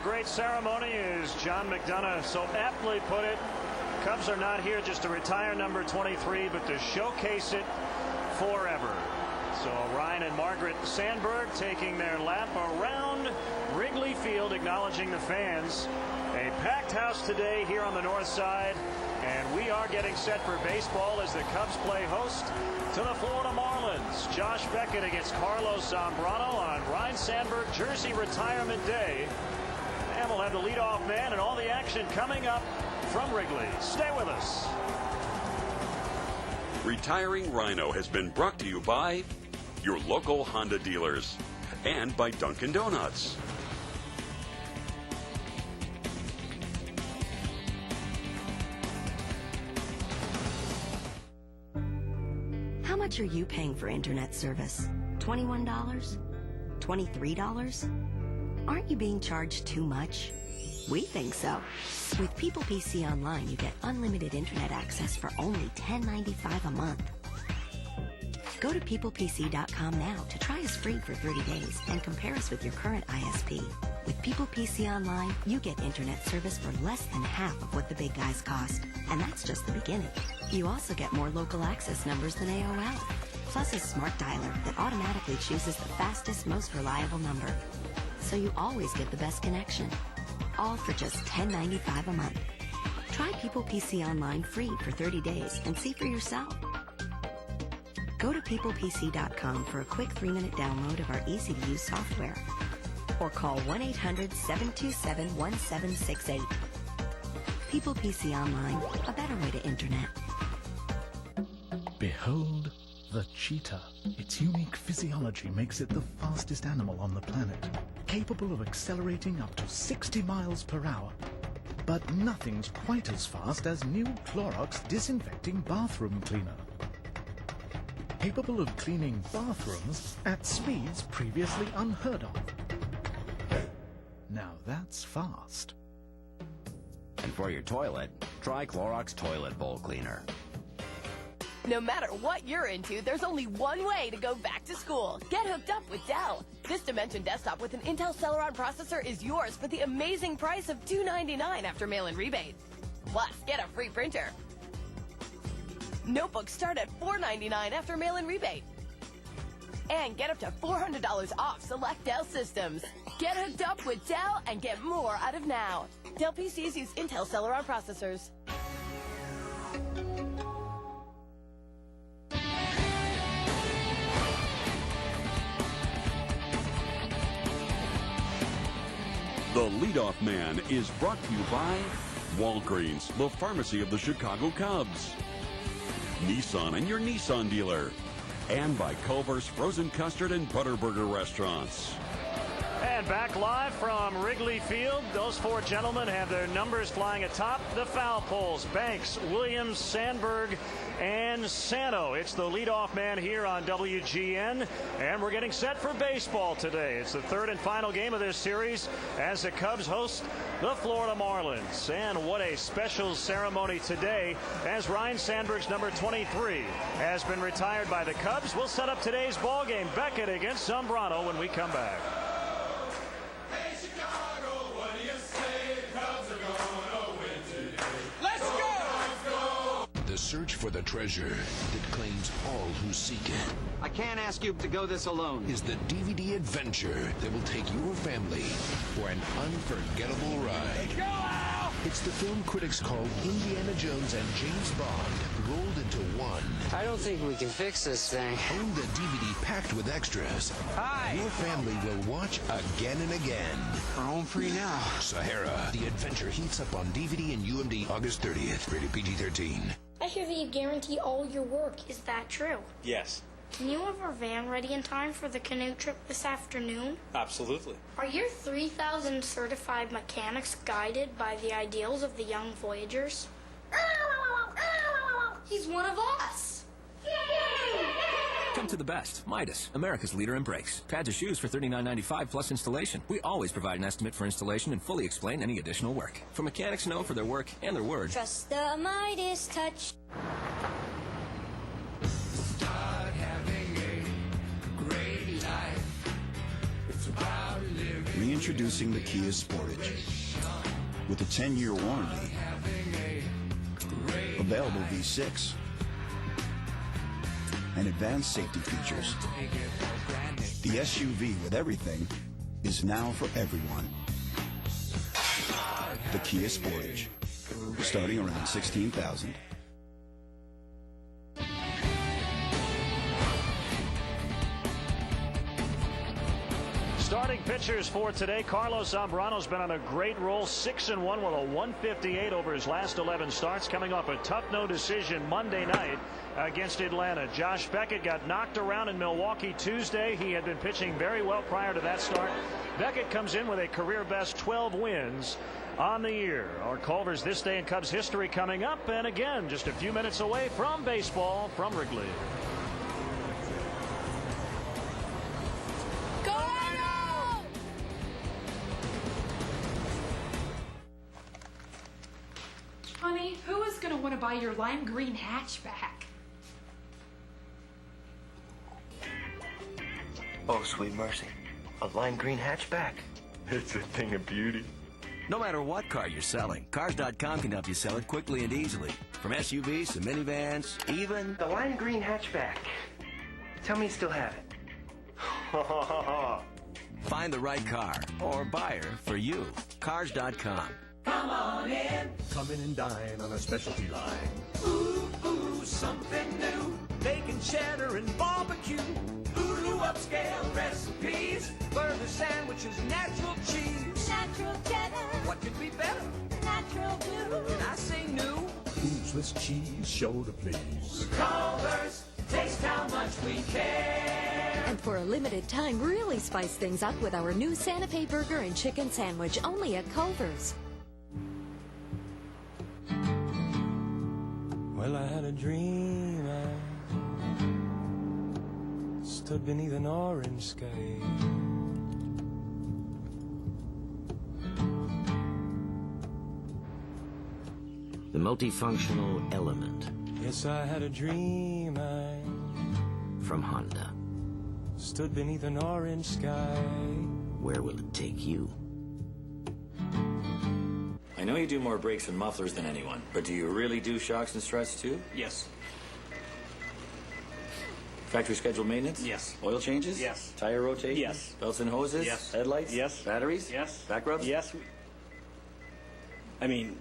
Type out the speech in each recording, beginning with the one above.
great ceremony, as John McDonough so aptly put it. Cubs are not here just to retire number 23, but to showcase it forever. So Ryne and Margaret Sandberg taking their lap around Wrigley Field, acknowledging the fans. A packed house today here on the north side, and we are getting set for baseball as the Cubs play host to the Florida Marlins. Josh Beckett against Carlos Zambrano on Ryne Sandberg Jersey Retirement Day. And we'll have the leadoff man and all the action coming up from Wrigley. Stay with us. Retiring Rhino has been brought to you by your local Honda dealers and by Dunkin' Donuts. How much are you paying for internet service? $21? $23? Aren't you being charged too much? We think so. With People PC Online, you get unlimited internet access for only $10.95 a month. Go to peoplepc.com now to try us free for 30 days and compare us with your current ISP. With People PC Online, you get internet service for less than half of what the big guys cost. And that's just the beginning. You also get more local access numbers than AOL, plus a smart dialer that automatically chooses the fastest, most reliable number. So you always get the best connection. All for just $10.95 a month. Try People PC Online free for 30 days and see for yourself. Go to peoplepc.com for a quick 3-minute download of our easy-to-use software. Or call 1-800-727-1768. People PC Online, a better way to internet. Behold the cheetah. Its unique physiology makes it the fastest animal on the planet, capable of accelerating up to 60 miles per hour. But nothing's quite as fast as new Clorox Disinfecting Bathroom Cleaner. Capable of cleaning bathrooms at speeds previously unheard of. Now that's fast. And for your toilet, try Clorox Toilet Bowl Cleaner. No matter what you're into, there's only one way to go back to school. Get hooked up with Dell. This Dimension desktop with an Intel Celeron processor is yours for the amazing price of $299 after mail-in rebate. Plus, get a free printer. Notebooks start at $499 after mail-in rebate. And get up to $400 off select Dell systems. Get hooked up with Dell and get more out of now. Dell PCs use Intel Celeron processors. The leadoff man is brought to you by Walgreens, the pharmacy of the Chicago Cubs, Nissan and your Nissan dealer, and by Culver's Frozen Custard and Butterburger Restaurants. And back live from Wrigley Field, those four gentlemen have their numbers flying atop the foul poles. Banks, Williams, Sandberg, and Sano. It's the leadoff man here on WGN, and we're getting set for baseball today. It's the third and final game of this series as the Cubs host the Florida Marlins. And what a special ceremony today as Ryne Sandberg's number 23 has been retired by the Cubs. We'll set up today's ball game. Beckett against Zambrano when we come back. The search for the treasure that claims all who seek it. I can't ask you to go this alone. Is the DVD adventure that will take your family for an unforgettable ride. Go out! It's the film critics call Indiana Jones and James Bond rolled into one. I don't think we can fix this thing. Own the DVD packed with extras. Hi! Your family will watch again and again. We're home free now. Sahara, the adventure heats up on DVD and UMD August 30th. Rated PG-13. I hear that you guarantee all your work. Is that true? Yes. Can you have our van ready in time for the canoe trip this afternoon? Absolutely. Are your 3,000 certified mechanics guided by the ideals of the young voyagers? He's one of us! Come to the best. Midas, America's leader in brakes. Pads or shoes for $39.95 plus installation. We always provide an estimate for installation and fully explain any additional work. For mechanics know for their work and their word. Trust the Midas touch. Start having a great life. It's about living. Introducing the Kia Sportage. With a 10-year warranty, available V6, and advanced safety features. The SUV with everything is now for everyone. The Kia Sportage, starting around $16,000. Starting pitchers for today, Carlos Zambrano's been on a great roll, 6-1 with a 158 over his last 11 starts, coming off a tough no decision Monday night against Atlanta. Josh Beckett got knocked around in Milwaukee Tuesday. He had been pitching very well prior to that start. Beckett comes in with a career best 12 wins on the year. Our Culver's This Day in Cubs history coming up, and again just a few minutes away from baseball from Wrigley. Honey, who is going to want to buy your lime green hatchback? Oh, sweet mercy. A lime green hatchback. It's a thing of beauty. No matter what car you're selling, Cars.com can help you sell it quickly and easily. From SUVs to minivans, even The lime green hatchback. Tell me you still have it. find the right car or buyer for you. Cars.com. Come on in. Come in and dine on a specialty line. Ooh, ooh, something new. Bacon, cheddar, and barbecue. Ooh, upscale recipes. Burger sandwiches, natural cheese. Natural cheddar. What could be better? Natural blue. Can I say new? Ooh, Swiss cheese, sure to please. Culver's, taste how much we care. And for a limited time, really spice things up with our new Santa Fe burger and chicken sandwich, only at Culver's. Well, I had a dream. I stood beneath an orange sky. The multifunctional element. Yes, I had a dream. I from Honda. Stood beneath an orange sky. Where will it take you? I know you do more brakes and mufflers than anyone, but do you really do shocks and struts too? Yes. Factory scheduled maintenance? Yes. Oil changes? Yes. Tire rotation? Yes. Belts and hoses? Yes. Headlights? Yes. Batteries? Yes. Back rubs? Yes. I mean...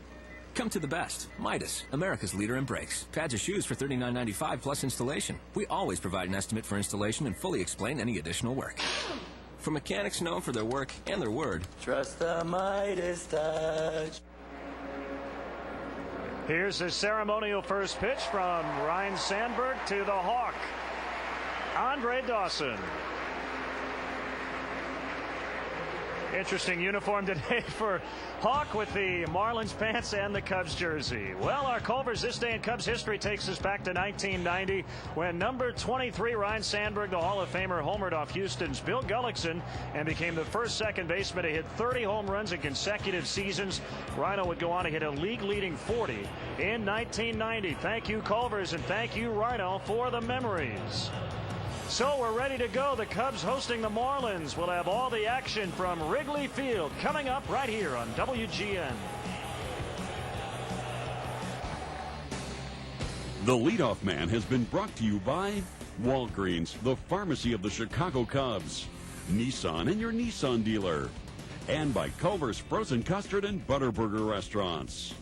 Come to the best. Midas, America's leader in brakes. Pads of shoes for $39.95 plus installation. We always provide an estimate for installation and fully explain any additional work. For mechanics known for their work and their word. Trust the Midas touch. Here's his ceremonial first pitch from Ryne Sandberg to the Hawk, Andre Dawson. Interesting uniform today for Hawk with the Marlins pants and the Cubs jersey. Well, our Culver's This Day in Cubs history takes us back to 1990 when number 23 Ryne Sandberg, the Hall of Famer, homered off Houston's Bill Gullickson and became the first second baseman to hit 30 home runs in consecutive seasons. Ryno would go on to hit a league-leading 40 in 1990. Thank you, Culver's, and thank you, Ryno, for the memories. So we're ready to go. The Cubs hosting the Marlins. We'll have all the action from Wrigley Field coming up right here on WGN. The leadoff man has been brought to you by Walgreens, the pharmacy of the Chicago Cubs, Nissan and your Nissan dealer, and by Culver's Frozen Custard and Butterburger Restaurants.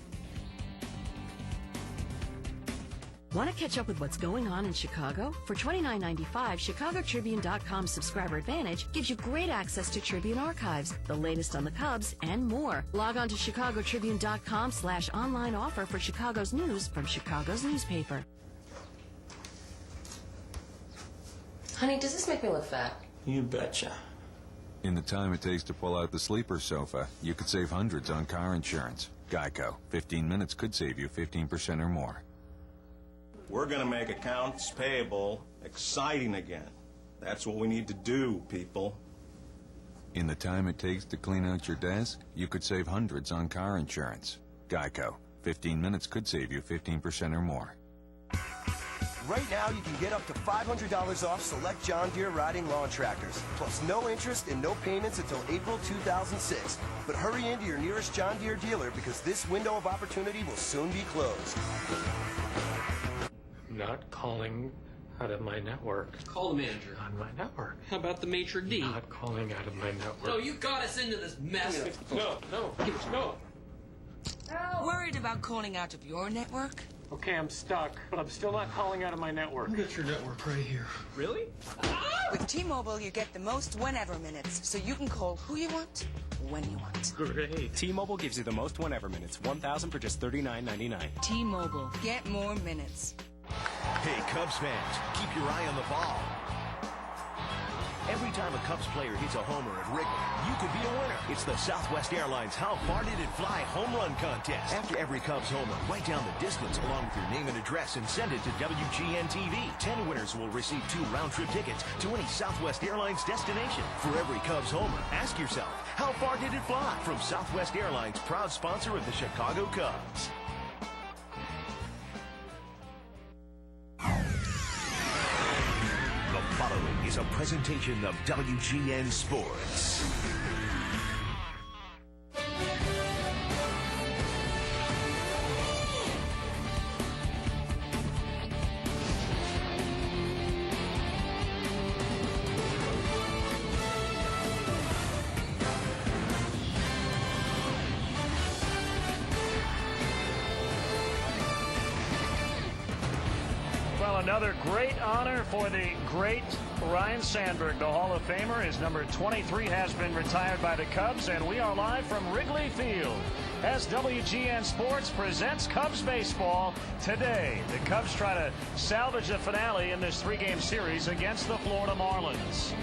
Want to catch up with what's going on in Chicago? For $29.95, ChicagoTribune.com Subscriber Advantage gives you great access to Tribune archives, the latest on the Cubs, and more. Log on to ChicagoTribune.com/online offer for Chicago's news from Chicago's newspaper. Honey, does this make me look fat? You betcha. In the time it takes to pull out the sleeper sofa, you could save hundreds on car insurance. Geico. 15 minutes could save you 15% or more. We're going to make accounts payable exciting again. That's what we need to do, people. In the time it takes to clean out your desk, you could save hundreds on car insurance. Geico. 15 minutes could save you 15% or more. Right now, you can get up to $500 off select John Deere riding lawn tractors, plus no interest and no payments until April 2006. But hurry into your nearest John Deere dealer because this window of opportunity will soon be closed. Not calling out of my network. Call the manager. On my network. How about the maitre d'? Not calling out of my network. No, you got us into this mess. No. Worried about calling out of your network? Okay, I'm stuck, but I'm still not calling out of my network. Get your network right here. Really? With T-Mobile, you get the most whenever minutes, so you can call who you want, when you want. Great. T-Mobile gives you the most whenever minutes, 1,000 for just $39.99. T-Mobile. Get more minutes. Hey, Cubs fans, keep your eye on the ball. Every time a Cubs player hits a homer at Wrigley, you could be a winner. It's the Southwest Airlines How Far Did It Fly home run contest. After every Cubs homer, write down the distance along with your name and address and send it to WGN TV. 10 winners will receive 2 round-trip tickets to any Southwest Airlines destination. For every Cubs homer, ask yourself, how far did it fly? From Southwest Airlines, proud sponsor of the Chicago Cubs. The following is a presentation of WGN Sports. Another great honor for the great Ryne Sandberg, the Hall of Famer. His number 23 has been retired by the Cubs, and we are live from Wrigley Field as WGN Sports presents Cubs baseball today. The Cubs try to salvage the finale in this 3-game series against the Florida Marlins.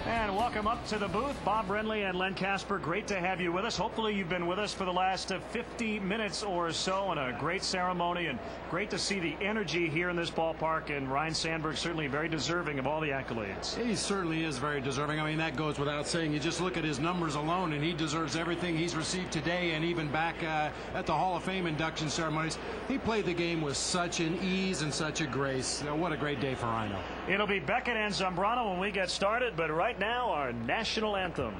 And welcome up to the booth, Bob Brenly and Len Casper. Great to have you with us. Hopefully you've been with us for the last 50 minutes or so in a great ceremony, and great to see the energy here in this ballpark. And Ryne Sandberg certainly very deserving of all the accolades. He certainly is very deserving. I mean, that goes without saying. You just look at his numbers alone, and he deserves everything he's received today and even back at the Hall of Fame induction ceremonies. He played the game with such an ease and such a grace. What a great day for Rhino. It'll be Beckett and Zambrano when we get started, but right now our national anthem.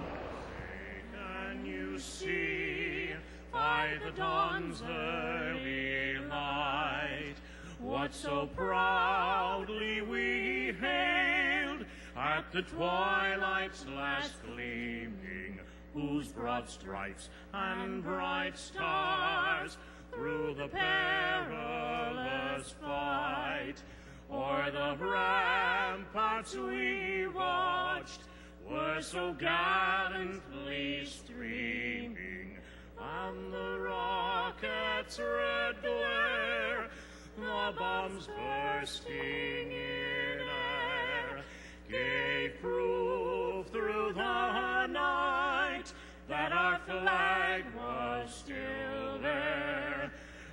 Can you see by the dawn's early light what so proudly we hailed at the twilight's last gleaming, whose broad stripes and bright stars through the perilous fight o'er the ramparts we watched were so gallantly streaming, and the rockets' red glare, the bombs bursting in air, gave proof through the night that our flag was still there.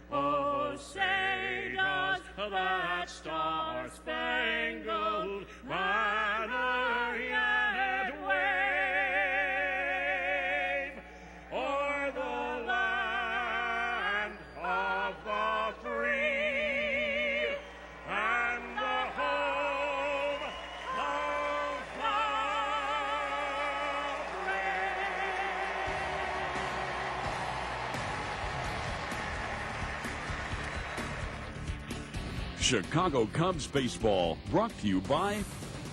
Oh, say does that star-spangled banner yet wave o'er the land of the free and the home of the Chicago Cubs baseball brought to you by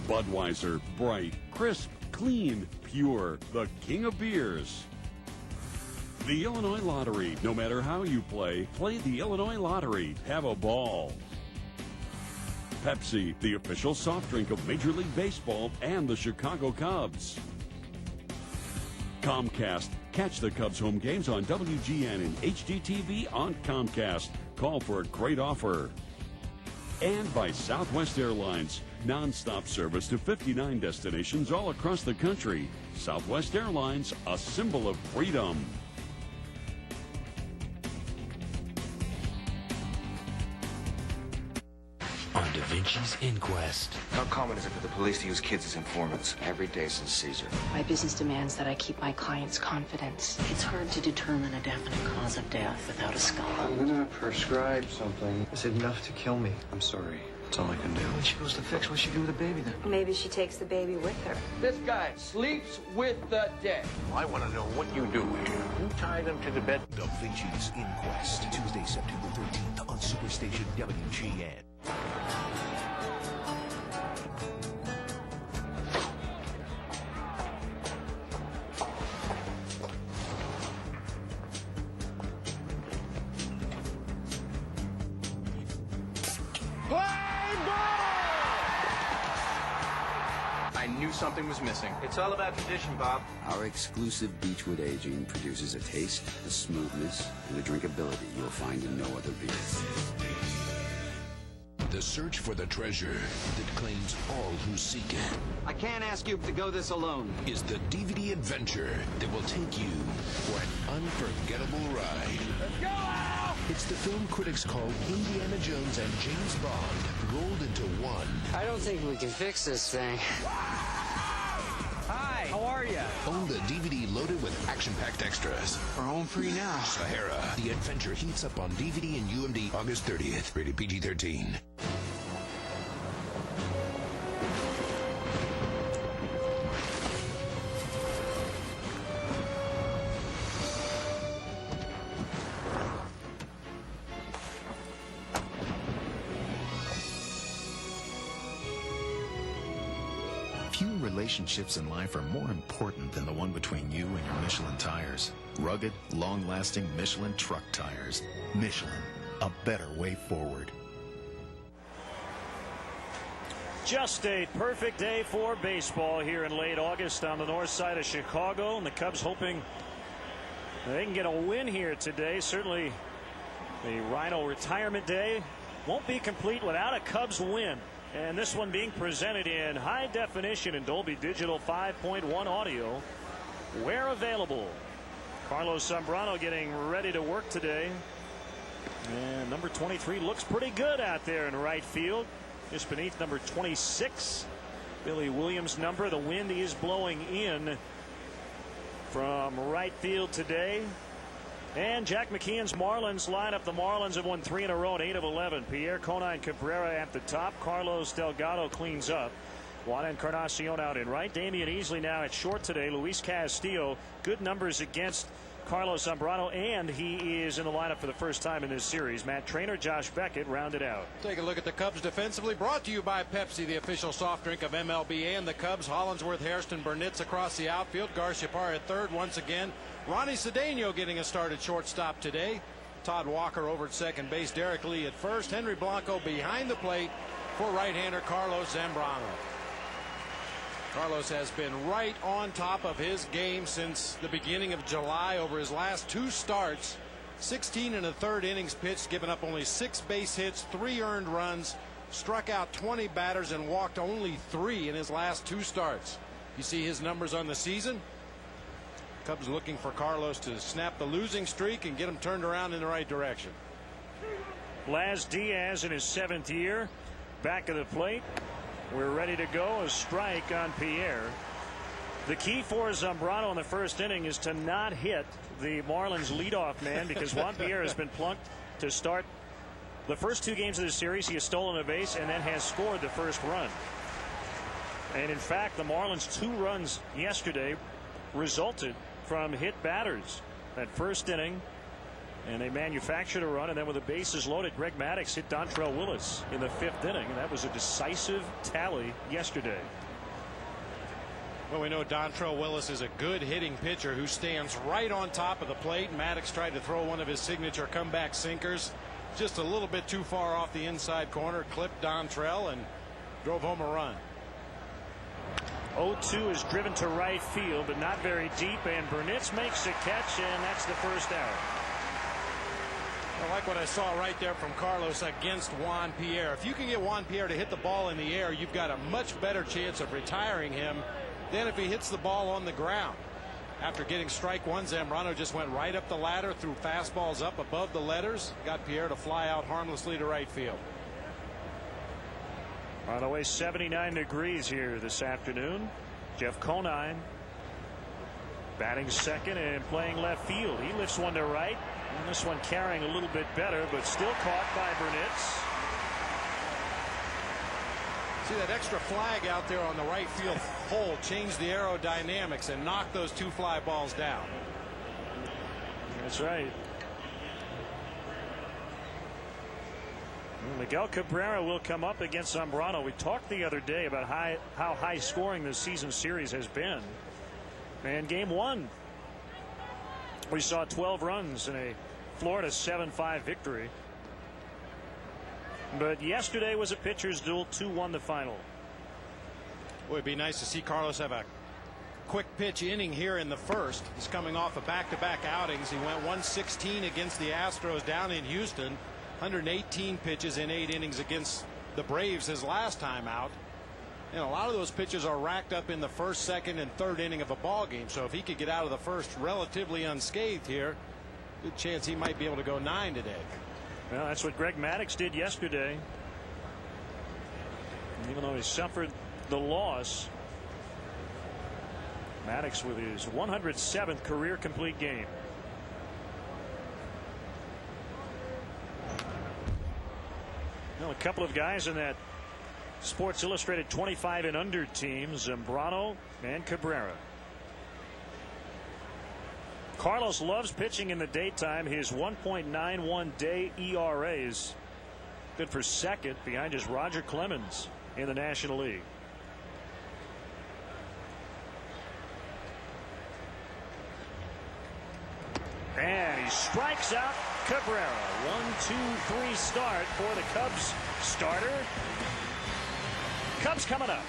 Budweiser, bright, crisp, clean, pure, the king of beers. The Illinois Lottery. No matter how you play the Illinois Lottery. Have a ball. Pepsi, the official soft drink of Major League Baseball and the Chicago Cubs. Comcast. Catch the Cubs home games on WGN and HDTV on Comcast. Call for a great offer. And by Southwest Airlines. Non-stop service to 59 destinations all across the country. Southwest Airlines, a symbol of freedom. On Da Vinci's Inquest. How common is it for the police to use kids as informants? Every day since Caesar. My business demands that I keep my client's confidence. It's hard to determine a definite cause of death without a skull. I'm gonna prescribe something. Is it enough to kill me? I'm sorry. That's all I can do. When she goes to fix, what's she do with the baby then? Maybe she takes the baby with her. This guy sleeps with the dead. I want to know what you do here. You tie them to the bed. Da Vinci's Inquest, Tuesday, September 13th on Superstation WGN. I knew something was missing. It's all about tradition, Bob. Our exclusive Beechwood aging produces a taste, a smoothness, and a drinkability you'll find in no other beer. The search for the treasure that claims all who seek it. I can't ask you to go this alone. Is the DVD adventure that will take you for an unforgettable ride. Let's go, Al! It's the film critics call Indiana Jones and James Bond rolled into one. I don't think we can fix this thing. Hi, how are you? Own the DVD loaded with action-packed extras. We're home free now. Sahara. The adventure heats up on DVD and UMD August 30th. Rated PG-13. Few relationships in life are more important than the one between you and your Michelin tires. Rugged, long-lasting Michelin truck tires. Michelin, a better way forward. Just a perfect day for baseball here in late August on the north side of Chicago, and the Cubs hoping they can get a win here today. Certainly the Rhino retirement day won't be complete without a Cubs win. And this one being presented in high definition and Dolby Digital 5.1 audio where available. Carlos Zambrano getting ready to work today. And number 23 looks pretty good out there in right field. Just beneath number 26. Billy Williams' number. The wind is blowing in from right field today. And Jack McKeon's Marlins lineup. The Marlins have won 3 in a row and 8 of 11. Pierre Conine Cabrera at the top. Carlos Delgado cleans up. Juan Encarnacion out in right. Damian Easley now at short today. Luis Castillo, good numbers against Carlos Zambrano, and he is in the lineup for the first time in this series. Matt Trainer, Josh Beckett rounded out. Take a look at the Cubs defensively, brought to you by Pepsi, the official soft drink of MLB and the Cubs. Hollinsworth, Hairston, Burnitz across the outfield. Garciaparra at third once again. Ronnie Cedeno getting a start at shortstop today. Todd Walker over at second base. Derek Lee at first. Henry Blanco behind the plate for right-hander Carlos Zambrano. Carlos has been right on top of his game since the beginning of July. Over his last 2 starts, 16 1/3 innings pitched, given up only 6 base hits, 3 earned runs, struck out 20 batters, and walked only 3 in his last 2 starts. You see his numbers on the season. Cubs looking for Carlos to snap the losing streak and get him turned around in the right direction. Laz Diaz in his 7th year, back of the plate. We're ready to go. A strike on Pierre. The key for Zambrano in the first inning is to not hit the Marlins leadoff man, because Juan Pierre has been plunked to start the first 2 games of the series. He has stolen a base and then has scored the first run. And in fact, the Marlins' 2 runs yesterday resulted from hit batters. That first inning, and they manufactured a run, and then with the bases loaded, Greg Maddux hit Dontrell Willis in the 5th inning, and that was a decisive tally yesterday. Well, we know Dontrell Willis is a good hitting pitcher who stands right on top of the plate. Maddux tried to throw one of his signature comeback sinkers just a little bit too far off the inside corner, clipped Dontrell and drove home a run. 0-2 is driven to right field, but not very deep, and Burnitz makes a catch, and that's the first out. I like what I saw right there from Carlos against Juan Pierre. If you can get Juan Pierre to hit the ball in the air, you've got a much better chance of retiring him than if he hits the ball on the ground. After getting strike 1, Zambrano just went right up the ladder, threw fastballs up above the letters, got Pierre to fly out harmlessly to right field. On the way, 79 degrees here this afternoon. Jeff Conine batting second and playing left field. He lifts one to right. And this one carrying a little bit better, but still caught by Burnitz. See that extra flag out there on the right field hole changed the aerodynamics and knocked those 2 fly balls down. That's right. Miguel Cabrera will come up against Zambrano. We talked the other day about how high scoring this season series has been. And game 1, we saw 12 runs in a Florida 7-5 victory. But yesterday was a pitcher's duel. 2-1 the final. Boy, it'd be nice to see Carlos have a quick pitch inning here in the first. He's coming off of back-to-back outings. He went 116 against the Astros down in Houston. 118 pitches in 8 innings against the Braves his last time out. And a lot of those pitches are racked up in the first, second, and third inning of a ball game. So if he could get out of the first relatively unscathed here, good chance he might be able to go 9 today. Well, that's what Greg Maddux did yesterday. Even though he suffered the loss, Maddux with his 107th career complete game. Well, a couple of guys in that Sports Illustrated 25 and under team, Zambrano and Cabrera. Carlos loves pitching in the daytime. His 1.91 day ERA is good for second behind his Roger Clemens in the National League. And he strikes out Cabrera. 1-2-3 start for the Cubs starter. Cubs coming up.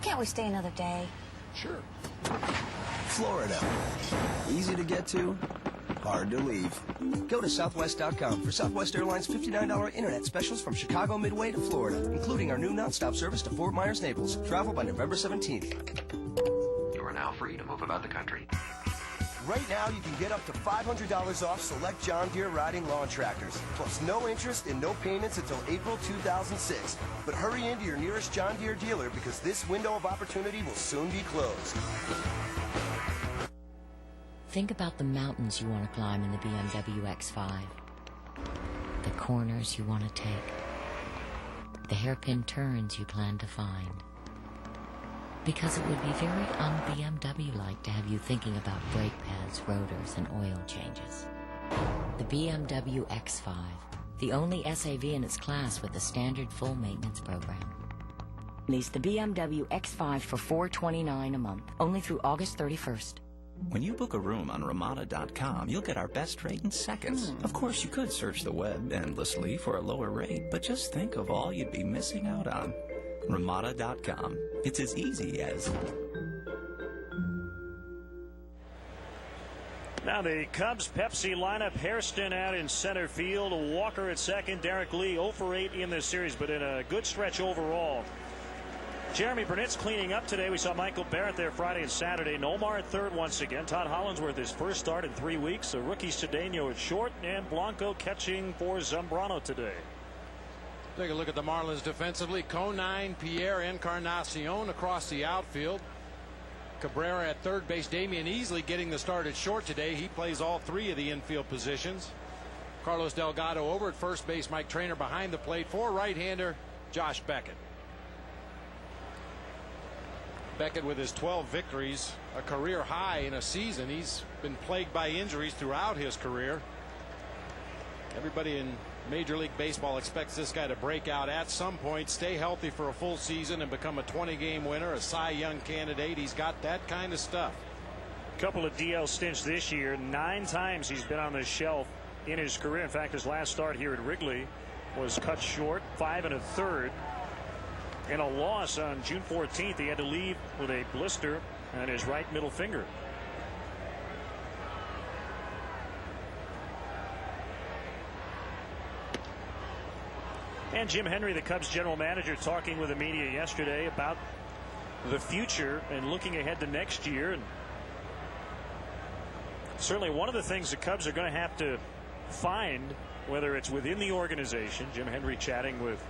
Can't we stay another day? Sure. Florida. Easy to get to, hard to leave. Go to Southwest.com for Southwest Airlines $59 internet specials from Chicago Midway to Florida, including our new nonstop service to Fort Myers, Naples. Travel by November 17th. You are now free to move about the country. Right now, you can get up to $500 off select John Deere riding lawn tractors, plus no interest and no payments until April 2006. But hurry into your nearest John Deere dealer because this window of opportunity will soon be closed. Think about the mountains you want to climb in the BMW X5. The corners you want to take. The hairpin turns you plan to find. Because it would be very un-BMW-like to have you thinking about brake pads, rotors, and oil changes. The BMW X5, the only SAV in its class with a standard full maintenance program. Lease the BMW X5 for $429 a month, only through August 31st. When you book a room on Ramada.com, you'll get our best rate in seconds. Of course, you could search the web endlessly for a lower rate, but just think of all you'd be missing out on. Ramada.com. It's as easy as... Now the Cubs Pepsi lineup. Hairston out in center field. Walker at second. Derek Lee 0 for 8 in this series, but in a good stretch overall. Jeremy Burnett's cleaning up today. We saw Michael Barrett there Friday and Saturday. Nomar at third once again. Todd Hollandsworth his first start in 3 weeks. A rookie Cedeno at short, and Blanco catching for Zambrano today. Take a look at the Marlins defensively. Conine, Pierre, Encarnacion across the outfield. Cabrera at third base. Damian Easley getting the start at short today. He plays all 3 of the infield positions. Carlos Delgado over at first base. Mike Traynor behind the plate for right-hander Josh Beckett. Beckett with his 12 victories, a career high in a season. He's been plagued by injuries throughout his career. Everybody in Major League Baseball expects this guy to break out at some point, stay healthy for a full season, and become a 20-game winner, a Cy Young candidate. He's got that kind of stuff. Couple of DL stints this year. 9 times he's been on the shelf in his career. In fact, his last start here at Wrigley was cut short, 5 1/3. In a loss on June 14th, he had to leave with a blister on his right middle finger. And Jim Henry, the Cubs general manager, talking with the media yesterday about the future and looking ahead to next year. And certainly one of the things the Cubs are going to have to find, whether it's within the organization, Jim Henry chatting with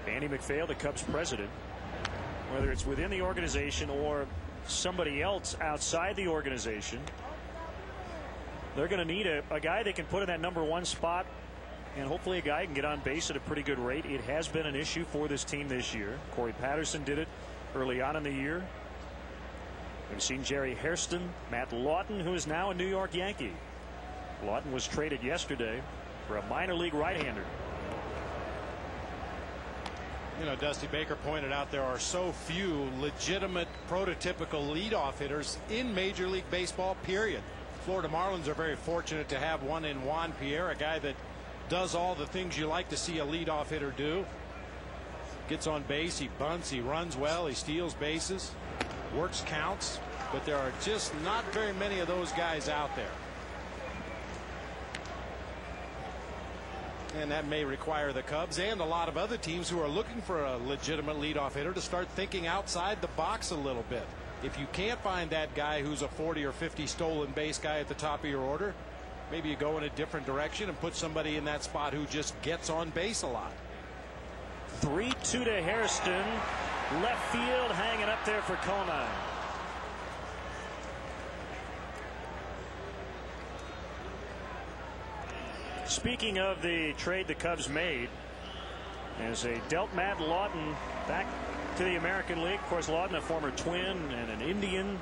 Andy MacPhail, the Cubs president, whether it's within the organization or somebody else outside the organization, they're going to need a guy they can put in that #1 spot, and hopefully a guy can get on base at a pretty good rate. It has been an issue for this team this year. Corey Patterson did it early on in the year. We've seen Jerry Hairston, Matt Lawton, who is now a New York Yankee. Lawton was traded yesterday for a minor league right-hander. You know, Dusty Baker pointed out there are so few legitimate prototypical leadoff hitters in Major League Baseball, period. Florida Marlins are very fortunate to have one in Juan Pierre, a guy that does all the things you like to see a leadoff hitter do. Gets on base, he bunts, he runs well, he steals bases, works counts, but there are just not very many of those guys out there. And that may require the Cubs and a lot of other teams who are looking for a legitimate leadoff hitter to start thinking outside the box a little bit. If you can't find that guy who's a 40 or 50 stolen base guy at the top of your order, maybe you go in a different direction and put somebody in that spot who just gets on base a lot. 3-2 to Hairston. Left field, hanging up there for Conine. Speaking of the trade the Cubs made, as they dealt Matt Lawton back to the American League. Of course, Lawton, a former Twin and an Indian,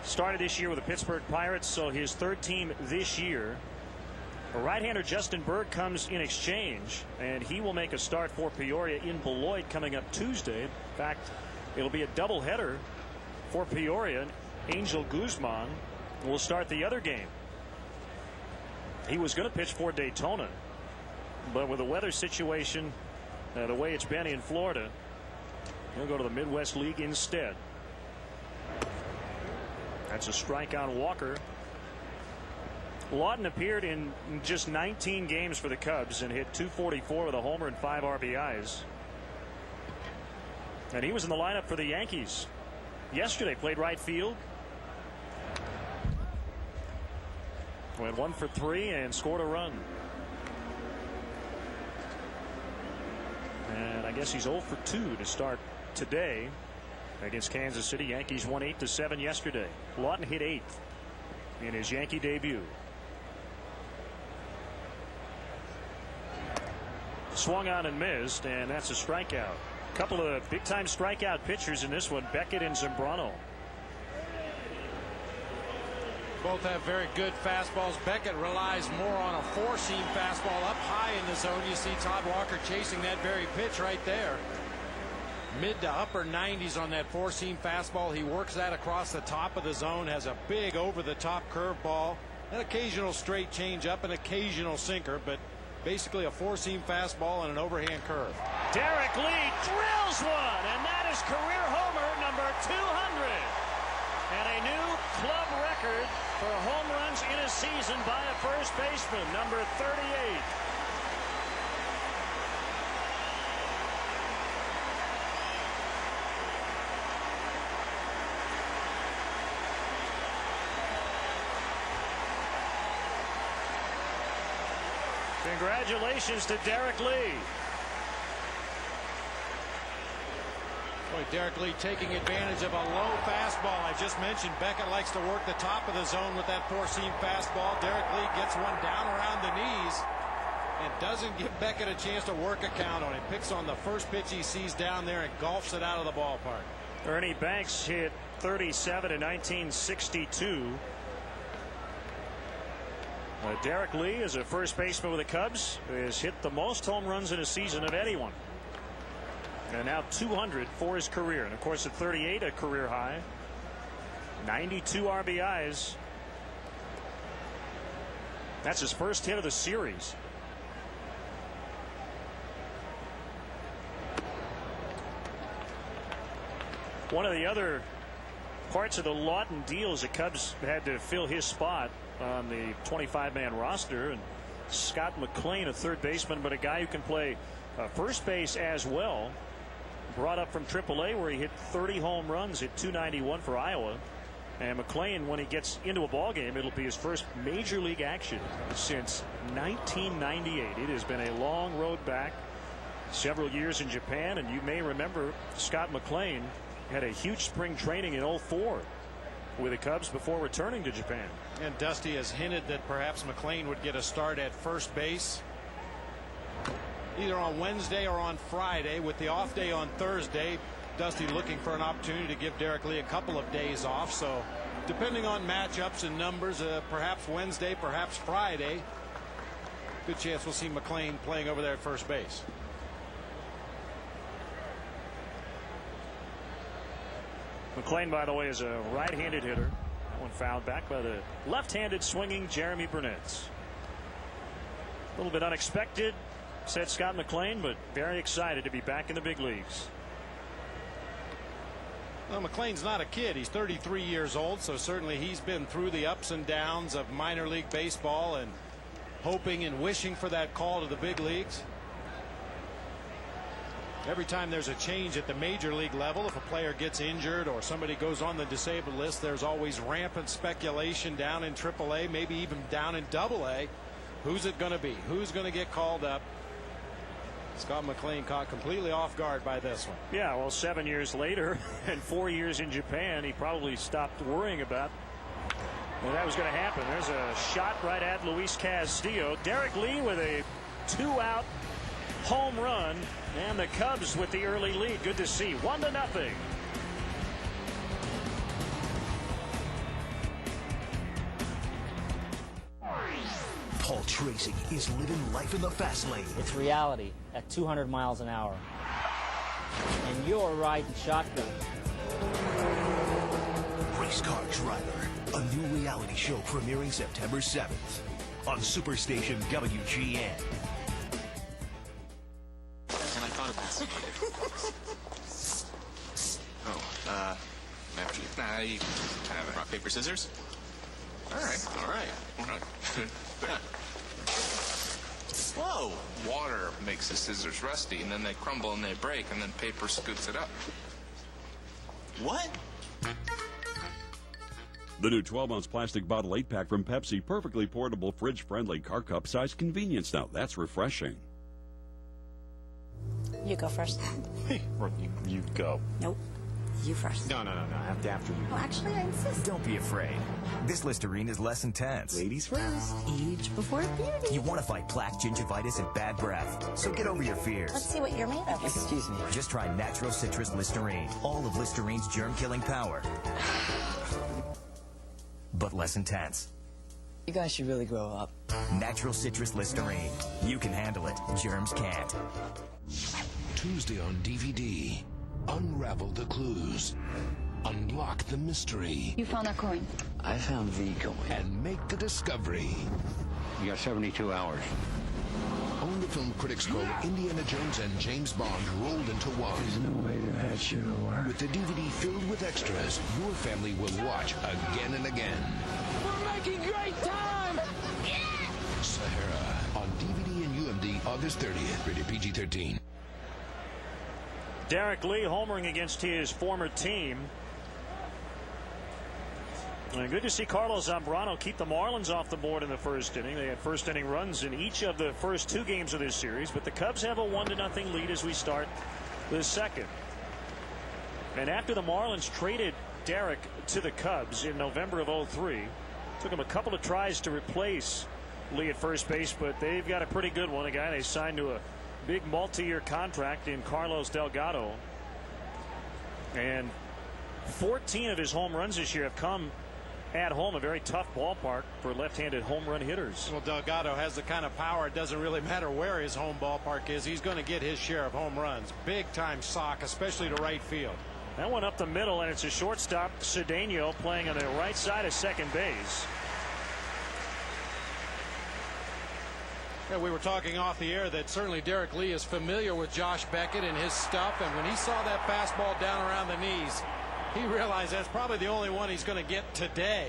started this year with the Pittsburgh Pirates, so his third team this year. A right-hander, Justin Berg, comes in exchange, and he will make a start for Peoria in Beloit coming up Tuesday. In fact, it'll be a doubleheader for Peoria. Angel Guzman will start the other game. He was going to pitch for Daytona, but with the weather situation the way it's been in Florida, he'll go to the Midwest League instead. That's a strike on Walker. Lawton appeared in just 19 games for the Cubs and hit .244 with a homer and 5 RBIs. And he was in the lineup for the Yankees yesterday. Played right field. Went 1 for 3 and scored a run. And I guess he's 0 for 2 to start today against Kansas City. Yankees won 8-7 yesterday. Lawton hit 8th in his Yankee debut. Swung on and missed, and that's a strikeout. A couple of big-time strikeout pitchers in this one, Beckett and Zambrano. Both have very good fastballs. Beckett relies more on a four-seam fastball up high in the zone. You see Todd Walker chasing that very pitch right there. Mid to upper 90s on that four-seam fastball. He works that across the top of the zone, has a big over-the-top curveball, an occasional straight change-up, an occasional sinker, but basically a four-seam fastball and an overhand curve. Derek Lee drills one, and that is career homer number 200. And a new club record for home runs in a season by a first baseman, number 38. Congratulations to Derek Lee. Boy, Derek Lee taking advantage of a low fastball. I just mentioned Beckett likes to work the top of the zone with that four-seam fastball. Derek Lee gets one down around the knees and doesn't give Beckett a chance to work a count on it. Picks on the first pitch he sees down there and golfs it out of the ballpark. Ernie Banks hit 37 in 1962. Derek Lee, as a first baseman with the Cubs, has hit the most home runs in a season of anyone. And now 200 for his career. And of course at 38, a career high. 92 RBIs. That's his first hit of the series. One of the other parts of the Lawton deals, the Cubs had to fill his spot on the 25-man roster, and Scott McLean, a third baseman, but a guy who can play first base as well. Brought up from AAA, where he hit 30 home runs, hit .291 for Iowa. And McLean, when he gets into a ball game, it'll be his first major league action since 1998. It has been a long road back, several years in Japan, and you may remember Scott McLean had a huge spring training in '04 with the Cubs before returning to Japan. And Dusty has hinted that perhaps McLean would get a start at first base either on Wednesday or on Friday, with the off day on Thursday. Dusty looking for an opportunity to give Derek Lee a couple of days off. So depending on matchups and numbers, perhaps Wednesday, perhaps Friday, good chance we'll see McLean playing over there at first base. McLean, by the way, is a right-handed hitter. That one fouled back by the left-handed swinging Jeremy Burnett. A little bit unexpected, said Scott McLean, but very excited to be back in the big leagues. Well, McLean's not a kid. He's 33 years old, so certainly he's been through the ups and downs of minor league baseball and hoping and wishing for that call to the big leagues. Every time there's a change at the major league level, if a player gets injured or somebody goes on the disabled list, there's always rampant speculation down in AAA, maybe even down in AA. Who's it going to be? Who's going to get called up? Scott McLean caught completely off guard by this one. Yeah, well, 7 years later and 4 years in Japan, he probably stopped worrying about when that was going to happen. There's a shot right at Luis Castillo. Derek Lee with a 2-out home run, and the Cubs with the early lead. Good to see. 1-0. Paul Tracy is living life in the fast lane. It's reality at 200 miles an hour. And you're riding shotgun. Race Car Driver, a new reality show premiering September 7th on Superstation WGN. And I thought of that. After you. Rock, paper, scissors? All right. Whoa! Water makes the scissors rusty, and then they crumble and they break, and then paper scoots it up. What? The new 12-ounce plastic bottle 8-pack from Pepsi, perfectly portable, fridge-friendly, car cup-size convenience. Now that's refreshing. You go first. You go. Nope. You first. No. After you. Well, actually, I insist. Don't be afraid. This Listerine is less intense. Ladies first. Age before beauty. You want to fight plaque, gingivitis, and bad breath. So get over your fears. Let's see what you're made of. Excuse me. Just try Natural Citrus Listerine. All of Listerine's germ-killing power. But less intense. You guys should really grow up. Natural Citrus Listerine. You can handle it. Germs can't. Tuesday on DVD. Unravel the clues. Unlock the mystery. You found that coin. I found the coin. And make the discovery. You got 72 hours. Own the film critics call Indiana Jones and James Bond rolled into one. There's no way that should have worked. With the DVD filled with extras, your family will watch again and again. We're making great time! Sahara on DVD and UMD August 30th. Rated PG-13. Derek Lee homering against his former team. And good to see Carlos Zambrano keep the Marlins off the board in the first inning. They had first inning runs in each of the first two games of this series, but the Cubs have a 1-0 lead as we start the second. And after the Marlins traded Derek to the Cubs in November of '03, took them a couple of tries to replace Lee at first base, but they've got a pretty good one. A guy they signed to a big multi-year contract in Carlos Delgado. And 14 of his home runs this year have come at home, a very tough ballpark for left-handed home run hitters. Well, Delgado has the kind of power, it doesn't really matter where his home ballpark is. He's going to get his share of home runs. Big-time sock, especially to right field. That one up the middle, and it's a shortstop, Cedeno, playing on the right side of second base. Yeah, we were talking off the air that certainly Derek Lee is familiar with Josh Beckett and his stuff, and when he saw that fastball down around the knees, he realized that's probably the only one he's going to get today.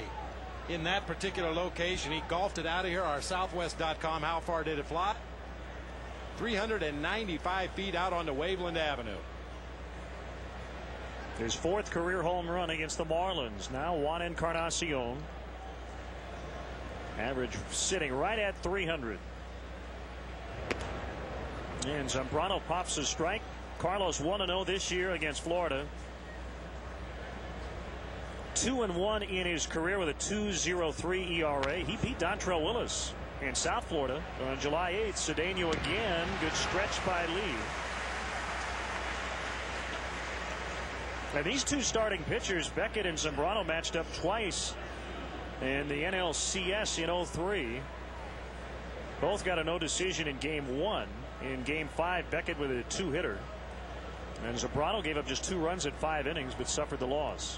in that particular location. He golfed it out of here. Our Southwest.com, how far did it fly? 395 feet out onto Waveland Avenue. His 4th career home run against the Marlins. Now Juan Encarnacion. Average sitting right at 300. And Zambrano pops a strike. Carlos 1-0 this year against Florida. 2-1 in his career with a 2.03 ERA. He beat Dontrell Willis in South Florida on July 8th. Cedeno again. Good stretch by Lee. And these two starting pitchers, Beckett and Zambrano, matched up twice in the NLCS in 03. Both got a no decision in game 1. In game 5, Beckett with a 2-hitter. And Zambrano gave up just 2 runs in 5 innings, but suffered the loss.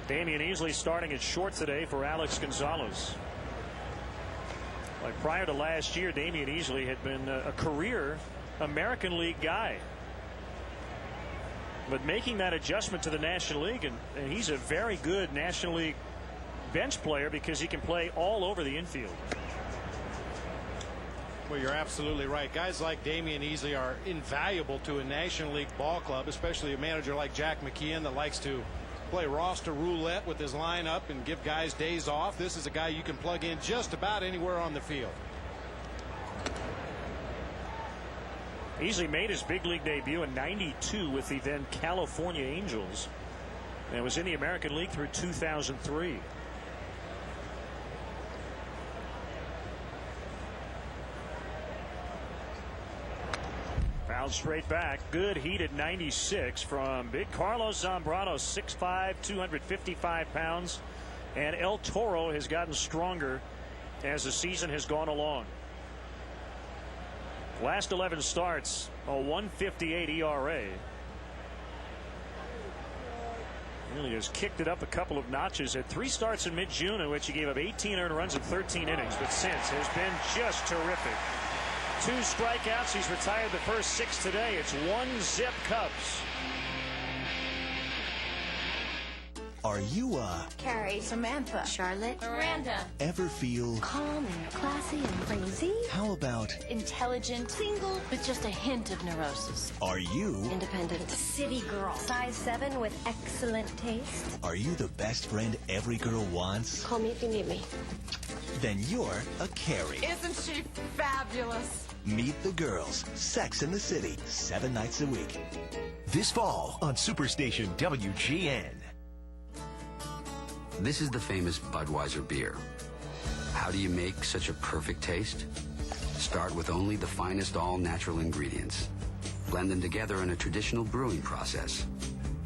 Damian Easley starting at short today for Alex Gonzalez. Like prior to last year, Damian Easley had been a career American League guy. But making that adjustment to the National League, and he's a very good National League bench player because he can play all over the infield. Well, you're absolutely right. Guys like Damian Easley are invaluable to a National League ball club, especially a manager like Jack McKeon that likes to play roster roulette with his lineup and give guys days off. This is a guy you can plug in just about anywhere on the field. Easley made his big league debut in '92 with the then California Angels, and was in the American League through 2003. Fouled straight back. Good heated 96 from big Carlos Zambrano, 6'5", 255 pounds. And El Toro has gotten stronger as the season has gone along. Last 11 starts, a 1.58 ERA. Really has kicked it up a couple of notches. Had 3 starts in mid-June in which he gave up 18 earned runs in 13 innings, but since has been just terrific. 2 strikeouts. He's retired the first 6 today. It's 1-zip Cubs. Are you Carrie, Samantha, Charlotte, Miranda. ever feel Calm and classy and crazy. how about Intelligent, single, with just a hint of neurosis. are you Independent. City girl. Size 7 with excellent taste. are you the best friend every girl wants? Call me if you need me. Then you're a Carrie. Isn't she fabulous? Meet the girls. Sex in the City, 7 nights a week. This fall on Superstation WGN. This is the famous Budweiser beer. How do you make such a perfect taste? Start with only the finest all-natural ingredients. Blend them together in a traditional brewing process.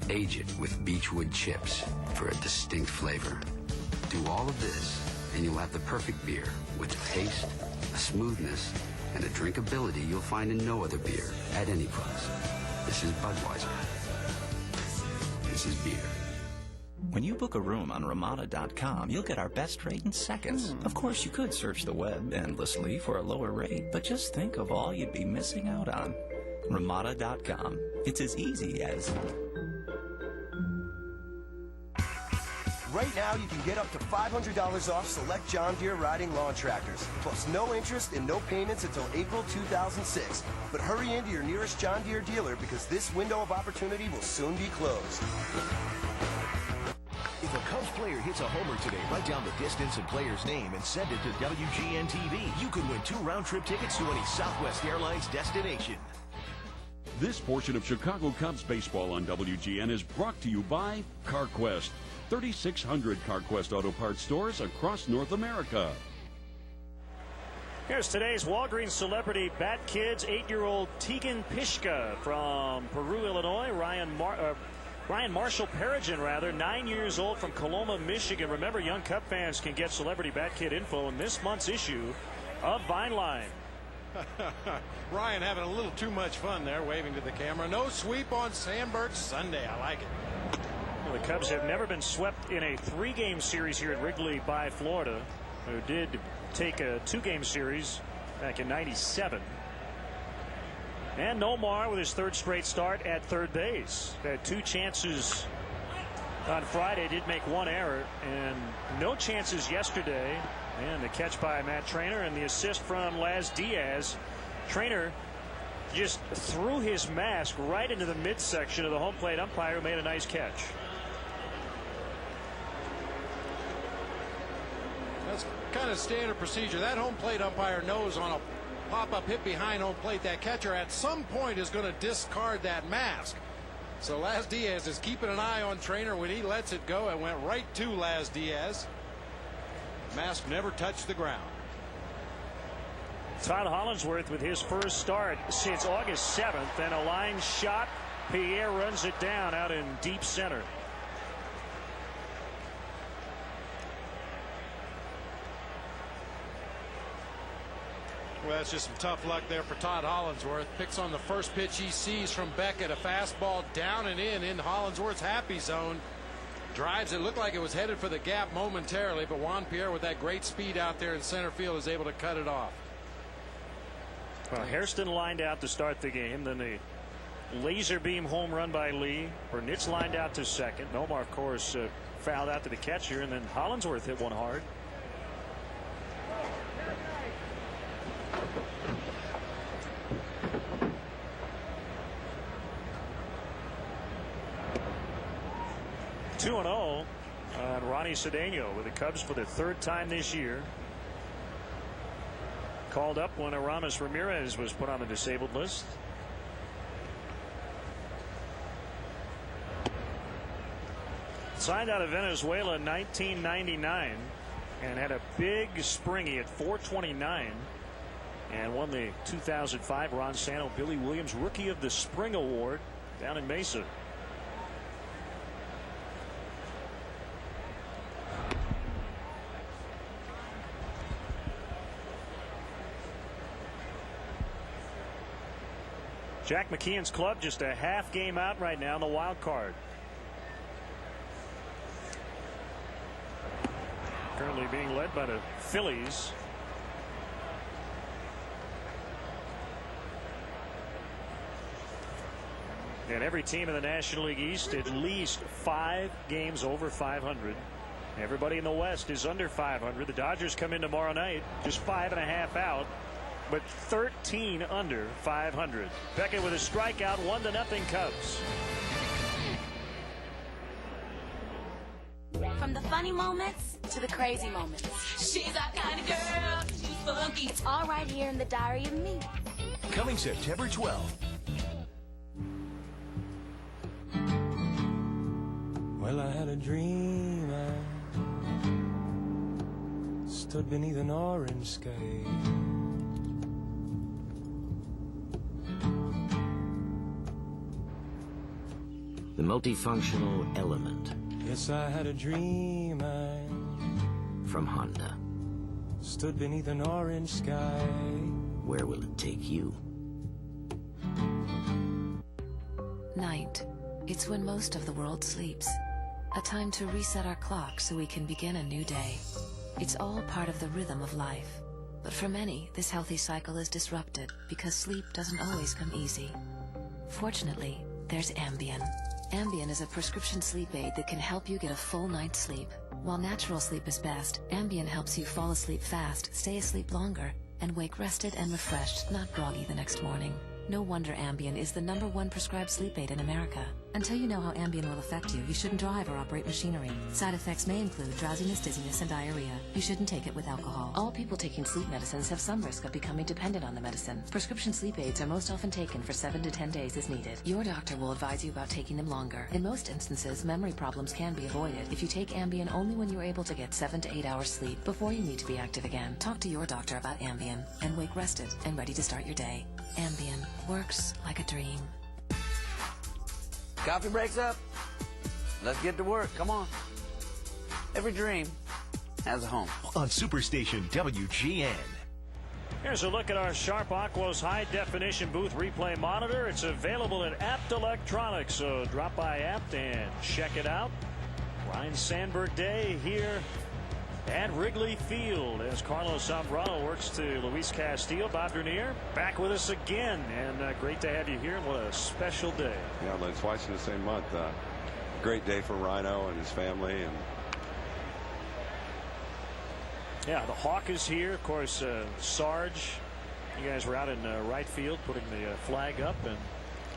Age it with beechwood chips for a distinct flavor. Do all of this, and you'll have the perfect beer with a taste, a smoothness, and a drinkability you'll find in no other beer at any price. This is Budweiser. This is beer. When you book a room on Ramada.com, you'll get our best rate in seconds. Of course, you could search the web endlessly for a lower rate, but just think of all you'd be missing out on. Ramada.com. It's as easy as... Right now, you can get up to $500 off select John Deere riding lawn tractors. Plus no interest and no payments until April 2006. But hurry into your nearest John Deere dealer because this window of opportunity will soon be closed. If a Cubs player hits a homer today, write down the distance and player's name and send it to WGN TV. You could win 2 round-trip tickets to any Southwest Airlines destination. This portion of Chicago Cubs baseball on WGN is brought to you by CarQuest. 3,600 CarQuest Auto Parts stores across North America. Here's today's Walgreens celebrity bat kids. 8-year-old Tegan Pishka from Peru, Illinois. Ryan Marshall Perigin, 9 years old from Coloma, Michigan. Remember, young Cub fans can get celebrity bat kid info in this month's issue of Vineline. Ryan having a little too much fun there, waving to the camera. No sweep on Sandberg Sunday. I like it. Well, the Cubs have never been swept in a 3-game series here at Wrigley by Florida, who did take a 2-game series back in '97. And Nomar with his third straight start at third base. Had 2 chances on Friday, did make 1 error, and no chances yesterday. And the catch by Matt Trainer and the assist from Laz Diaz. Trainer just threw his mask right into the midsection of the home plate umpire, who made a nice catch. That's kind of standard procedure. That home plate umpire knows on a pop-up hit behind home plate, that catcher at some point is going to discard that mask. So Laz Diaz is keeping an eye on Trainer. When he lets it go, it went right to Laz Diaz. Mask never touched the ground. Todd Hollingsworth with his first start since August 7th, and a line shot. Pierre runs it down out in deep center. Well, that's just some tough luck there for Todd Hollingsworth. Picks on the first pitch he sees from Beckett, a fastball down and in Hollingsworth's happy zone. Drives it, looked like it was headed for the gap momentarily, but Juan Pierre with that great speed out there in center field is able to cut it off. Well, Hairston lined out to start the game. Then the laser beam home run by Lee. Burnitz lined out to second. Nomar, of course, fouled out to the catcher, and then Hollingsworth hit one hard. Two and 0 on Ronnie Cedeno with the Cubs for the 3rd time this year. Called up when Aramis Ramirez was put on the disabled list. Signed out of Venezuela in 1999 and had a big springy at 429 and won the 2005 Ron Santo Billy Williams Rookie of the Spring Award down in Mesa. Jack McKeon's club just a half game out right now in the wild card. Currently being led by the Phillies. And every team in the National League East at least 5 games over 500. Everybody in the West is under 500. The Dodgers come in tomorrow night just 5.5 out, but 13 under 500. Beckett with a strikeout, 1-0 Cubs. From the funny moments to the crazy moments. She's our kind of girl. She's funky. It's all right here in the Diary of Me. Coming September 12th. Well, I had a dream. I stood beneath an orange sky. The multifunctional element. Yes, I had a dream. From Honda. Stood beneath an orange sky. Where will it take you? Night. It's when most of the world sleeps. A time to reset our clock so we can begin a new day. It's all part of the rhythm of life. But for many, this healthy cycle is disrupted because sleep doesn't always come easy. Fortunately, there's Ambien. Ambien is a prescription sleep aid that can help you get a full night's sleep. While natural sleep is best, Ambien helps you fall asleep fast, stay asleep longer, and wake rested and refreshed, not groggy the next morning. No wonder Ambien is the #1 prescribed sleep aid in America. Until you know how Ambien will affect you, you shouldn't drive or operate machinery. Side effects may include drowsiness, dizziness, and diarrhea. You shouldn't take it with alcohol. All people taking sleep medicines have some risk of becoming dependent on the medicine. Prescription sleep aids are most often taken for 7 to 10 days as needed. Your doctor will advise you about taking them longer. In most instances, memory problems can be avoided if you take Ambien only when you're able to get 7 to 8 hours sleep before you need to be active again. Talk to your doctor about Ambien and wake rested and ready to start your day. Ambien works like a dream. Coffee breaks up. Let's get to work. Come on. Every dream has a home. On Superstation WGN. Here's a look at our Sharp Aquos high-definition booth replay monitor. It's available at Apt Electronics, so drop by Apt and check it out. Ryne Sandberg Day here At Wrigley Field, as Carlos Zambrano works to Luis Castillo. Bob Dernier back with us again, and great to have you here. What a special day. Yeah, Lynn, twice in the same month. Great day for Ryno and his family. And yeah, the Hawk is here. Of course, Sarge, you guys were out in right field putting the flag up, and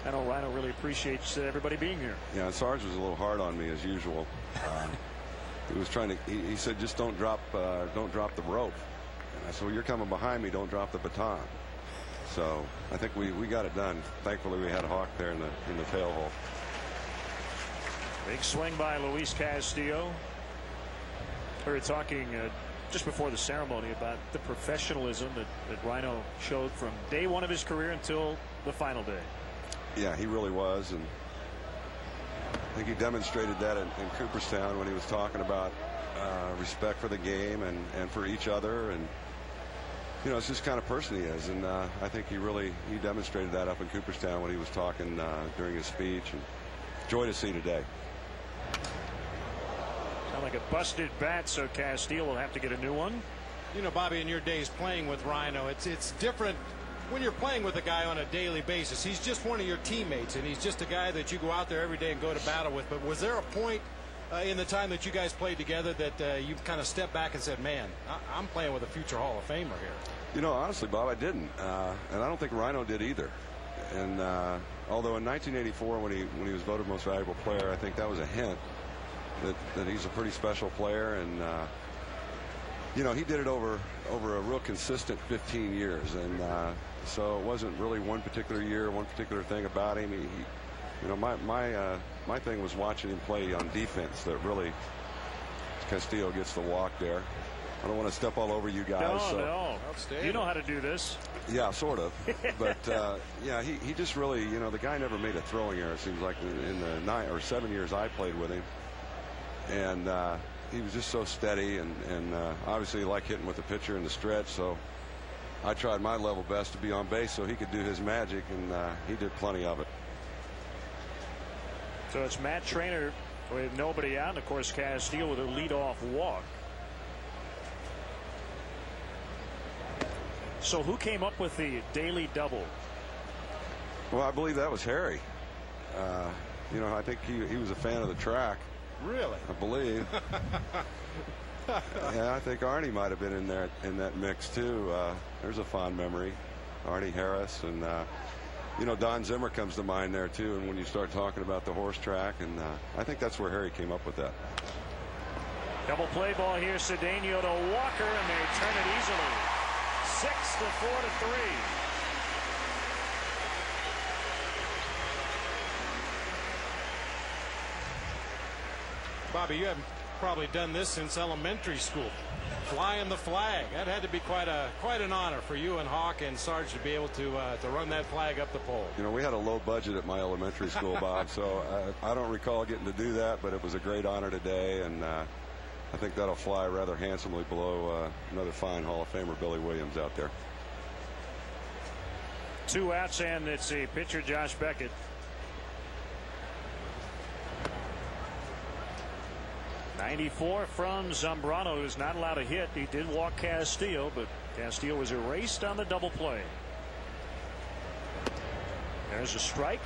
I know Ryno really appreciates everybody being here. Yeah, Sarge was a little hard on me as usual. He was trying to. He said, "Just don't drop the rope." And I said, "Well, you're coming behind me. Don't drop the baton." So I think we got it done. Thankfully, we had Hawk there in the tail hole. Big swing by Luis Castillo. We were talking just before the ceremony about the professionalism that Ryno showed from day one of his career until the final day. Yeah, he really was, and I think he demonstrated that in Cooperstown when he was talking about respect for the game and for each other, and you know, it's just kind of person he is, and I think he demonstrated that up in Cooperstown when he was talking during his speech, and joy to see today. Sound like a busted bat, so Castillo will have to get a new one. You know, Bobby, in your days playing with Ryno, it's different when you're playing with a guy on a daily basis. He's just one of your teammates, and he's just a guy that you go out there every day and go to battle with. But was there a point in the time that you guys played together that you kind of stepped back and said, man, I'm playing with a future Hall of Famer here? You know, honestly, Bob, I didn't. And I don't think Ryno did either. And although in 1984, when he was voted most valuable player, I think that was a hint that he's a pretty special player. And you know, he did it over a real consistent 15 years, and so it wasn't really one particular year, one particular thing about him. You know, my thing was watching him play on defense. That really, Castillo gets the walk there. I don't want to step all over you guys. No. You know how to do this. Yeah, sort of. But yeah, he just really, you know, the guy never made a throwing error. It seems like in the 9 or 7 years I played with him, and he was just so steady, and obviously he liked hitting with the pitcher in the stretch. So I tried my level best to be on base so he could do his magic, and he did plenty of it. So it's Matt Traynor with nobody out, and of course Castillo with a leadoff walk. So who came up with the daily double? Well, I believe that was Harry. You know, I think he was a fan of the track. Really? I believe. Yeah, I think Arnie might have been in there in that mix too. There's a fond memory. Arnie Harris, and you know, Don Zimmer comes to mind there too. And when you start talking about the horse track, and I think that's where Harry came up with that. Double play ball here. Cedeno to Walker, and they turn it easily. 6-4-3. Bobby, you haven't probably done this since elementary school. Flying the flag. That had to be quite an honor for you and Hawk and Sarge to be able to run that flag up the pole. You know, we had a low budget at my elementary school, Bob, so I don't recall getting to do that, but it was a great honor today, and I think that'll fly rather handsomely below another fine Hall of Famer, Billy Williams, out there. 2 outs, and it's a pitcher, Josh Beckett. '94 from Zambrano, who's not allowed to hit. He did walk Castillo, but Castillo was erased on the double play. There's a strike.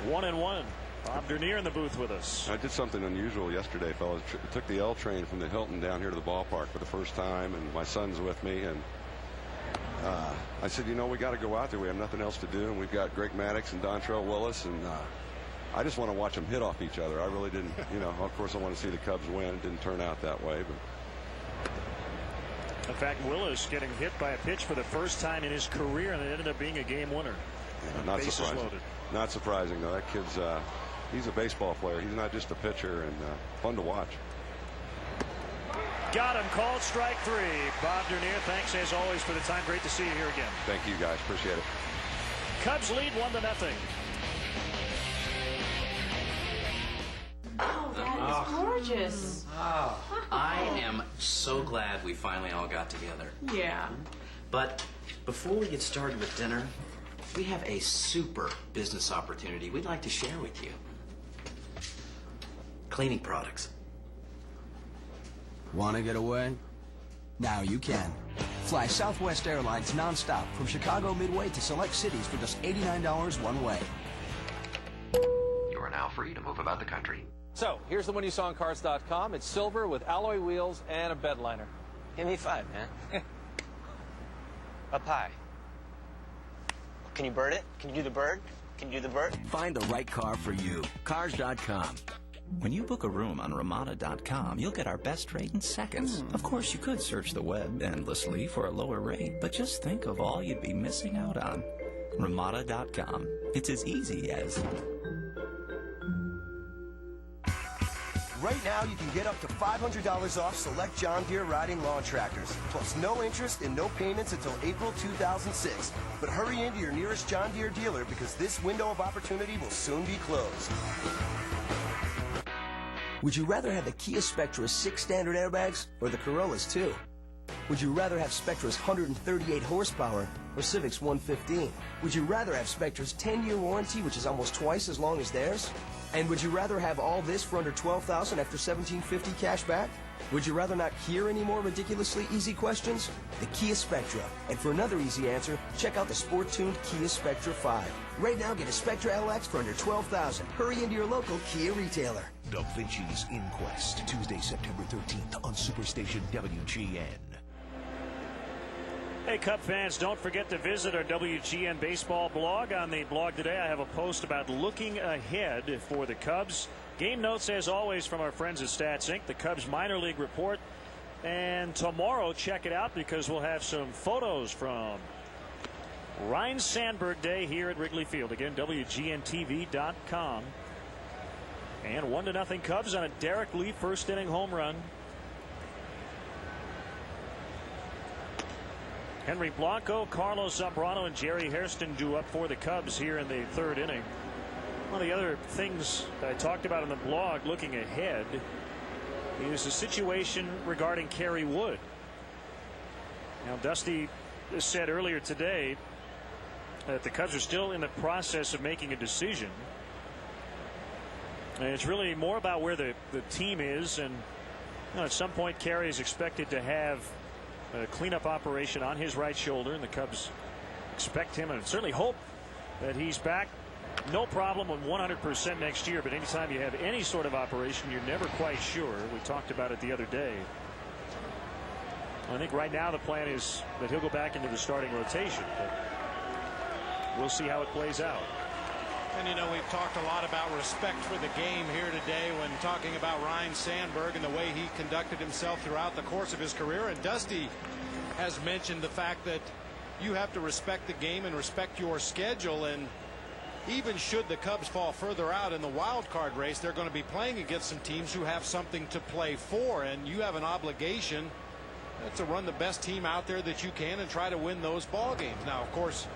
1-1. Bob Dernier in the booth with us. I did something unusual yesterday, fellas. Took the L train from the Hilton down here to the ballpark for the first time, and my son's with me, and I said, you know, we got to go out there. We have nothing else to do, and we've got Greg Maddux and Dontrell Willis, and I just want to watch them hit off each other. I really didn't, you know, of course I want to see the Cubs win. It didn't turn out that way, but in fact, Willis getting hit by a pitch for the first time in his career, and it ended up being a game winner. Yeah, not surprising. Loaded. Not surprising, though. That kid's he's a baseball player. He's not just a pitcher, and fun to watch. Got him. Called strike 3. Bob Dernier, thanks as always for the time. Great to see you here again. Thank you, guys. Appreciate it. Cubs lead 1-0. Oh, that is gorgeous. Oh, I am so glad we finally all got together. Yeah. But before we get started with dinner, we have a super business opportunity we'd like to share with you. Cleaning products. Want to get away? Now you can. Fly Southwest Airlines nonstop from Chicago Midway to select cities for just $89 one way. You are now free to move about the country. So, here's the one you saw on Cars.com. It's silver with alloy wheels and a bed liner. Give me 5, man. Up high. Can you bird it? Can you do the bird? Can you do the bird? Find the right car for you. Cars.com. When you book a room on Ramada.com, you'll get our best rate in seconds. Of course, you could search the web endlessly for a lower rate, but just think of all you'd be missing out on. Ramada.com. It's as easy as... Right now, you can get up to $500 off select John Deere riding lawn tractors, plus no interest and no payments until April 2006. But hurry into your nearest John Deere dealer because this window of opportunity will soon be closed. Would you rather have the Kia Spectra's 6 standard airbags or the Corolla's 2? Would you rather have Spectra's 138 horsepower or Civic's 115? Would you rather have Spectra's 10-year warranty, which is almost twice as long as theirs? And would you rather have all this for under $12,000 after $1,750 cash back? Would you rather not hear any more ridiculously easy questions? The Kia Spectra. And for another easy answer, check out the sport-tuned Kia Spectra 5. Right now, get a Spectra LX for under $12,000. Hurry into your local Kia retailer. Da Vinci's Inquest, Tuesday, September 13th on Superstation WGN. Hey, Cub fans, don't forget to visit our WGN baseball blog. On the blog today, I have a post about looking ahead for the Cubs. Game notes, as always, from our friends at Stats Inc., the Cubs minor league report. And tomorrow, check it out because we'll have some photos from Ryne Sandberg Day here at Wrigley Field. Again, WGNTV.com. And 1-0 Cubs on a Derek Lee first inning home run. Henry Blanco, Carlos Zambrano, and Jerry Hairston do up for the Cubs here in the third inning. One of the other things that I talked about in the blog looking ahead is the situation regarding Kerry Wood. Now, Dusty said earlier today that the Cubs are still in the process of making a decision. And it's really more about where the team is. And at some point, Kerry is expected to have a cleanup operation on his right shoulder, and the Cubs expect him and certainly hope that he's back. No problem with 100% next year, but anytime you have any sort of operation, you're never quite sure. We talked about it the other day. I think right now the plan is that he'll go back into the starting rotation, but we'll see how it plays out. And you know, we've talked a lot about respect for the game here today when talking about Ryne Sandberg and the way he conducted himself throughout the course of his career. And Dusty has mentioned the fact that you have to respect the game and respect your schedule. And even should the Cubs fall further out in the wild card race, they're going to be playing against some teams who have something to play for. And you have an obligation to run the best team out there that you can and try to win those ball games. Now, of course,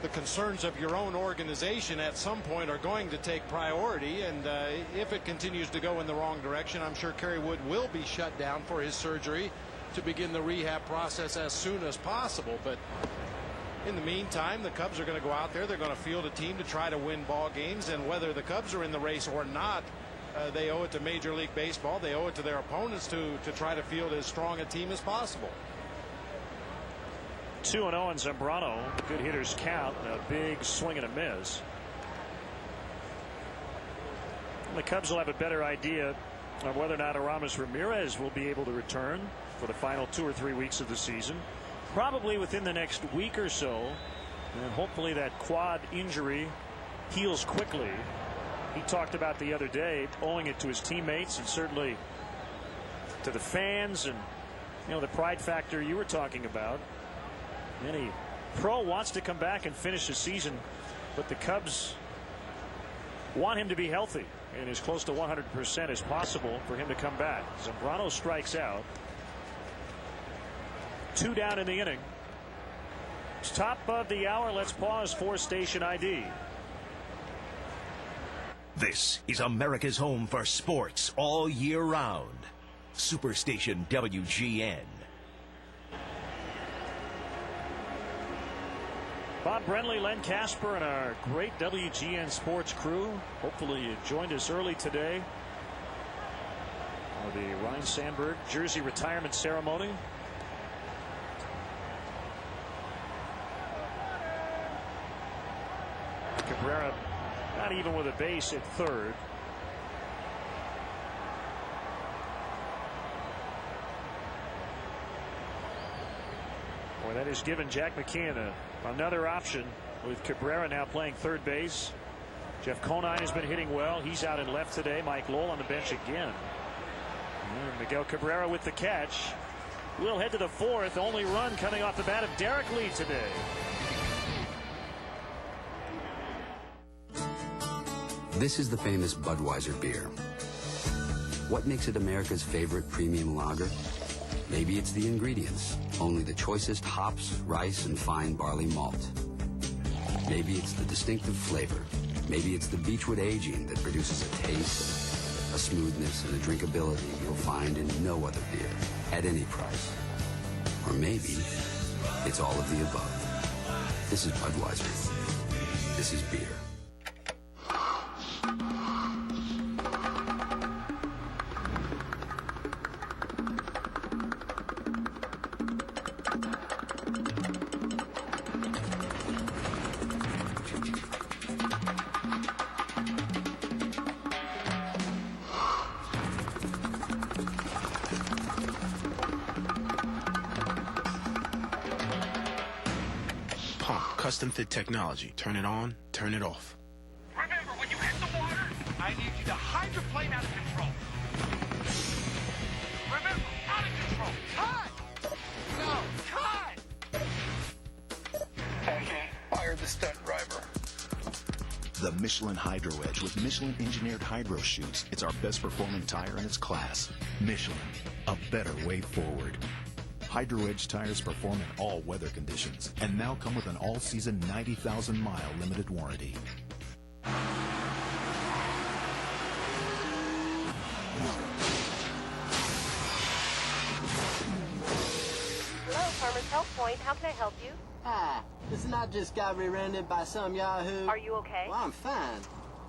the concerns of your own organization at some point are going to take priority, and if it continues to go in the wrong direction, I'm sure Kerry Wood will be shut down for his surgery to begin the rehab process as soon as possible. But in the meantime, the Cubs are going to go out there. They're going to field a team to try to win ball games, and whether the Cubs are in the race or not, they owe it to Major League Baseball. They owe it to their opponents to try to field as strong a team as possible. 2-0 on Zambrano. Good hitters count. A big swing and a miss. The Cubs will have a better idea of whether or not Aramis Ramirez will be able to return for the final 2 or 3 weeks of the season. Probably within the next week or so. And hopefully that quad injury heals quickly. He talked about the other day owing it to his teammates and certainly to the fans and, you know, the pride factor you were talking about. Any pro wants to come back and finish the season, but the Cubs want him to be healthy and as close to 100% as possible for him to come back. Zambrano strikes out. 2 down in the inning. It's top of the hour. Let's pause for station ID. This is America's home for sports all year round. Superstation WGN. Bob Brenly, Len Casper, and our great WGN sports crew. Hopefully you joined us early today. the Ryne Sandberg jersey retirement ceremony. Cabrera not even with a base at third. Boy, that has given Jack McKeon another option with Cabrera now playing third base. Jeff Conine has been hitting well. He's out in left today. Mike Lowell on the bench again. And Miguel Cabrera with the catch. We'll head to the fourth. Only run coming off the bat of Derek Lee today. This is the famous Budweiser beer. What makes it America's favorite premium lager? Maybe it's the ingredients. Only the choicest hops, rice, and fine barley malt. Maybe it's the distinctive flavor. Maybe it's the beechwood aging that produces a taste, a smoothness, and a drinkability you'll find in no other beer at any price. Or maybe it's all of the above. This is Budweiser. This is beer. Custom fit technology. Turn it on, turn it off. Remember, when you hit the water, I need you to hydroplane out of control. Remember, out of control. Cut! No, cut! Okay, fire the stunt driver. The Michelin Hydro Edge with Michelin engineered hydro chutes. It's our best performing tire in its class. Michelin, a better way forward. Hydro Edge tires perform in all weather conditions and now come with an all-season 90,000-mile limited warranty. Hello, Farmers Help Point. How can I help you? Hi, listen, I just got rear-ended by some yahoo. Are you okay? Well, I'm fine.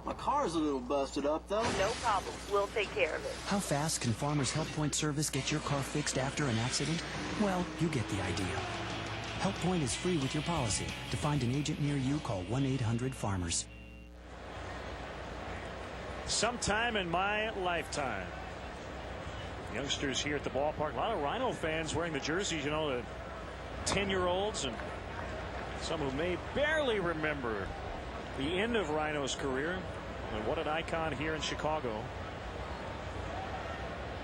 My car's a little busted up, though. No problem. We'll take care of it. How fast can Farmers Help Point service get your car fixed after an accident? Well, you get the idea. Help Point is free with your policy. To find an agent near you, call 1-800-FARMERS. Sometime in my lifetime. Youngsters here at the ballpark. A lot of Rhino fans wearing the jerseys, you know, the 10-year-olds and some who may barely remember the end of Rhino's career. And what an icon here in Chicago.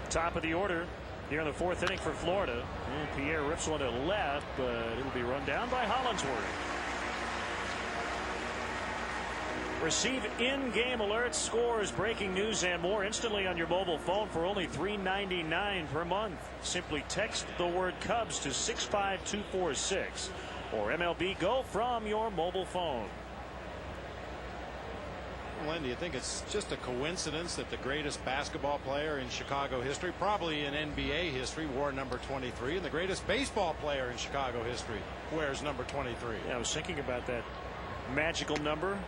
Top of the order here in the fourth inning for Florida. And Pierre rips one to left, but it'll be run down by Hollinsworth. Receive in-game alerts, scores, breaking news, and more instantly on your mobile phone for only $3.99 per month. Simply text the word Cubs to 65246 or MLB Go from your mobile phone. Len, do you think it's just a coincidence that the greatest basketball player in Chicago history, probably in NBA history, wore number 23, and the greatest baseball player in Chicago history wears number 23? Yeah, I was thinking about that magical number.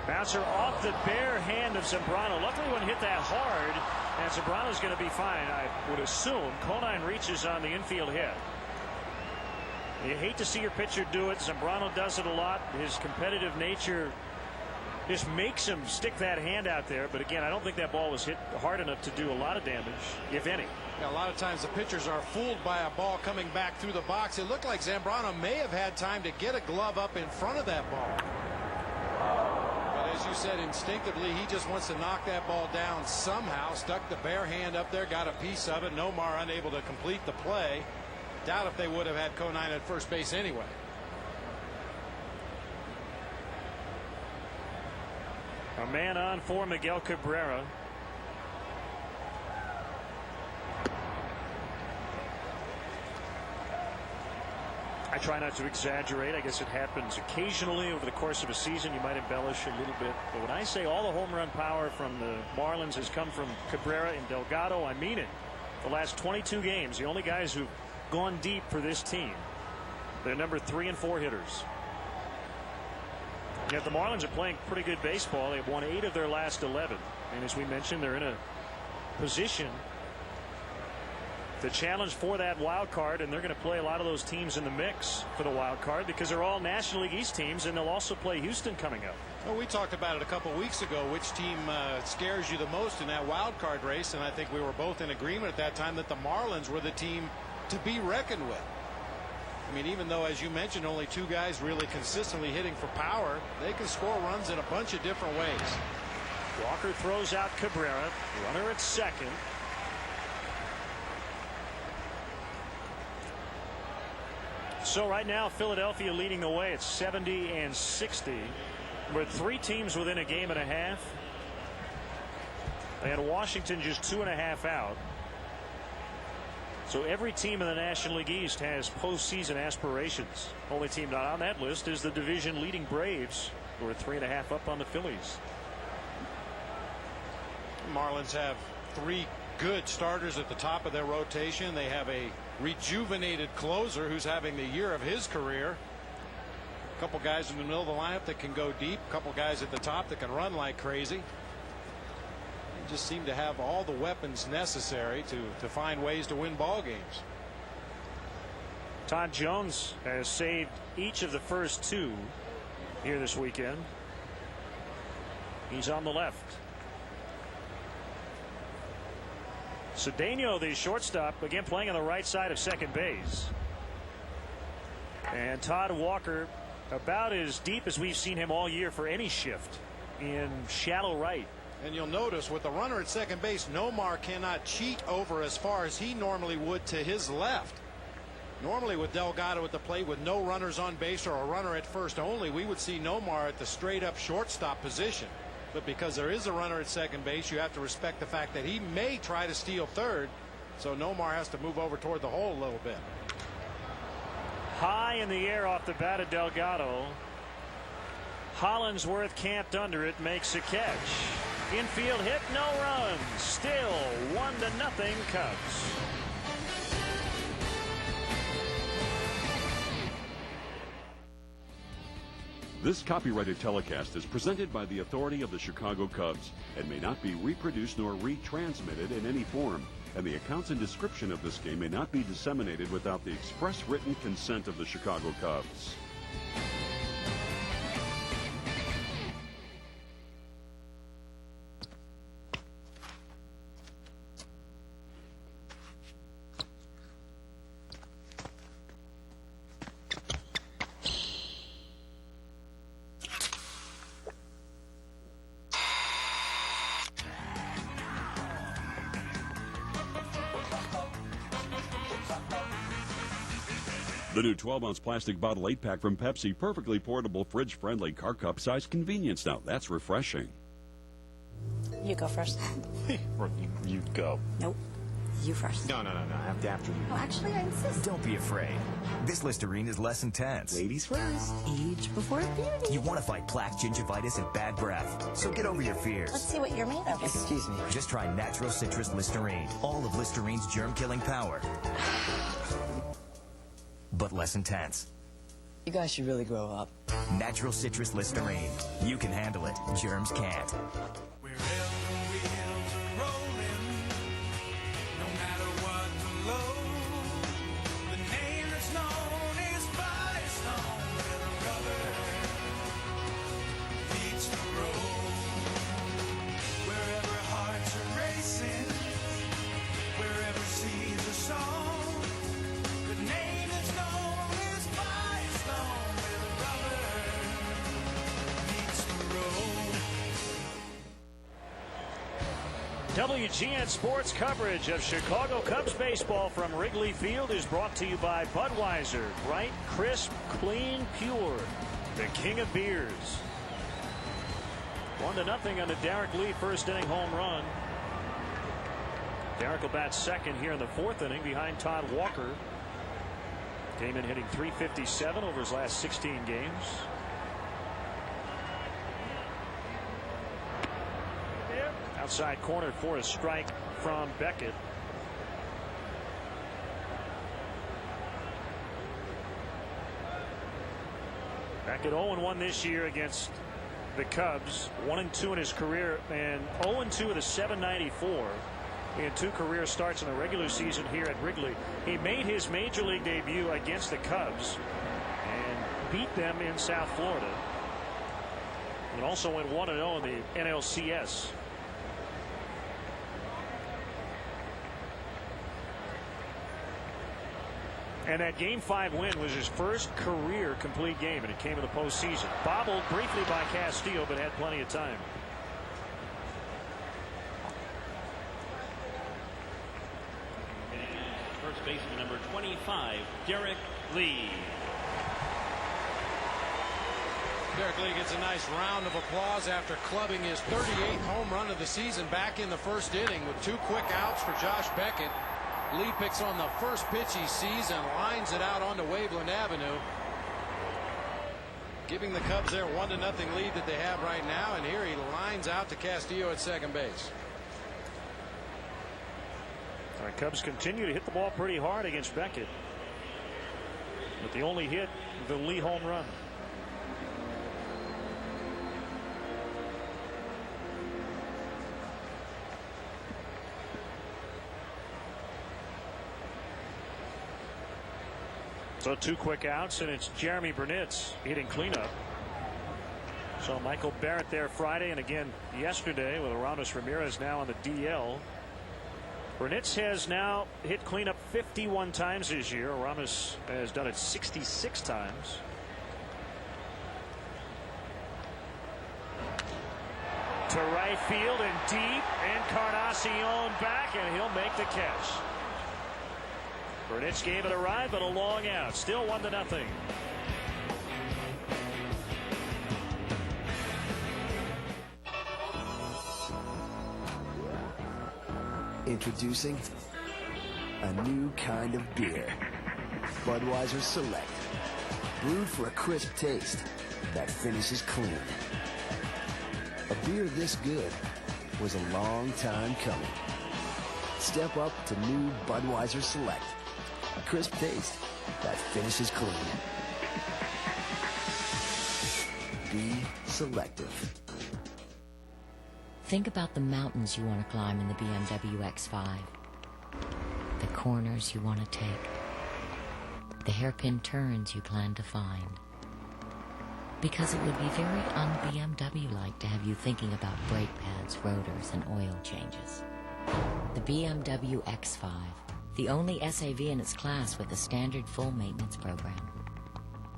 Bouncer off the bare hand of Zambrano. Luckily, when hit that hard, and Zambrano's going to be fine, I would assume. Conine reaches on the infield hit. You hate to see your pitcher do it. Zambrano does it a lot. His competitive nature just makes him stick that hand out there. But again, I don't think that ball was hit hard enough to do a lot of damage, if any. Yeah, a lot of times the pitchers are fooled by a ball coming back through the box. It looked like Zambrano may have had time to get a glove up in front of that ball. As you said, instinctively, he just wants to knock that ball down somehow. Stuck the bare hand up there, got a piece of it. Nomar unable to complete the play. Doubt if they would have had Conine at first base anyway. A man on for Miguel Cabrera. I try not to exaggerate. I guess it happens occasionally over the course of a season. You might embellish a little bit. But when I say all the home run power from the Marlins has come from Cabrera and Delgado, I mean it. The last 22 games, the only guys who gone deep for this team. They're number 3 and 4 hitters. Yet the Marlins are playing pretty good baseball. They've won 8 of their last 11. And as we mentioned, they're in a position to challenge for that wild card, and they're going to play a lot of those teams in the mix for the wild card because they're all National League East teams, and they'll also play Houston coming up. Well, we talked about it a couple weeks ago, which team scares you the most in that wild card race, and I think we were both in agreement at that time that the Marlins were the team to be reckoned with. I mean, even though, as you mentioned, only 2 guys really consistently hitting for power, they can score runs in a bunch of different ways. Walker throws out Cabrera, runner at second. So right now, Philadelphia leading the way at 70 and 60. With 3 teams within a game and a half. They had Washington just 2.5 out. So every team in the National League East has postseason aspirations. Only team not on that list is the division leading Braves, who are 3.5 up on the Phillies. Marlins have 3 good starters at the top of their rotation. They have a rejuvenated closer who's having the year of his career. A couple guys in the middle of the lineup that can go deep. A couple guys at the top that can run like crazy. They just seem to have all the weapons necessary to find ways to win ball games. Todd Jones has saved each of the first 2 here this weekend. He's on the left. Cedeno, the shortstop, again playing on the right side of second base. And Todd Walker about as deep as we've seen him all year for any shift in shallow right. And you'll notice with the runner at second base, Nomar cannot cheat over as far as he normally would to his left. Normally with Delgado at the plate with no runners on base or a runner at first only, we would see Nomar at the straight up shortstop position. But because there is a runner at second base, you have to respect the fact that he may try to steal third. So Nomar has to move over toward the hole a little bit. High in the air off the bat of Delgado. Hollingsworth camped under it, makes a catch. Infield hit, no runs. Still 1-0 Cubs. This copyrighted telecast is presented by the authority of the Chicago Cubs and may not be reproduced nor retransmitted in any form. And the accounts and description of this game may not be disseminated without the express written consent of the Chicago Cubs. The new 12-ounce plastic bottle 8-pack from Pepsi, perfectly portable, fridge-friendly, car cup size convenience. Now that's refreshing. You go first. You go. Nope. You first. No. After you. Oh, actually, I insist. Don't be afraid. This Listerine is less intense. Ladies first. Age before beauty. You want to fight plaque, gingivitis, and bad breath. So get over your fears. Let's see what you're made of. Excuse me. Just try natural citrus Listerine. All of Listerine's germ-killing power. But less intense. You guys should really grow up. Natural citrus Listerine. You can handle it. Germs can't. WGN Sports coverage of Chicago Cubs baseball from Wrigley Field is brought to you by Budweiser. Bright, crisp, clean, pure. The king of beers. 1-0 on the Derek Lee first inning home run. Derek will bat second here in the 4th inning behind Todd Walker. Came in hitting .357 over his last 16 games. Outside corner for a strike from Beckett. Beckett 0-1 this year against the Cubs, 1-2 in his career, and 0-2 with a .794 in 2 career starts in the regular season here at Wrigley. He made his major league debut against the Cubs and beat them in South Florida, and also went 1-0 in the NLCS. And that Game 5 win was his first career complete game, and it came in the postseason. Bobbled briefly by Castillo, but had plenty of time. First baseman number 25, Derek Lee. Derek Lee gets a nice round of applause after clubbing his 38th home run of the season back in the first inning with 2 quick outs for Josh Beckett. Lee picks on the first pitch he sees and lines it out onto Waveland Avenue, giving the Cubs their 1-0 lead that they have right now. And here he lines out to Castillo at second base. Our Cubs continue to hit the ball pretty hard against Beckett, but the only hit, the Lee home run. So 2 quick outs, and it's Jeremy Burnitz hitting cleanup. So Michael Barrett there Friday, and again yesterday with Aramis Ramirez now on the DL. Burnitz has now hit cleanup 51 times this year. Aramis has done it 66 times. To right field and deep, Encarnacion back, and he'll make the catch. Burnitz gave it a ride, but a long out. Still 1-0. Introducing a new kind of beer. Budweiser Select. Brewed for a crisp taste that finishes clean. A beer this good was a long time coming. Step up to new Budweiser Select. A crisp taste that finishes clean. Be selective. Think about the mountains you want to climb in the BMW X5. The corners you want to take. The hairpin turns you plan to find. Because it would be very un-BMW-like to have you thinking about brake pads, rotors, and oil changes. The BMW X5. The only SAV in its class with a standard full maintenance program.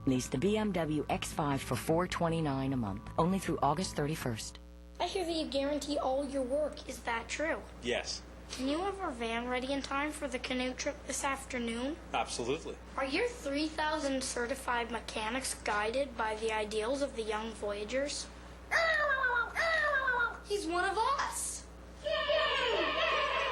Lease the BMW X5 for $429 a month, only through August 31st. I hear that you guarantee all your work. Is that true? Yes. Can you have our van ready in time for the canoe trip this afternoon? Absolutely. Are your 3,000 certified mechanics guided by the ideals of the young voyagers? He's one of us!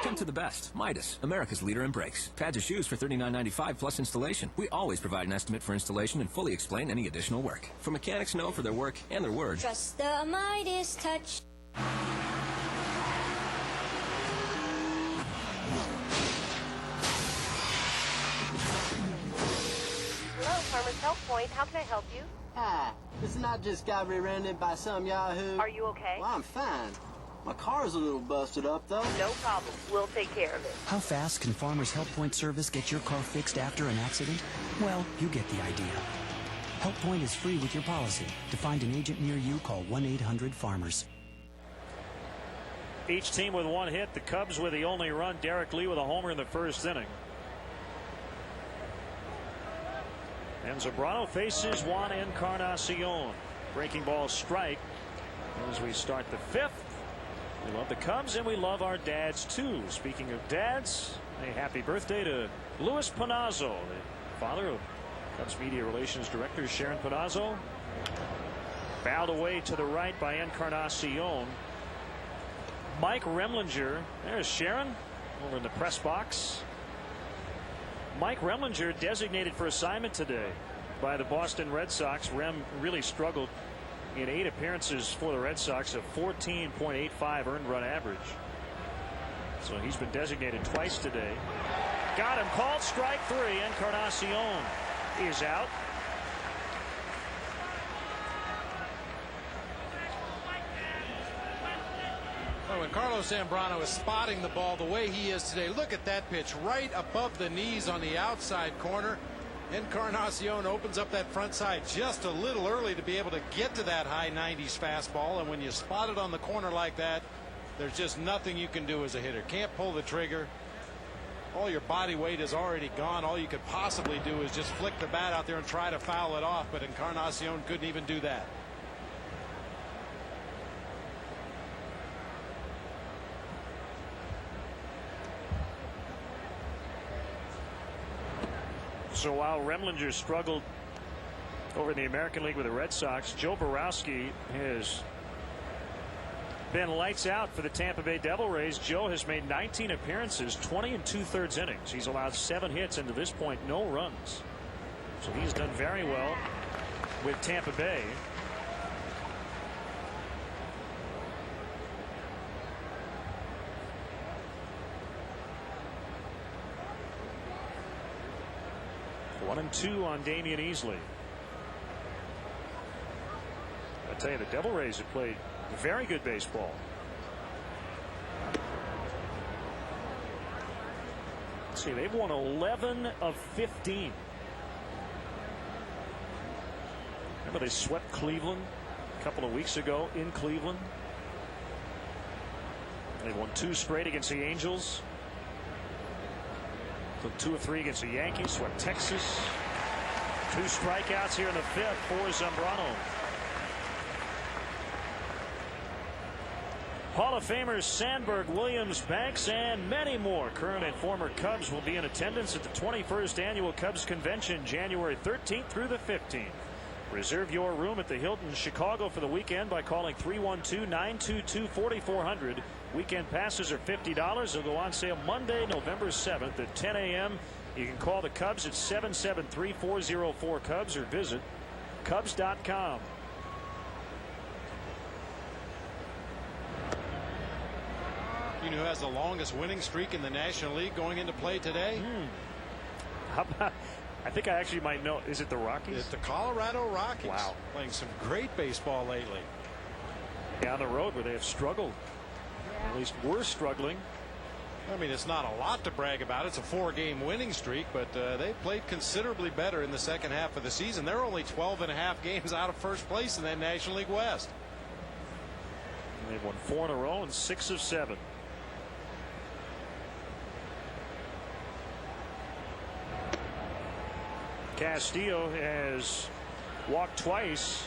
Come to the best. Midas, America's leader in brakes. Pads or shoes for $39.95 plus installation. We always provide an estimate for installation and fully explain any additional work. For mechanics know for their work and their word. Trust the Midas touch. Hello, Farmers Help Point. How can I help you? Hi. Listen, I just got rear-ended by some yahoo. Are you okay? Well, I'm fine. My car's a little busted up, though. No problem. We'll take care of it. How fast can Farmers Help Point service get your car fixed after an accident? Well, you get the idea. Help Point is free with your policy. To find an agent near you, call 1-800-FARMERS. Each team with 1 hit. The Cubs with the only run. Derek Lee with a homer in the first inning. And Zambrano faces Juan Encarnacion. Breaking ball strike as we start the 5th. We love the Cubs, and we love our dads, too. Speaking of dads, a happy birthday to Luis Panazzo, the father of Cubs Media Relations Director Sharon Panazzo. Bowed away to the right by Encarnacion. Mike Remlinger, there's Sharon over in the press box. Mike Remlinger designated for assignment today by the Boston Red Sox. Rem really struggled in 8 appearances for the Red Sox, a 14.85 earned run average. So he's been designated twice today. Got him, called strike 3. Encarnacion is out. Boy, when Carlos Zambrano is spotting the ball the way he is today, look at that pitch right above the knees on the outside corner. Encarnacion opens up that front side just a little early to be able to get to that high 90s fastball. And when you spot it on the corner like that, there's just nothing you can do as a hitter. Can't pull the trigger. All your body weight is already gone. All you could possibly do is just flick the bat out there and try to foul it off. But Encarnacion couldn't even do that. So while Remlinger struggled over in the American League with the Red Sox, Joe Borowski has been lights out for the Tampa Bay Devil Rays. Joe has made 19 appearances, 20 2/3 innings. He's allowed 7 hits, and to this point, no runs. So he's done very well with Tampa Bay. One and 2 on Damian Easley. I tell you, the Devil Rays have played very good baseball. Let's see, they've won 11 of 15. Remember they swept Cleveland a couple of weeks ago in Cleveland. They won 2 straight against the Angels. 2 of 3 against the Yankees. Swept Texas. 2 strikeouts here in the 5th for Zambrano. Hall of Famers Sandberg, Williams, Banks, and many more current and former Cubs will be in attendance at the 21st Annual Cubs Convention, January 13th through the 15th. Reserve your room at the Hilton Chicago for the weekend by calling 312-922-4400. Weekend passes are $50. They'll go on sale Monday, November 7th at 10 a.m. You can call the Cubs at 773-404-CUBS or visit Cubs.com. You know who has the longest winning streak in the National League going into play today? How about, I think I actually might know. Is it the Rockies? It's the Colorado Rockies. Wow. Playing some great baseball lately. Down the road where they have struggled. At least we're struggling. I mean, it's not a lot to brag about. It's a 4-game winning streak, but they played considerably better in the second half of the season. They're only 12.5 games out of first place in that National League West. And they've won 4 in a row and 6 of 7. Castillo has walked twice.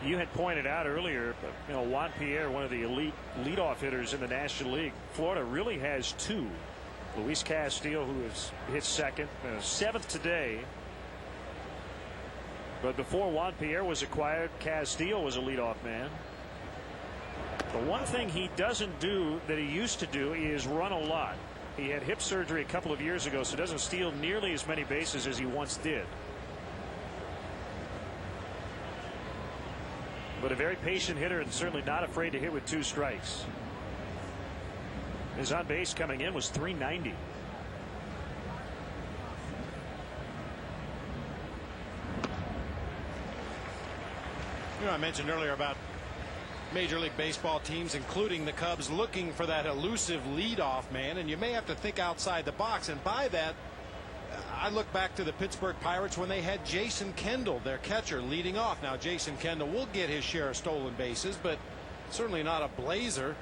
You had pointed out earlier, you know, Juan Pierre, one of the elite leadoff hitters in the National League. Florida really has 2. Luis Castillo, who has hit second, 7th today. But before Juan Pierre was acquired, Castillo was a leadoff man. The one thing he doesn't do that he used to do is run a lot. He had hip surgery a couple of years ago, so doesn't steal nearly as many bases as he once did. But a very patient hitter and certainly not afraid to hit with 2 strikes. His on base coming in was .390. You know, I mentioned earlier about Major League Baseball teams, including the Cubs, looking for that elusive leadoff man, and you may have to think outside the box. And by that, I look back to the Pittsburgh Pirates when they had Jason Kendall, their catcher, leading off. Now, Jason Kendall will get his share of stolen bases, but certainly not a blazer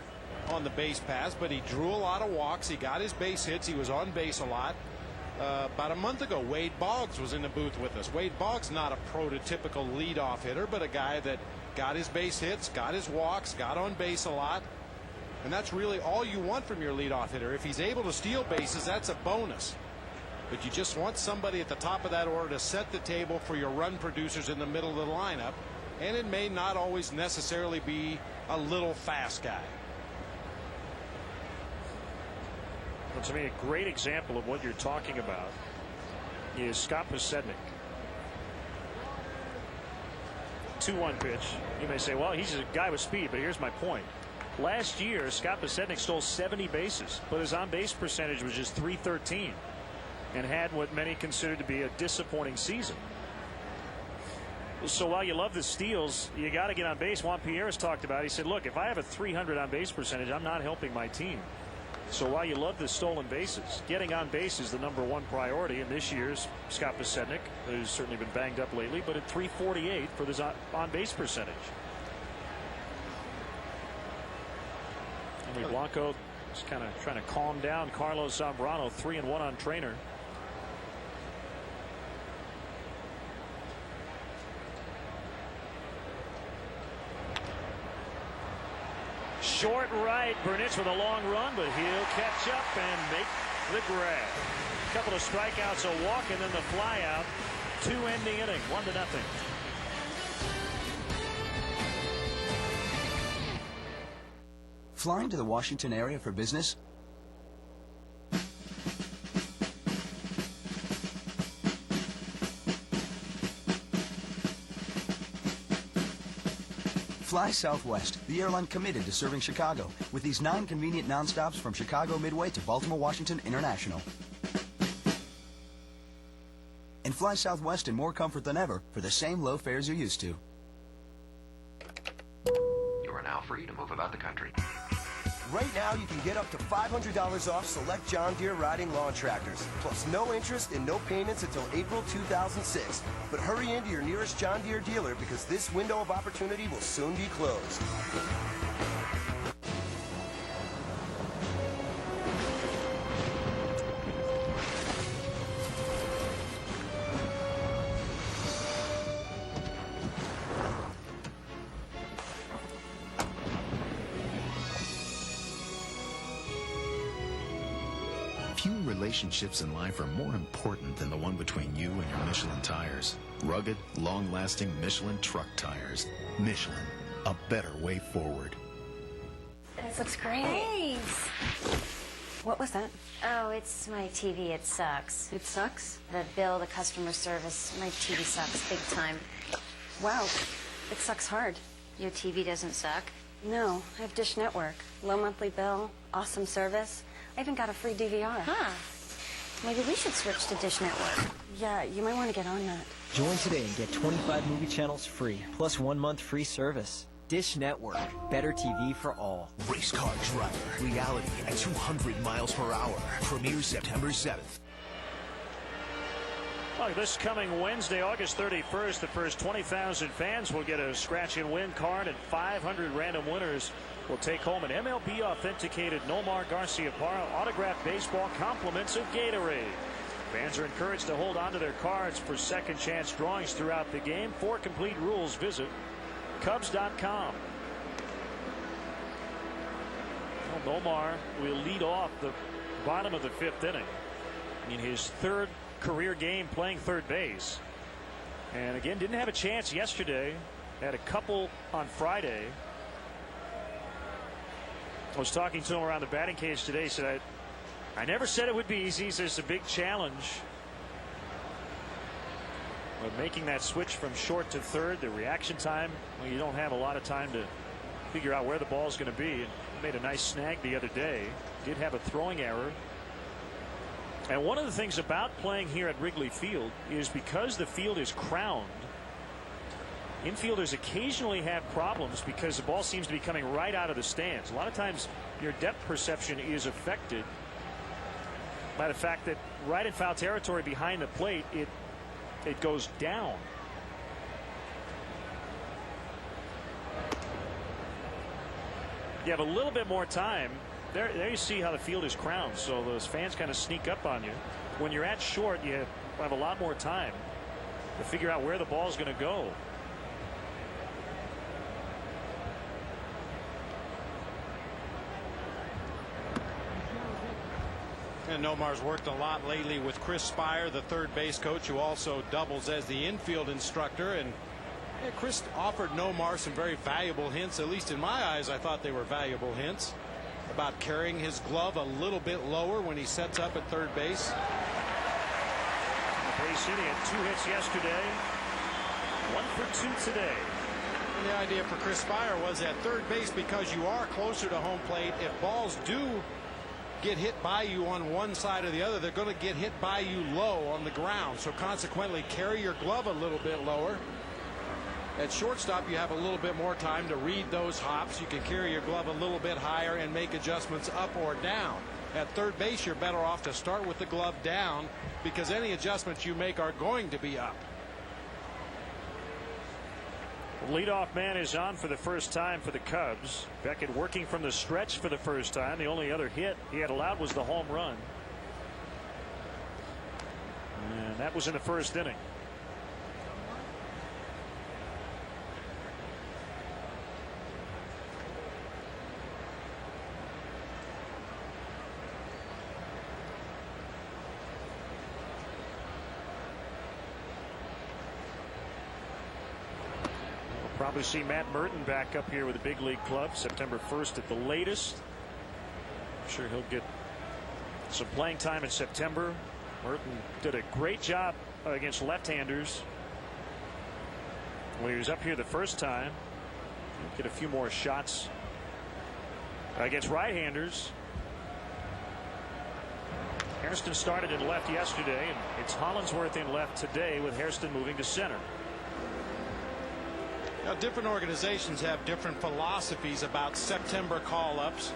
on the base pass. But he drew a lot of walks. He got his base hits. He was on base a lot. About a month ago, Wade Boggs was in the booth with us. Wade Boggs, not a prototypical leadoff hitter, but a guy that got his base hits, got his walks, got on base a lot. And that's really all you want from your leadoff hitter. If he's able to steal bases, that's a bonus. But you just want somebody at the top of that order to set the table for your run producers in the middle of the lineup. And it may not always necessarily be a little fast guy. Well, to me, a great example of what you're talking about is Scott Podsednik. 2-1 pitch. You may say, well, he's a guy with speed, but here's my point. Last year, Scott Podsednik stole 70 bases, but his on-base percentage was just .313. and had what many considered to be a disappointing season. So while you love the steals, you got to get on base. Juan Pierre has talked about it. He said, look, if I have a 300 on base percentage, I'm not helping my team. So while you love the stolen bases, getting on base is the #1 priority. And this year's Scott Pasetnik, who's certainly been banged up lately, but at .348 for his on base percentage. Henry Blanco is kind of trying to calm down Carlos Zambrano. 3-1 on trainer. Short right, Burnitz with a long run, but he'll catch up and make the grab. A couple of strikeouts, a walk, and then the fly out to end the inning, 1-0. Flying to the Washington area for business? Fly Southwest, the airline committed to serving Chicago, with these 9 convenient nonstops from Chicago Midway to Baltimore Washington International. And fly Southwest in more comfort than ever for the same low fares you're used to. You are now free to move about the country. Right now, you can get up to $500 off select John Deere riding lawn tractors, plus no interest and no payments until April 2006. But hurry into your nearest John Deere dealer because this window of opportunity will soon be closed. Few relationships in life are more important than the one between you and your Michelin tires. Rugged, long-lasting Michelin truck tires. Michelin, a better way forward. This looks great. Thanks. What was that? Oh, it's my TV. It sucks. It sucks? The bill, the customer service, my TV sucks big time. Wow, it sucks hard. Your TV doesn't suck? No, I have Dish Network. Low monthly bill, awesome service. I even got a free DVR. Huh. Maybe we should switch to Dish Network. Yeah, you might want to get on that. Join today and get 25 movie channels free, plus 1 month free service. Dish Network. Better TV for all. Race Car Driver. Reality at 200 miles per hour. Premieres September 7th. Well, this coming Wednesday, August 31st, the first 20,000 fans will get a scratch and win card, and 500 random winners will take home an MLB authenticated Nomar Garcia Parra autographed baseball compliments of Gatorade. Fans are encouraged to hold on to their cards for second chance drawings throughout the game. For complete rules, visit Cubs.com. Well, Nomar will lead off the bottom of the 5th inning in his 3rd career game playing third base. And again, didn't have a chance yesterday. Had a couple on Friday. I was talking to him around the batting cage today. He said, I never said it would be easy. He says it's a big challenge. But making that switch from short to third, the reaction time, well, you don't have a lot of time to figure out where the ball is going to be. And made a nice snag the other day. Did have a throwing error. And one of the things about playing here at Wrigley Field is because the field is crowned, infielders occasionally have problems because the ball seems to be coming right out of the stands. A lot of times your depth perception is affected by the fact that right in foul territory behind the plate, it goes down. You have a little bit more time. There you see how the field is crowned, so those fans kind of sneak up on you. When you're at short, you have a lot more time to figure out where the ball is going to go. And Nomar's worked a lot lately with Chris Spire, the third base coach, who also doubles as the infield instructor. And Chris offered Nomar some very valuable hints. At least in my eyes, I thought they were valuable hints about carrying his glove a little bit lower when he sets up at third base. Bay City had 2 hits yesterday, 1 for 2 today. And the idea for Chris Spire was at third base, because you are closer to home plate, if balls do get hit by you on one side or the other. They're going to get hit by you low on the ground. So consequently, carry your glove a little bit lower. At shortstop, you have a little bit more time to read those hops. You can carry your glove a little bit higher and make adjustments up or down. At third base, you're better off to start with the glove down because any adjustments you make are going to be up. Leadoff man is on for the first time for the Cubs. Beckett working from the stretch for the first time. The only other hit he had allowed was the home run. And that was in the first inning. Probably see Matt Merton back up here with the big league club September 1st at the latest. I'm sure he'll get some playing time in September. Merton did a great job against left-handers when he was up here the first time. He'll get a few more shots against right-handers. Hairston started in left yesterday, and it's Hollinsworth in left today with Hairston moving to center. Now, different organizations have different philosophies about September call-ups.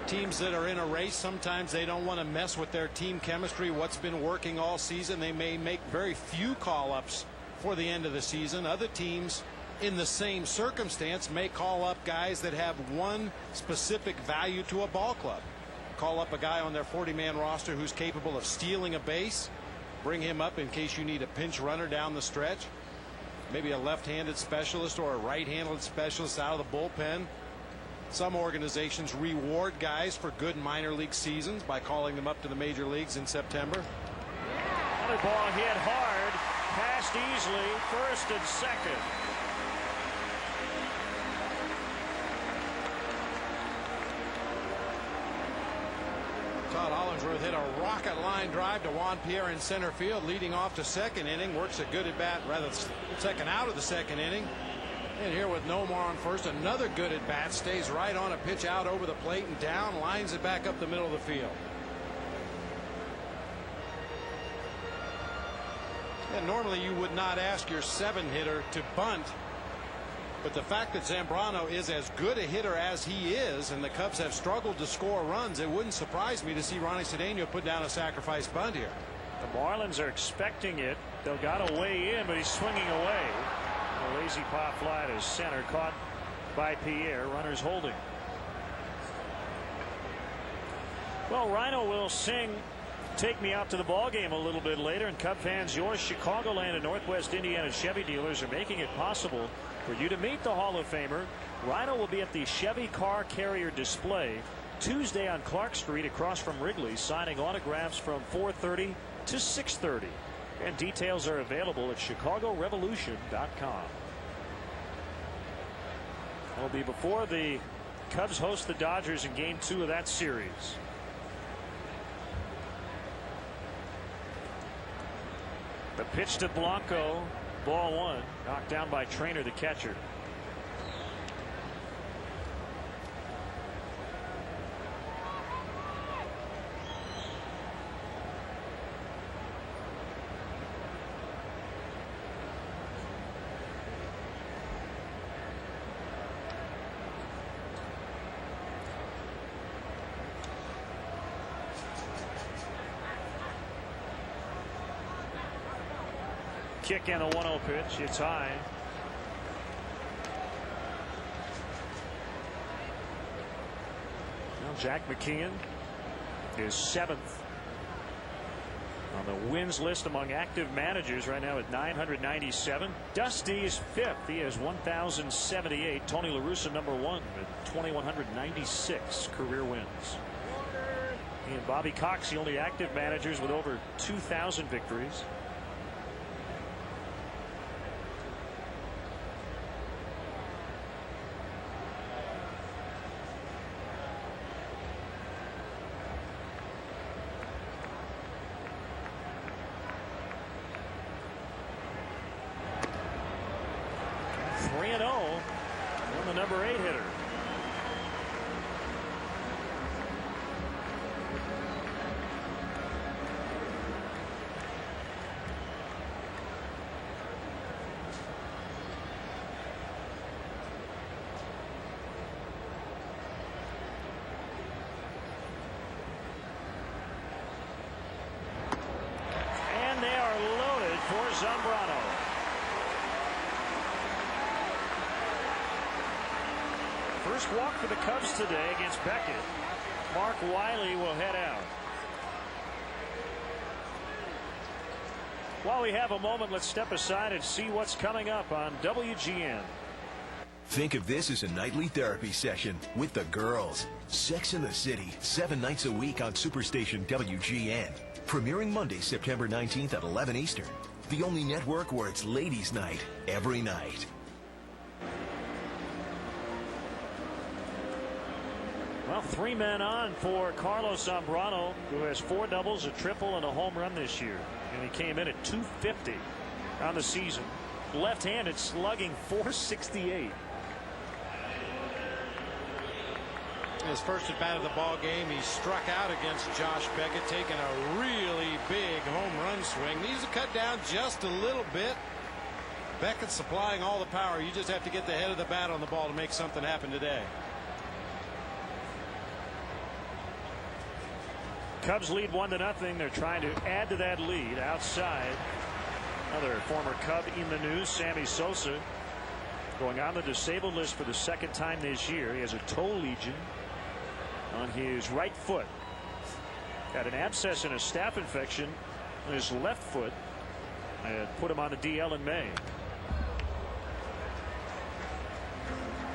Teams that are in a race, sometimes they don't want to mess with their team chemistry, what's been working all season. They may make very few call-ups for the end of the season. Other teams in the same circumstance may call up guys that have one specific value to a ball club. Call up a guy on their 40-man roster who's capable of stealing a base. Bring him up in case you need a pinch runner down the stretch. Maybe a left-handed specialist or a right-handed specialist out of the bullpen. Some organizations reward guys for good minor league seasons by calling them up to the major leagues in September. Another ball hit hard, passed easily, first and second. Todd Hollinsworth hit a rocket line drive to Juan Pierre in center field, leading off to second inning. Works a good at bat, rather second out of the second inning. And here with Nomar on first, another good at bat, stays right on a pitch out over the plate and down, lines it back up the middle of the field. And normally you would not ask your 7-hitter to bunt. But the fact that Zambrano is as good a hitter as he is, and the Cubs have struggled to score runs, it wouldn't surprise me to see Ronnie Cedeno put down a sacrifice bunt here. The Marlins are expecting it. Delgado way in, but he's swinging away. A lazy pop fly to center, caught by Pierre. Runners holding. Well, Rhino will sing "Take Me Out to the Ball Game" a little bit later, and Cub fans, your Chicagoland and Northwest Indiana Chevy dealers are making it possible for you to meet the Hall of Famer. Rhino will be at the Chevy Car Carrier display Tuesday on Clark Street across from Wrigley, signing autographs from 4:30 to 6:30. And details are available at chicagorevolution.com. It'll be before the Cubs host the Dodgers in Game 2 of that series. The pitch to Blanco, ball one, knocked down by Trainer, the catcher. Kick and a 1-0 pitch. It's high. Well, Jack McKeon is 7th on the wins list among active managers right now at 997. Dusty is 5th. He has 1,078. Tony La Russa number 1 with 2,196 career wins. He and Bobby Cox the only active managers with over 2,000 victories. Zambrano. First walk for the Cubs today against Beckett. Mark Wiley will head out. While we have a moment, let's step aside and see what's coming up on WGN. Think of this as a nightly therapy session with the girls. Sex in the City, 7 nights a week on Superstation WGN. Premiering Monday, September 19th at 11 Eastern. The only network where it's ladies' night every night. Well, 3 men on for Carlos Zambrano, who has 4 doubles, a triple, and a home run this year. And he came in at .250 on the season. Left-handed, slugging .468. His first at bat of the ball game, he struck out against Josh Beckett, taking a really big home run swing. Needs to cut down just a little bit. Beckett's supplying all the power. You just have to get the head of the bat on the ball to make something happen today. Cubs lead 1-0. They're trying to add to that lead outside. Another former Cub in the news, Sammy Sosa, going on the disabled list for the 2nd time this year. He has a toe lesion on his right foot. Got an abscess and a staph infection on his left foot. And put him on the DL in May.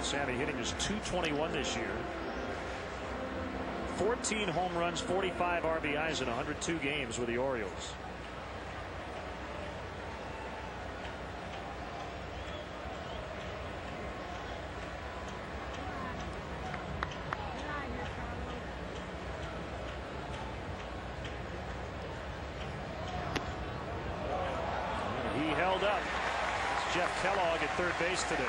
Sammy hitting his .221 this year. 14 home runs, 45 RBIs in 102 games with the Orioles. He held up. It's Jeff Kellogg at third base today.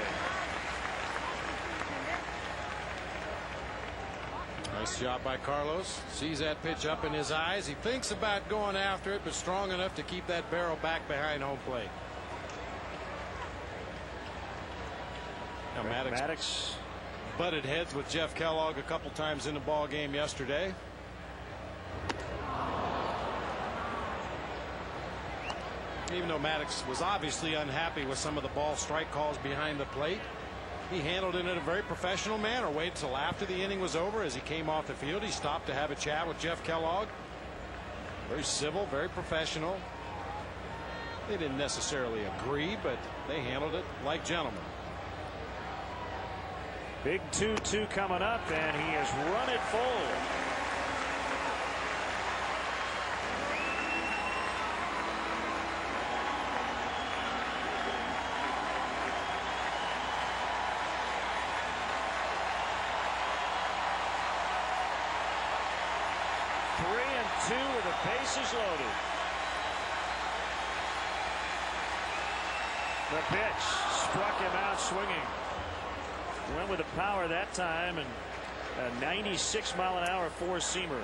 Nice job by Carlos. Sees that pitch up in his eyes. He thinks about going after it, but strong enough to keep that barrel back behind home plate. Now Maddox butted heads with Jeff Kellogg a couple times in the ball game yesterday. Even though Maddox was obviously unhappy with some of the ball strike calls behind the plate, he handled it in a very professional manner. Waited till after the inning was over. As he came off the field, he stopped to have a chat with Jeff Kellogg. Very civil, very professional. They didn't necessarily agree, but they handled it like gentlemen. Big 2-2 coming up, and he has run it full. With the bases loaded. The pitch struck him out swinging. Went with the power that time, and a 96-mile-an-hour four-seamer.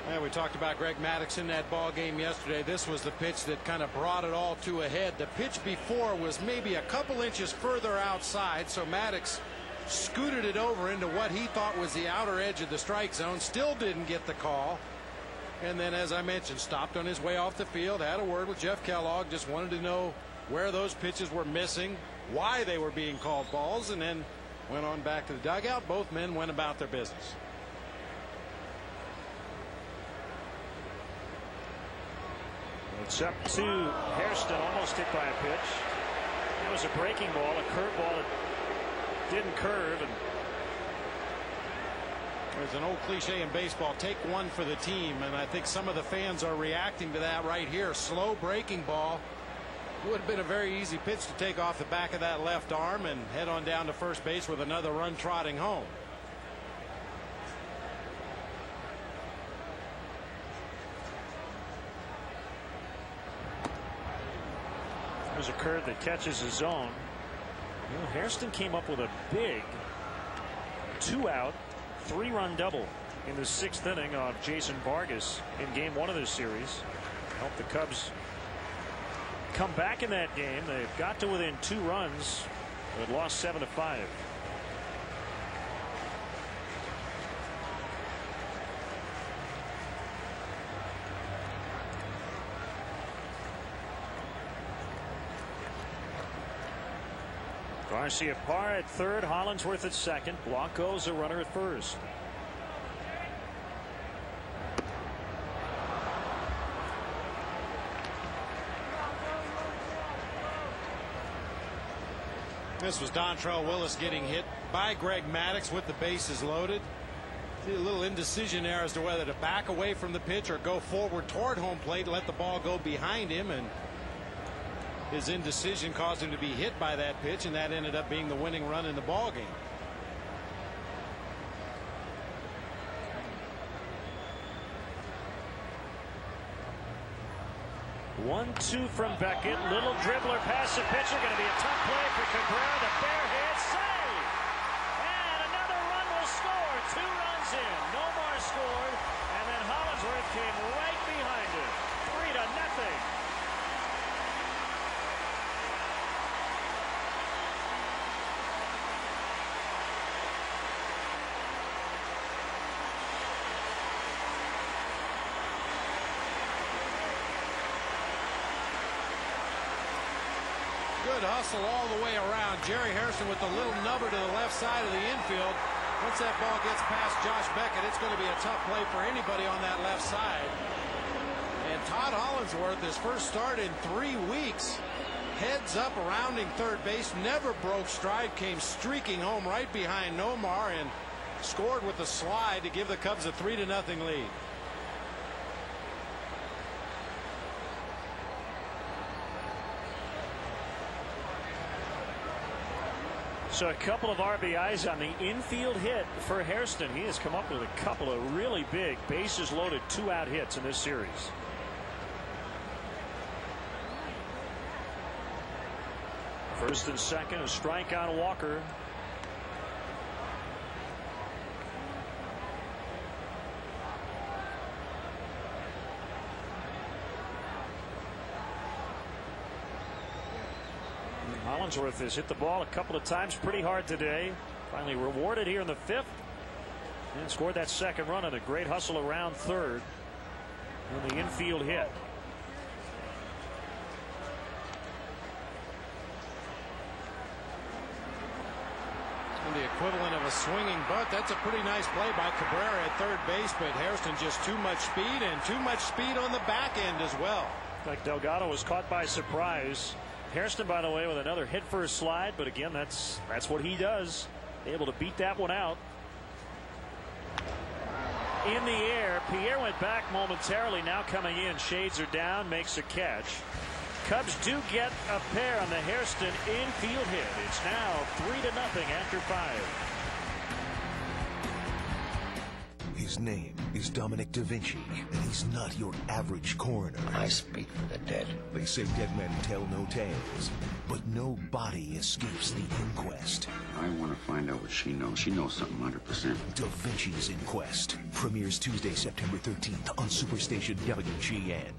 Yeah, we talked about Greg Maddux in that ball game yesterday. This was the pitch that kind of brought it all to a head. The pitch before was maybe a couple inches further outside, so Maddux scooted it over into what he thought was the outer edge of the strike zone. Still didn't get the call. And then, as I mentioned, stopped on his way off the field, had a word with Jeff Kellogg, just wanted to know where those pitches were missing, why they were being called balls, and then went on back to the dugout. Both men went about their business. It's up to Hairston, almost hit by a pitch. It was a breaking ball, a curveball that didn't curve. And there's an old cliche in baseball, take one for the team, and I think some of the fans are reacting to that right here. Slow breaking ball. Would have been a very easy pitch to take off the back of that left arm and head on down to first base with another run trotting home. There's a curve that catches his zone. Well, Hairston came up with a big 2-out, 3-run double in the 6th inning of Jason Vargas in game 1 of this series. Helped the Cubs come back in that game. They've got to within 2 runs, but lost 7-5. Garcia par at third, Hollingsworth at second, Blanco's a runner at first. This was Dontrell Willis getting hit by Greg Maddux with the bases loaded. See a little indecision there as to whether to back away from the pitch or go forward toward home plate and let the ball go behind him, and his indecision caused him to be hit by that pitch, and that ended up being the winning run in the ball game. 1-2 from Beckett. Little dribbler past the pitcher. Going to be a tough play for Cabrera. The barehand save. And another run will score. 2 runs in. Nomar scored. And then Hollingsworth came right behind it. 3-0. Good hustle all the way around. Jerry Harrison with the little nubber to the left side of the infield. Once that ball gets past Josh Beckett, it's going to be a tough play for anybody on that left side. And Todd Hollingsworth, his first start in 3 weeks, heads up, rounding third base, never broke stride, came streaking home right behind Nomar and scored with a slide to give the Cubs a 3-0 lead. So a couple of RBIs on the infield hit for Hairston. He has come up with a couple of really big bases loaded 2-out hits in this series. First and second, a strike on Walker. Hollingsworth has hit the ball a couple of times pretty hard today. Finally rewarded here in the 5th. And scored that second run on a great hustle around third on the infield hit. And the equivalent of a swinging bunt. That's a pretty nice play by Cabrera at third base, but Hairston just too much speed, and too much speed on the back end as well. Like Delgado was caught by surprise. Hairston, by the way, with another hit for a slide, but again, that's what he does. Able to beat that one out. In the air, Pierre went back momentarily, now coming in. Shades are down, makes a catch. Cubs do get a pair on the Hairston infield hit. It's now 3-0 after 5. His name is Dominic Da Vinci, and he's not your average coroner. I speak for the dead. They say dead men tell no tales, but no body escapes the inquest. I want to find out what she knows. She knows something 100%. Da Vinci's Inquest premieres Tuesday, September 13th on Superstation WGN.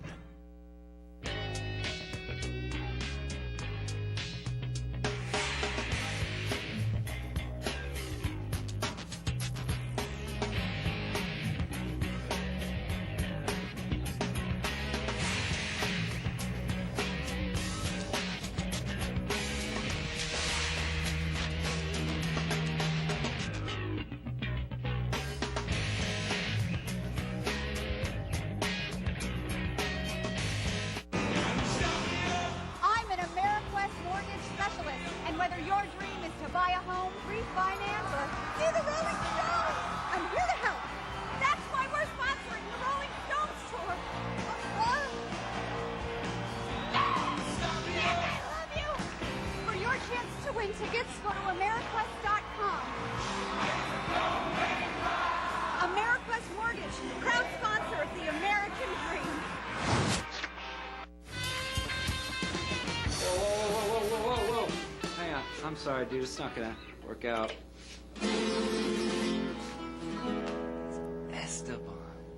I'm sorry, dude. It's not gonna work out. Esteban.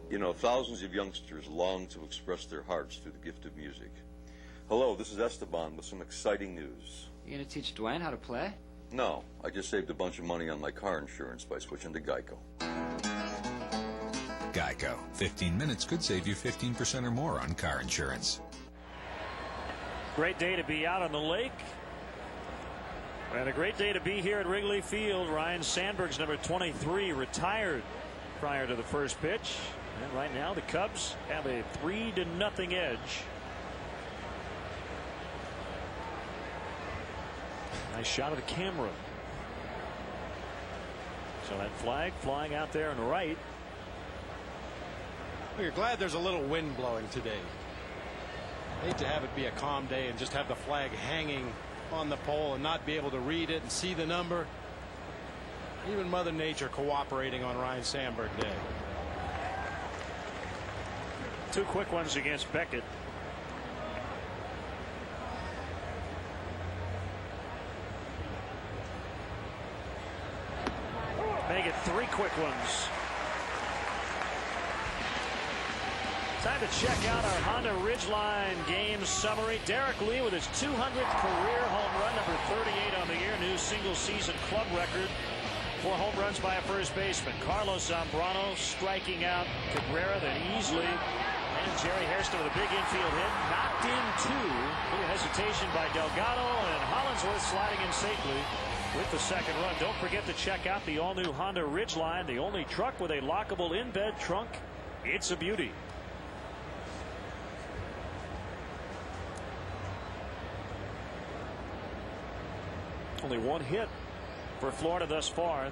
You know, thousands of youngsters long to express their hearts through the gift of music. Hello, this is Esteban with some exciting news. You gonna teach Dwayne how to play? No, I just saved a bunch of money on my car insurance by switching to Geico. Geico. 15 minutes could save you 15% or more on car insurance. Great day to be out on the lake. And a great day to be here at Wrigley Field. Ryne Sandberg's number 23 retired prior to the first pitch. And right now the Cubs have a 3-0 edge. Nice shot of the camera. So that flag flying out there and right. Well, you're glad there's a little wind blowing today. Hate to have it be a calm day and just have the flag hanging on the pole and not be able to read it and see the number. Even Mother Nature cooperating on Ryne Sandberg Day. 2 quick ones against Beckett. Make it 3 quick ones. Time to check out our Honda Ridgeline game summary. Derek Lee with his 200th career home run, number 38 on the year, new single season club record for home runs by a first baseman. Carlos Zambrano striking out Cabrera, then easily, and Jerry Hairston with a big infield hit, knocked in 2. Little hesitation by Delgado, and Hollinsworth sliding in safely with the second run. Don't forget to check out the all-new Honda Ridgeline, the only truck with a lockable in-bed trunk. It's a beauty. Only 1 hit for Florida thus far.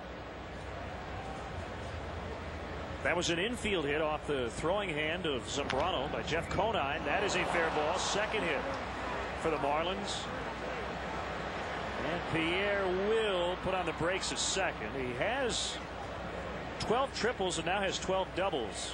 That was an infield hit off the throwing hand of Zambrano by Jeff Conine. That is a fair ball. Second hit for the Marlins. And Pierre will put on the brakes at second. He has 12 triples and now has 12 doubles.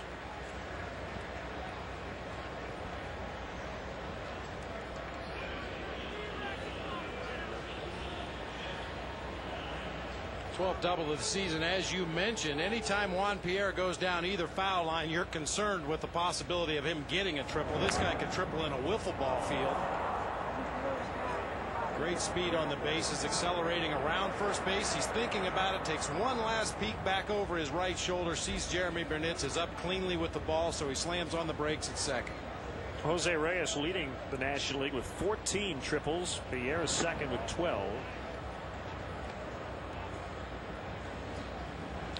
Double of the season, as you mentioned. Anytime Juan Pierre goes down either foul line, you're concerned with the possibility of him getting a triple. This guy could triple in a wiffle ball field. Great speed on the bases, accelerating around first base. He's thinking about it, takes one last peek back over his right shoulder, sees Jeremy Burnitz is up cleanly with the ball, so he slams on the brakes at second. Jose Reyes leading the National League with 14 triples. Pierre is second with 12.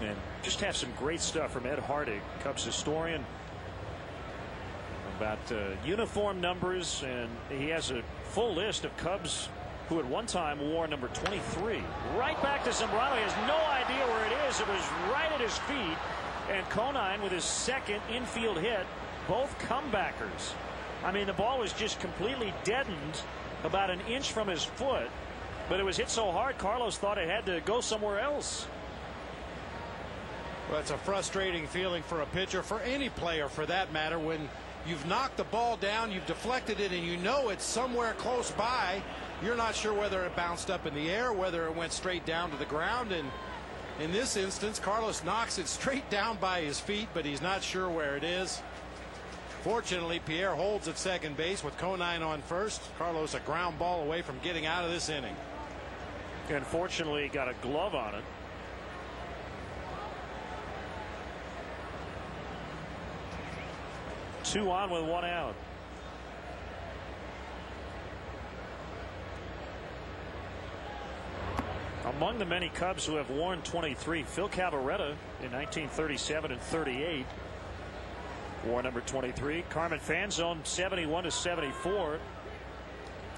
And just have some great stuff from Ed Hardig, Cubs historian, about uniform numbers, and he has a full list of Cubs who at one time wore number 23. Right back to Zambrano. He has no idea where it is. It was right at his feet. And Conine with his second infield hit, both comebackers. I mean, the ball was just completely deadened about an inch from his foot, but it was hit so hard Carlos thought it had to go somewhere else. Well, it's a frustrating feeling for a pitcher, for any player for that matter, when you've knocked the ball down, you've deflected it, and you know it's somewhere close by. You're not sure whether it bounced up in the air, whether it went straight down to the ground. And in this instance, Carlos knocks it straight down by his feet, but he's not sure where it is. Fortunately, Pierre holds at second base with Conine on first. Carlos a ground ball away from getting out of this inning. And fortunately, got a glove on it. Two on with 1 out. Among the many Cubs who have worn 23, Phil Cavarretta in 1937 and 38 wore number 23. Carmen Fanzone 71 to 74.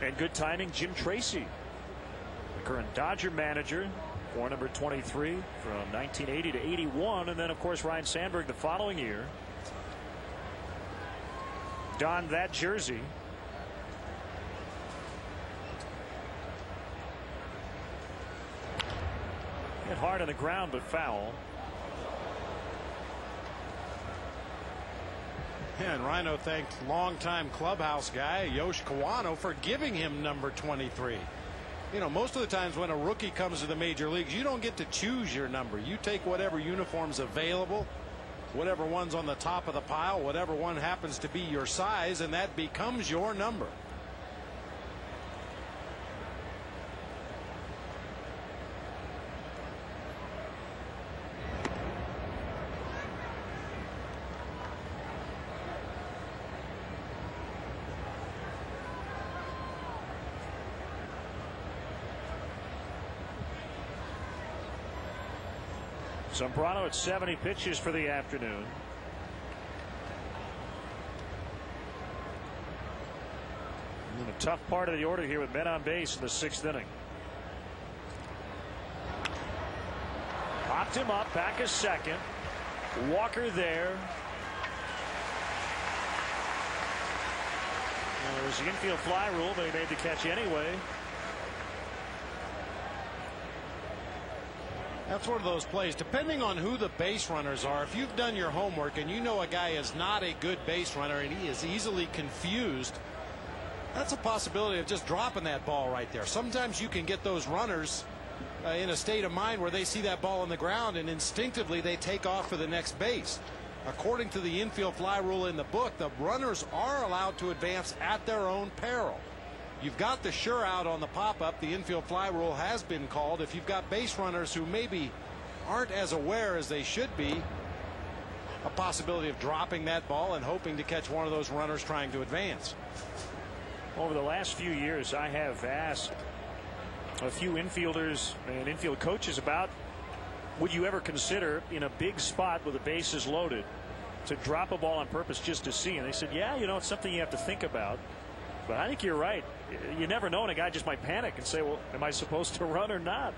And good timing, Jim Tracy, the current Dodger manager, wore number 23 from 1980 to 81. And then, of course, Ryne Sandberg the following year donned that jersey. Hit hard on the ground, but foul. And Rhino thanked longtime clubhouse guy Yosh Kawano for giving him number 23. You know, most of the times when a rookie comes to the major leagues, you don't get to choose your number. You take whatever uniform's available, whatever one's on the top of the pile, whatever one happens to be your size, and that becomes your number. Zambrano at 70 pitches for the afternoon. And a tough part of the order here with men on base in the 6th inning. Popped him up, back a second. Walker there. Well, there was the infield fly rule, but he made the catch anyway. That's one of those plays, depending on who the base runners are. If you've done your homework and you know a guy is not a good base runner and he is easily confused, that's a possibility of just dropping that ball right there. Sometimes you can get those runners in a state of mind where they see that ball on the ground and instinctively they take off for the next base. According to the infield fly rule in the book, the runners are allowed to advance at their own peril. You've got the sure out on the pop-up. The infield fly rule has been called. If you've got base runners who maybe aren't as aware as they should be, a possibility of dropping that ball and hoping to catch one of those runners trying to advance. Over the last few years, I have asked a few infielders and infield coaches about, would you ever consider in a big spot with the bases loaded to drop a ball on purpose just to see? And they said, yeah, it's something you have to think about. But I think you're right. You never know, and a guy just might panic and say, well, am I supposed to run or not?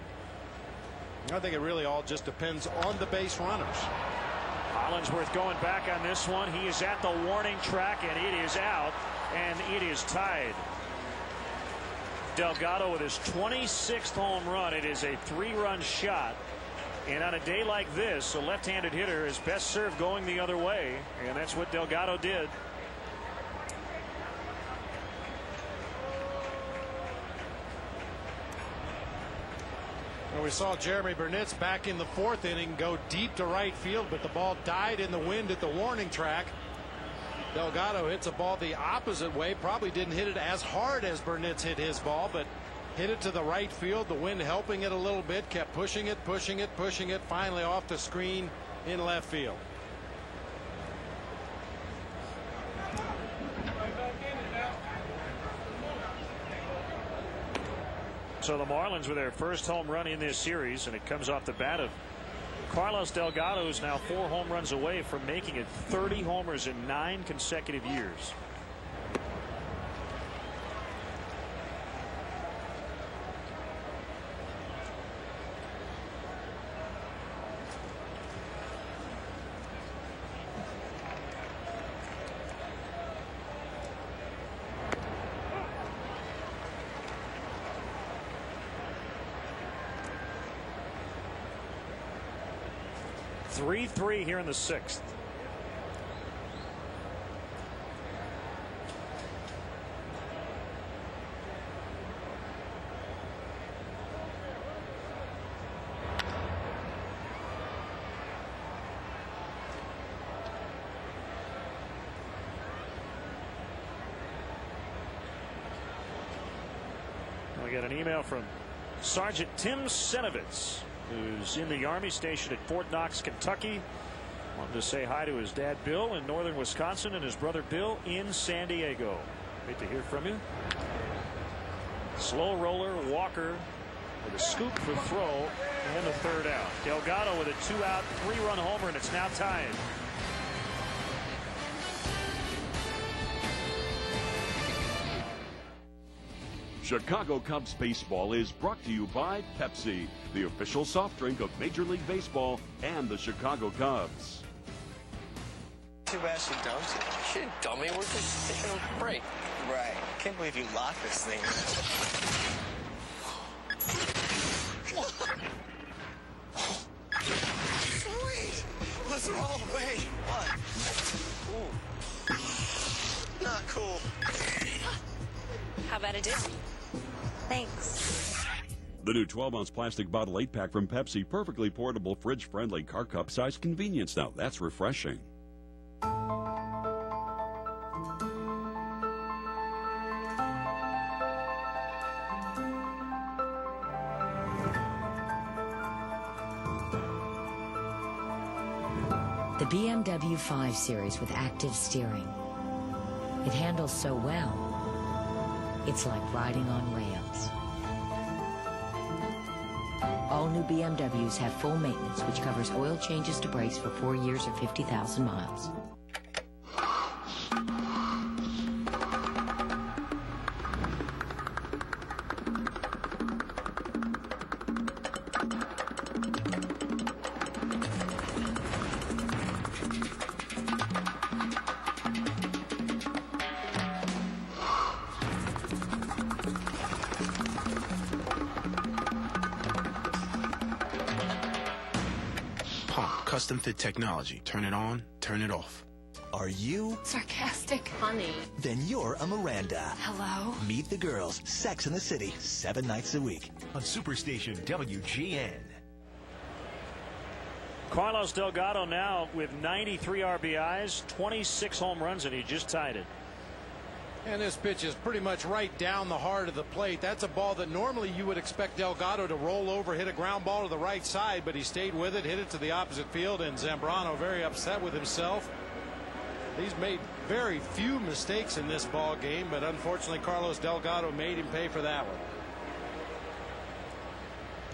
I think it really all just depends on the base runners. Hollinsworth going back on this one. He is at the warning track, and it is out, and it is tied. Delgado with his 26th home run. It is a 3-run shot. And on a day like this, a left-handed hitter is best served going the other way, and that's what Delgado did. Well, we saw Jeremy Burnett's back in the 4th inning go deep to right field, but the ball died in the wind at the warning track. Delgado hits a ball the opposite way. Probably didn't hit it as hard as Burnett's hit his ball, but hit it to the right field. The wind helping it a little bit, kept pushing it, finally off the screen in left field. So the Marlins with their first home run in this series, and it comes off the bat of Carlos Delgado, who's now 4 home runs away from making it 30 homers in 9 consecutive years. Three here in the 6th. We got an email from Sergeant Tim Senovitz, who's in the Army station at Fort Knox, Kentucky. Wanted to say hi to his dad Bill in northern Wisconsin and his brother Bill in San Diego. Great to hear from you. Slow roller, Walker with a scoop for throw, and the 3rd out. Delgado with a 2-out, 3-run homer, and it's now tied. Chicago Cubs baseball is brought to you by Pepsi, the official soft drink of Major League Baseball and the Chicago Cubs. Too bad she dumped you. She didn't dump me. We're just taking a break. Right. Can't believe you locked this thing. Wait. What's wrong? Wait. What? Ooh. Not cool. How about a dip? Thanks. The new 12-ounce plastic bottle 8-pack from Pepsi, perfectly portable, fridge-friendly, car cup size convenience. Now that's refreshing. The BMW 5 Series with active steering. It handles so well, it's like riding on rails. All new BMWs have full maintenance, which covers oil changes to brakes for 4 years or 50,000 miles. Custom fit technology. Turn it on, turn it off. Are you sarcastic? Funny. Then you're a Miranda. Hello? Meet the Girls. Sex in the City. 7 nights a week. On Superstation WGN. Carlos Delgado now with 93 RBIs, 26 home runs, and he just tied it. And this pitch is pretty much right down the heart of the plate. That's a ball that normally you would expect Delgado to roll over, hit a ground ball to the right side, but he stayed with it, hit it to the opposite field, and Zambrano very upset with himself. He's made very few mistakes in this ball game, but unfortunately Carlos Delgado made him pay for that one.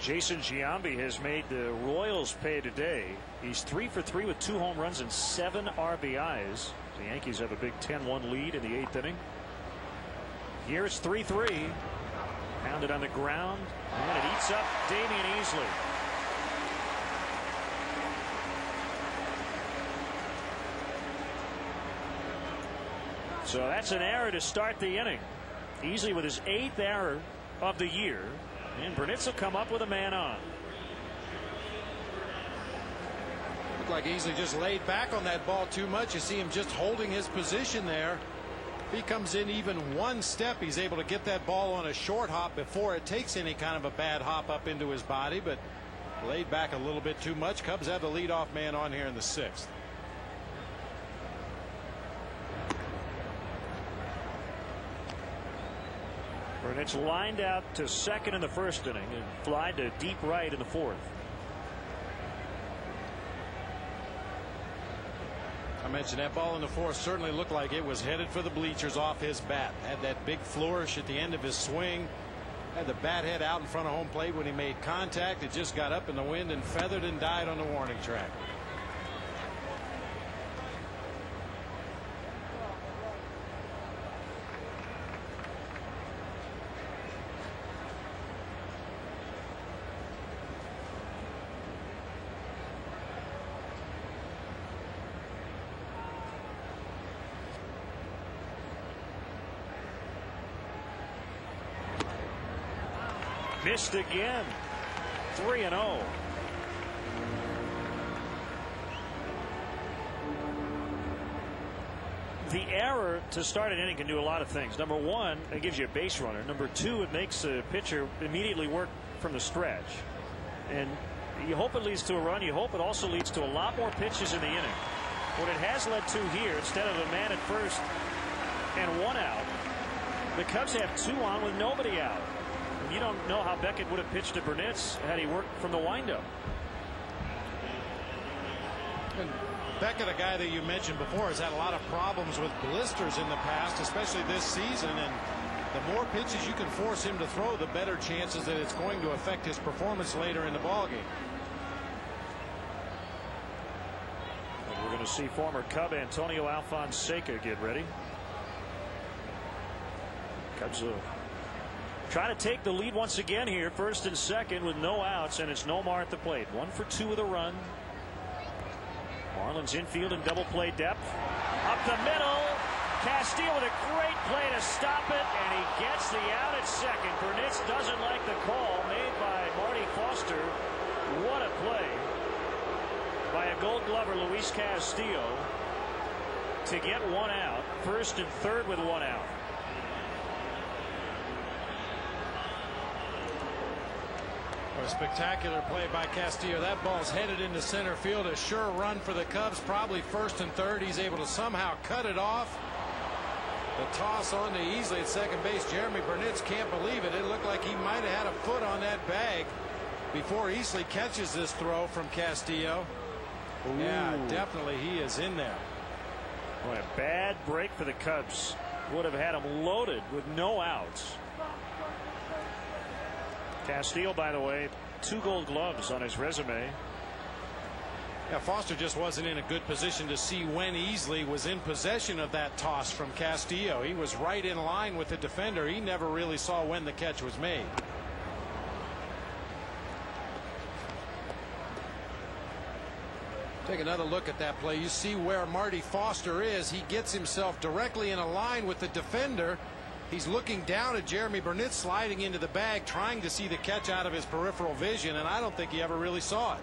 Jason Giambi has made the Royals pay today. He's 3 for 3 with 2 home runs and 7 RBIs. The Yankees have a big 10-1 lead in the 8th inning. Here it's 3-3. Pounded on the ground, and it eats up Damian Easley. So that's an error to start the inning. Easley with his 8th error of the year, and Burnitz will come up with a man on. Looked like Easley just laid back on that ball too much. You see him just holding his position there. If he comes in even one step, he's able to get that ball on a short hop before it takes any kind of a bad hop up into his body, but laid back a little bit too much. Cubs have the leadoff man on here in the 6th. Burnitz lined out to second in the 1st inning and flied to deep right in the 4th. I mentioned that ball in the 4th certainly looked like it was headed for the bleachers off his bat. Had that big flourish at the end of his swing. Had the bat head out in front of home plate when he made contact. It just got up in the wind and feathered and died on the warning track. Missed again. 3-0. The error to start an inning can do a lot of things. Number one, it gives you a base runner. Number two, it makes a pitcher immediately work from the stretch. And you hope it leads to a run. You hope it also leads to a lot more pitches in the inning. What it has led to here, instead of a man at first and 1 out, the Cubs have 2 on with nobody out. You don't know how Beckett would have pitched to Burnitz had he worked from the windup. And Beckett, a guy that you mentioned before, has had a lot of problems with blisters in the past, especially this season. And the more pitches you can force him to throw, the better chances that it's going to affect his performance later in the ballgame. We're going to see former Cub Antonio Alfonseca get ready. Cubs trying to take the lead once again here, 1st and 2nd with no outs, and it's Nomar at the plate. 1 for 2 with a run. Marlins infield in double play depth. Up the middle. Castillo with a great play to stop it, and he gets the out at second. Burnitz doesn't like the call made by Marty Foster. What a play by a Gold Glover, Luis Castillo, to get 1 out. 1st and 3rd with 1 out. A spectacular play by Castillo. That ball's headed into center field. A sure run for the Cubs, probably 1st and 3rd. He's able to somehow cut it off. The toss on to Easley at second base. Jeremy Burnitz can't believe it. It looked like he might have had a foot on that bag before Easley catches this throw from Castillo. Ooh. Yeah, definitely he is in there. Boy, a bad break for the Cubs. Would have had him loaded with no outs. Castillo, by the way, 2 Gold Gloves on his resume. Yeah, Foster just wasn't in a good position to see when Easley was in possession of that toss from Castillo. He was right in line with the defender. He never really saw when the catch was made. Take another look at that play. You see where Marty Foster is. He gets himself directly in a line with the defender. He's looking down at Jeremy Burnett sliding into the bag, trying to see the catch out of his peripheral vision, and I don't think he ever really saw it.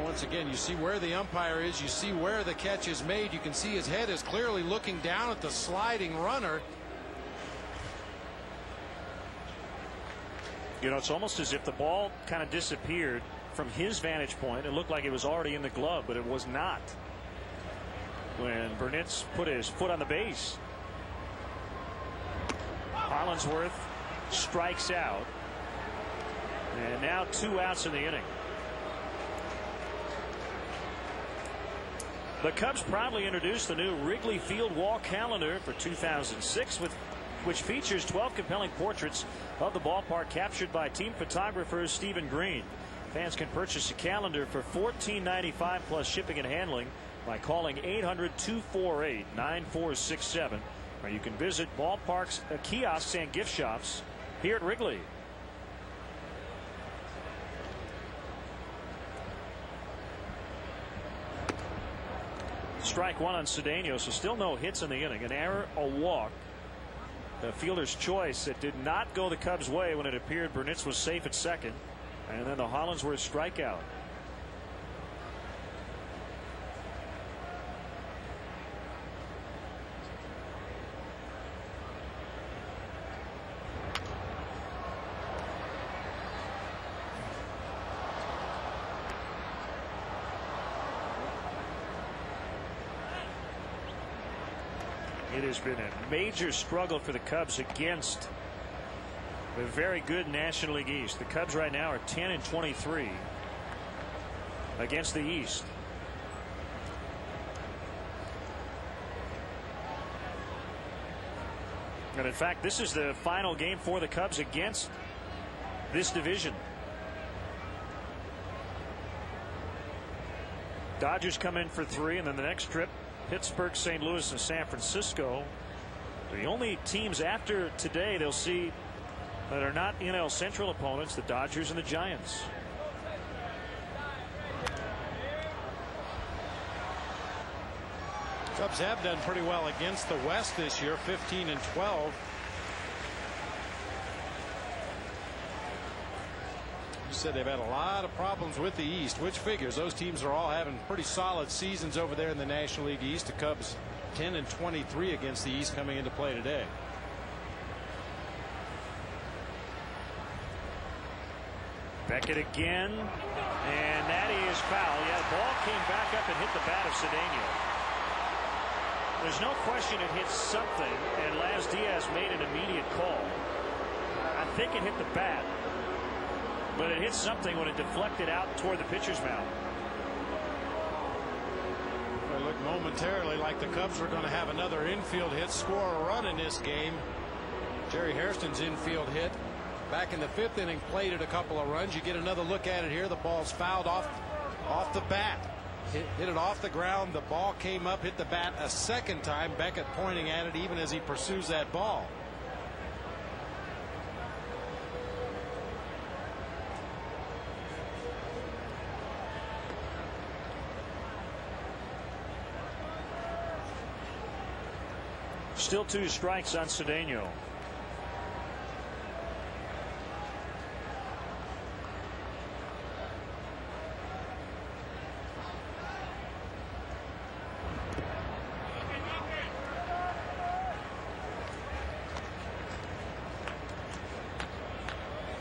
Once again, you see where the umpire is. You see where the catch is made. You can see his head is clearly looking down at the sliding runner. You know, it's almost as if the ball kind of disappeared from his vantage point. It looked like it was already in the glove, but it was not when Burnett's put his foot on the base. Hollingsworth strikes out, and now 2 outs in the inning. The Cubs proudly introduced the new Wrigley Field wall calendar for 2006, which features 12 compelling portraits of the ballpark captured by team photographer Stephen Green. Fans can purchase a calendar for $14.95 plus shipping and handling by calling 800-248-9467, or you can visit ballparks, kiosks, and gift shops here at Wrigley. Strike 1 on Cedeno, so still no hits in the inning. An error, a walk. The fielder's choice that did not go the Cubs' way when it appeared Burnett was safe at second. And then the Hollingsworth strikeout. It has been a major struggle for the Cubs against the very good National League East. The Cubs right now are 10-23 against the East. And in fact, this is the final game for the Cubs against this division. Dodgers come in for 3, and then the next trip, Pittsburgh, St. Louis, and San Francisco. The only teams after today they'll see that are not NL Central opponents, the Dodgers and the Giants. Cubs have done pretty well against the West this year, 15-12. You said they've had a lot of problems with the East, which figures those teams are all having pretty solid seasons over there in the National League East. The Cubs 10-23 against the East coming into play today. Beckett again, and that is foul. Yeah, the ball came back up and hit the bat of Cedeno. There's no question it hit something, and Laz Diaz made an immediate call. I think it hit the bat, but it hit something when it deflected out toward the pitcher's mound. It looked momentarily like the Cubs were going to have another infield hit, score a run in this game. Jerry Hairston's infield hit back in the 5th inning played it a couple of runs. You get another look at it here. The ball's fouled off the bat. Hit it off the ground. The ball came up, hit the bat a second time. Beckett pointing at it even as he pursues that ball. Still 2 strikes on Cedeno.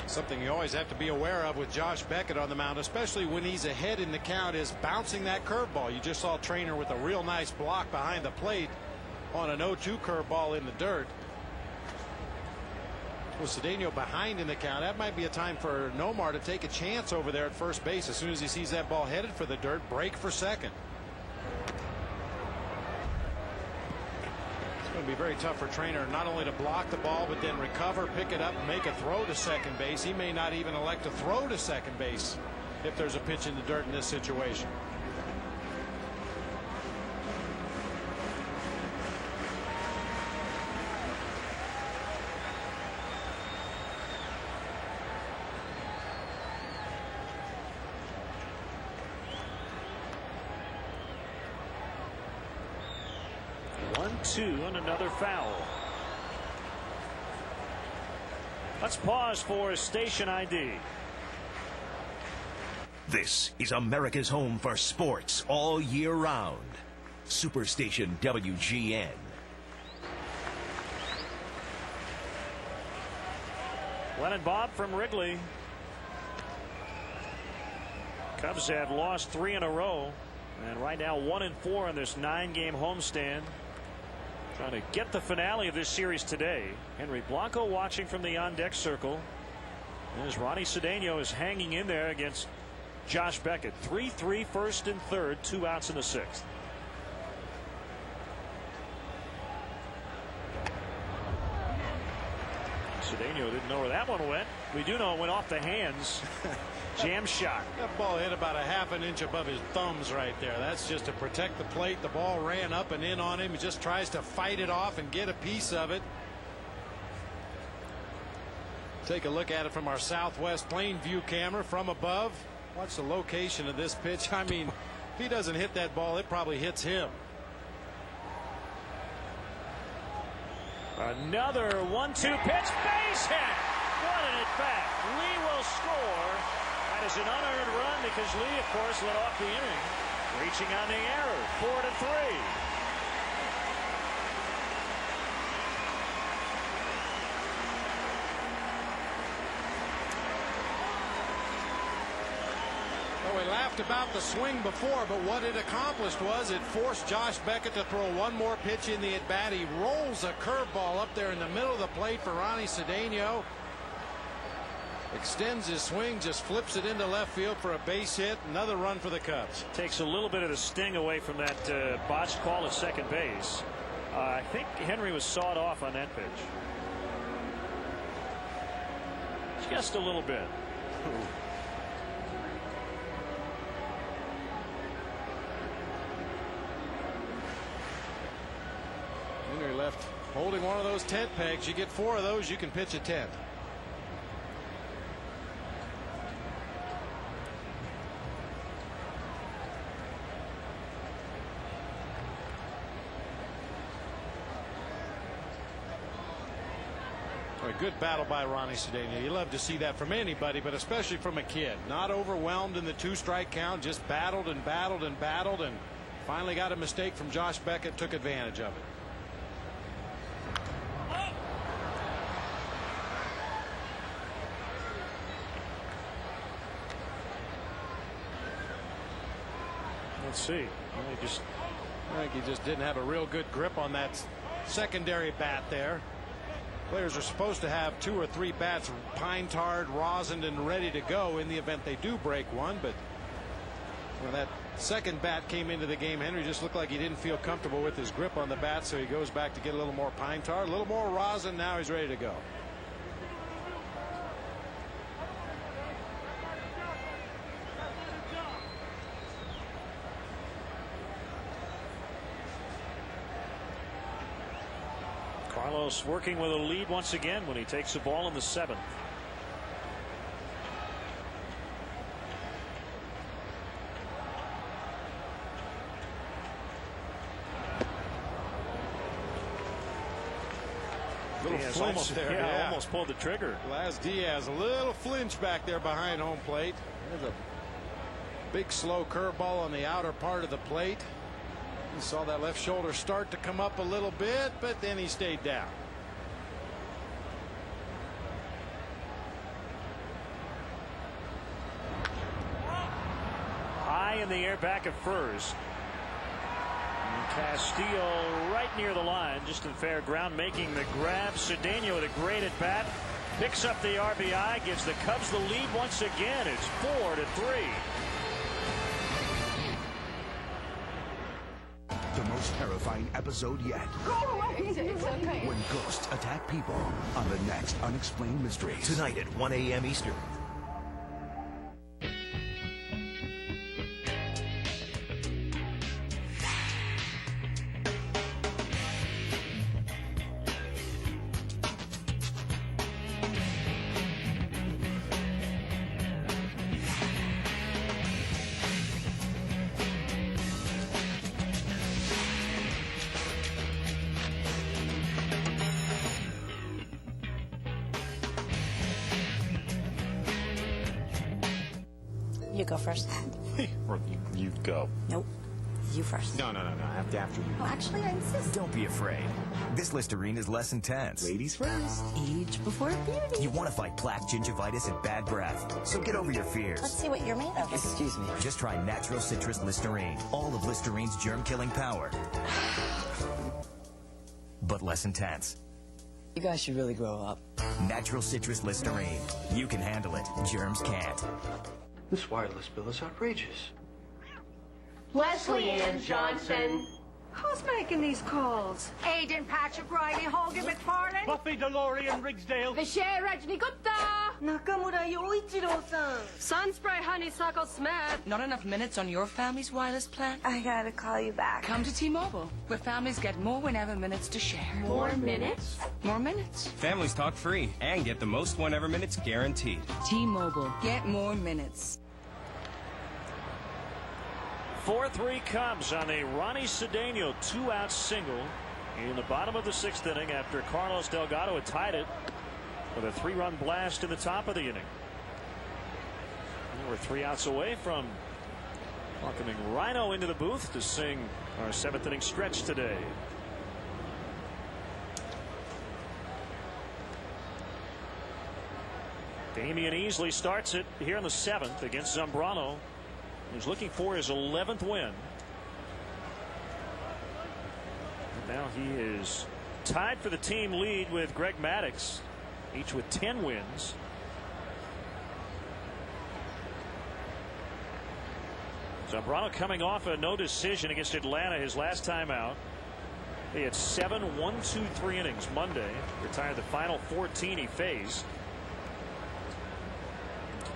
Something you always have to be aware of with Josh Beckett on the mound, especially when he's ahead in the count, is bouncing that curveball. You just saw Trainer with a real nice block behind the plate on an 0-2 curveball in the dirt. With Cedeno behind in the count, that might be a time for Nomar to take a chance over there at first base. As soon as he sees that ball headed for the dirt, break for second. It would be very tough for Trainer not only to block the ball, but then recover, pick it up, and make a throw to second base. He may not even elect to throw to second base if there's a pitch in the dirt in this situation. Two and another foul. Let's pause for station ID. This is America's home for sports all year round. Superstation WGN. Len and Bob from Wrigley. Cubs have lost 3 in a row, and right now 1-4 in this 9-game homestand. Trying to get the finale of this series today. Henry Blanco watching from the on-deck circle. As Ronnie Cedeno is hanging in there against Josh Beckett. 3-3 first and third, 2 outs in the 6th. Cedeno didn't know where that one went. We do know it went off the hands. Jam shot. That ball hit about a half an inch above his thumbs right there. That's just to protect the plate. The ball ran up and in on him. He just tries to fight it off and get a piece of it. Take a look at it from our southwest plane view camera from above. Watch the location of this pitch. I mean, if he doesn't hit that ball, it probably hits him. Another 1-2 pitch. Base hit. What an at bat. Lee will score. That is an unearned run because Lee, of course, led off the inning. Reaching on the error. 4-3. Well, we laughed about the swing before, but what it accomplished was it forced Josh Beckett to throw one more pitch in the at bat. He rolls a curveball up there in the middle of the plate for Ronnie Cedeno. Extends his swing, just flips it into left field for a base hit. Another run for the Cubs. Takes a little bit of the sting away from that botched call at second base. I think Henry was sawed off on that pitch. Just a little bit. Henry left holding one of those tent pegs. You get 4 of those, you can pitch a tent. A good battle by Ronnie Cedeno. You love to see that from anybody, but especially from a kid. Not overwhelmed in the 2-strike count, just battled and battled and battled, and finally got a mistake from Josh Beckett, took advantage of it. Let's see. I think he just didn't have a real good grip on that secondary bat there. Players are supposed to have 2 or 3 bats pine tarred, rosined, and ready to go in the event they do break one. But when that second bat came into the game, Henry just looked like he didn't feel comfortable with his grip on the bat, so he goes back to get a little more pine tar, a little more rosin. Now he's ready to go. Carlos working with a lead once again when he takes the ball in the 7th. Little Diaz flinch almost, there. yeah, almost pulled the trigger. Last Diaz, a little flinch back there behind home plate. There's a big slow curveball on the outer part of the plate. You saw that left shoulder start to come up a little bit, but then he stayed down. High in the air back at first. And Castillo right near the line, just in fair ground, making the grab. Cedeno with a great at bat. Picks up the RBI, gives the Cubs the lead once again. It's 4-3. The most terrifying episode yet. Go away! It's okay. When ghosts attack people on the next Unexplained Mysteries. Tonight at 1 a.m. Eastern. You go first. Or you go. Nope. You first. No. After you. Oh, actually, I insist. Don't be afraid. This Listerine is less intense. Ladies first. Age before beauty. You want to fight plaque, gingivitis, and bad breath. So get over your fears. Let's see what you're made of. Excuse me. Just try natural citrus Listerine. All of Listerine's germ-killing power. But less intense. You guys should really grow up. Natural citrus Listerine. You can handle it. Germs can't. This wireless bill is outrageous. Leslie Ann Johnson. Who's making these calls? Aidan Patrick Riley Hogan McFarlane. Buffy DeLorean Rigsdale. Vishay Rajni Gupta. Nakamura Yoichiro-san. Sunspray Honeysuckle Smith. Not enough minutes on your family's wireless plan? I gotta call you back. Come to T-Mobile, where families get more whenever minutes to share. More minutes? More minutes. Families talk free and get the most whenever minutes guaranteed. T-Mobile. Get more minutes. 4-3 Cubs on a Ronnie Cedeno 2-out single in the bottom of the 6th inning after Carlos Delgado had tied it with a 3-run blast in the top of the inning. We're 3 outs away from welcoming Rhino into the booth to sing our 7th inning stretch today. Damian Easley starts it here in the 7th against Zambrano. He's looking for his 11th win. And now he is tied for the team lead with Greg Maddux, each with 10 wins. Zambrano coming off a no decision against Atlanta his last time out. He had 7 1-2-3 innings Monday. Retired the final 14 he faced.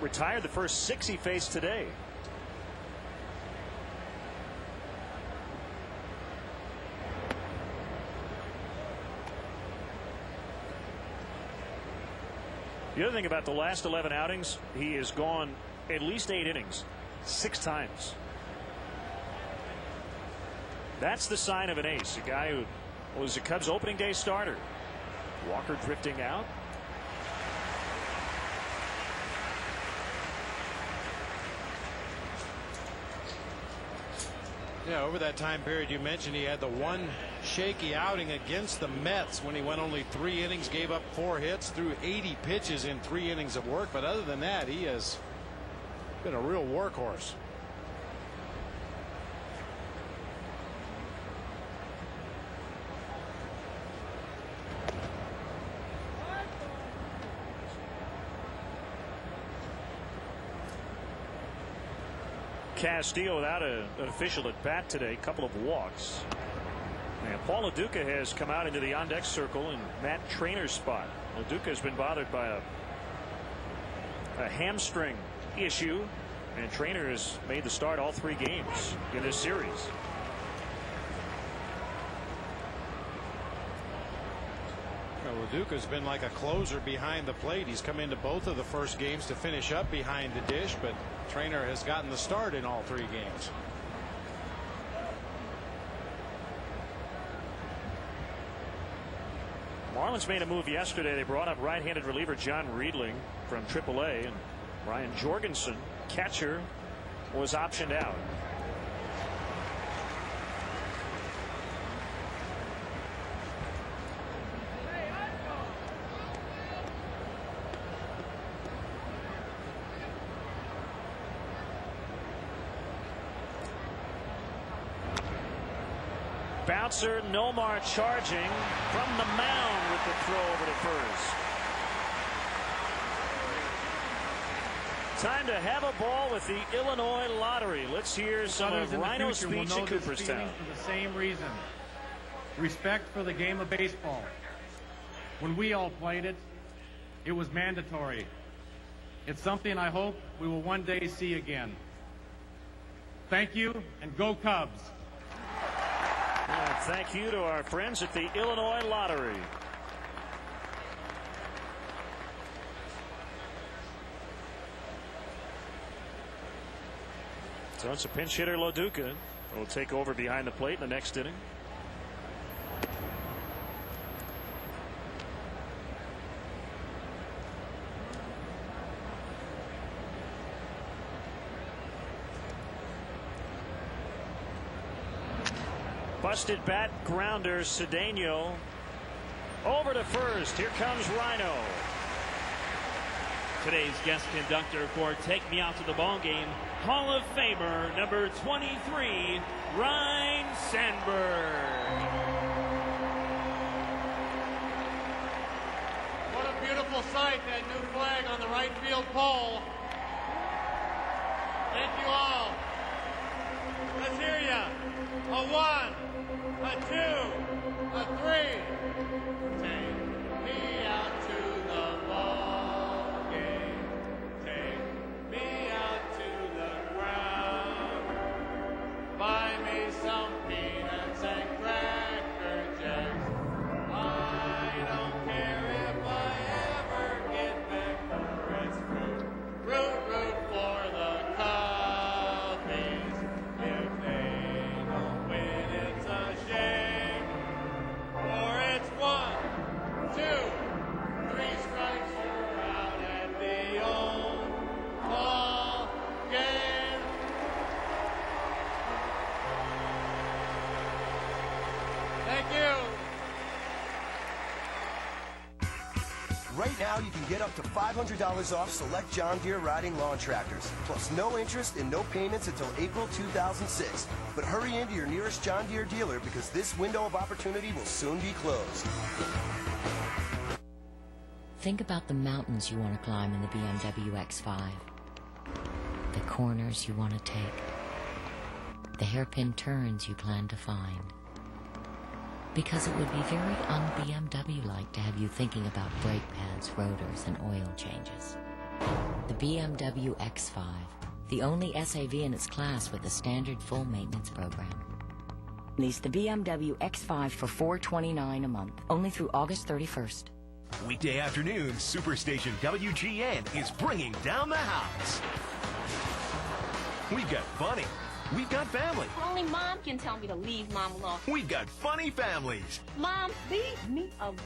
Retired the first 6 he faced today. The other thing about the last 11 outings, he has gone at least 8 innings 6 times. That's the sign of an ace, a guy who was a Cubs opening day starter. Walker drifting out. Yeah, over that time period you mentioned, he had the one shaky outing against the Mets when he went only 3 innings, gave up 4 hits, threw 80 pitches in 3 innings of work. But other than that, he has been a real workhorse. Castillo without an official at bat today. Couple of walks. And Paul LaDuca has come out into the on deck circle in Matt Trainor's spot. LaDuca has been bothered by a hamstring issue, and Trainor has made the start all 3 games in this series. LaDuca's been like a closer behind the plate. He's come into both of the first games to finish up behind the dish, but Trainor has gotten the start in all 3 games. Marlins made a move yesterday. They brought up right-handed reliever John Riedling from AAA, and Ryan Jorgensen, catcher, was optioned out. Bouncer Nomar charging from the mound with the throw over to first. Time to have a ball with the Illinois Lottery. Let's hear some of Ryno's speech in Cooperstown. For the same reason. Respect for the game of baseball. When we all played it, it was mandatory. It's something I hope we will one day see again. Thank you, and go Cubs. And thank you to our friends at the Illinois Lottery. So it's a pinch hitter, Loduca, who will take over behind the plate in the next inning. Busted bat grounder, Cedeno over to first. Here comes Ryno. Today's guest conductor for Take Me Out to the Ball Game, Hall of Famer number 23, Ryne Sandberg. What a beautiful sight, that new flag on the right field pole. Thank you all. Let's hear ya. A 1, a 2, a 3. Take me out to the ball game. Take me out to the ground. Buy me some peanuts and cracker jacks. I don't care if I ever get back, for it's root, root, root for the Cubbies. If they don't win, it's a shame. For it's 1, 2, 3 strikes, you're out at the old ball game. Thank you. Right now, you can get up to $500 off select John Deere riding lawn tractors, plus no interest and no payments until April 2006. But hurry into your nearest John Deere dealer because this window of opportunity will soon be closed. Think about the mountains you want to climb in the BMW X5. The corners you want to take. The hairpin turns you plan to find. Because it would be very un-BMW-like to have you thinking about brake pads, rotors, and oil changes. The BMW X5, the only SAV in its class with a standard full maintenance program. Lease the BMW X5 for $429 a month, only through August 31st. Weekday afternoons, Superstation WGN is bringing down the house. We've got funny. We've got family. Only Mom can tell me to leave Mom alone. We've got funny families. Mom, leave me alone.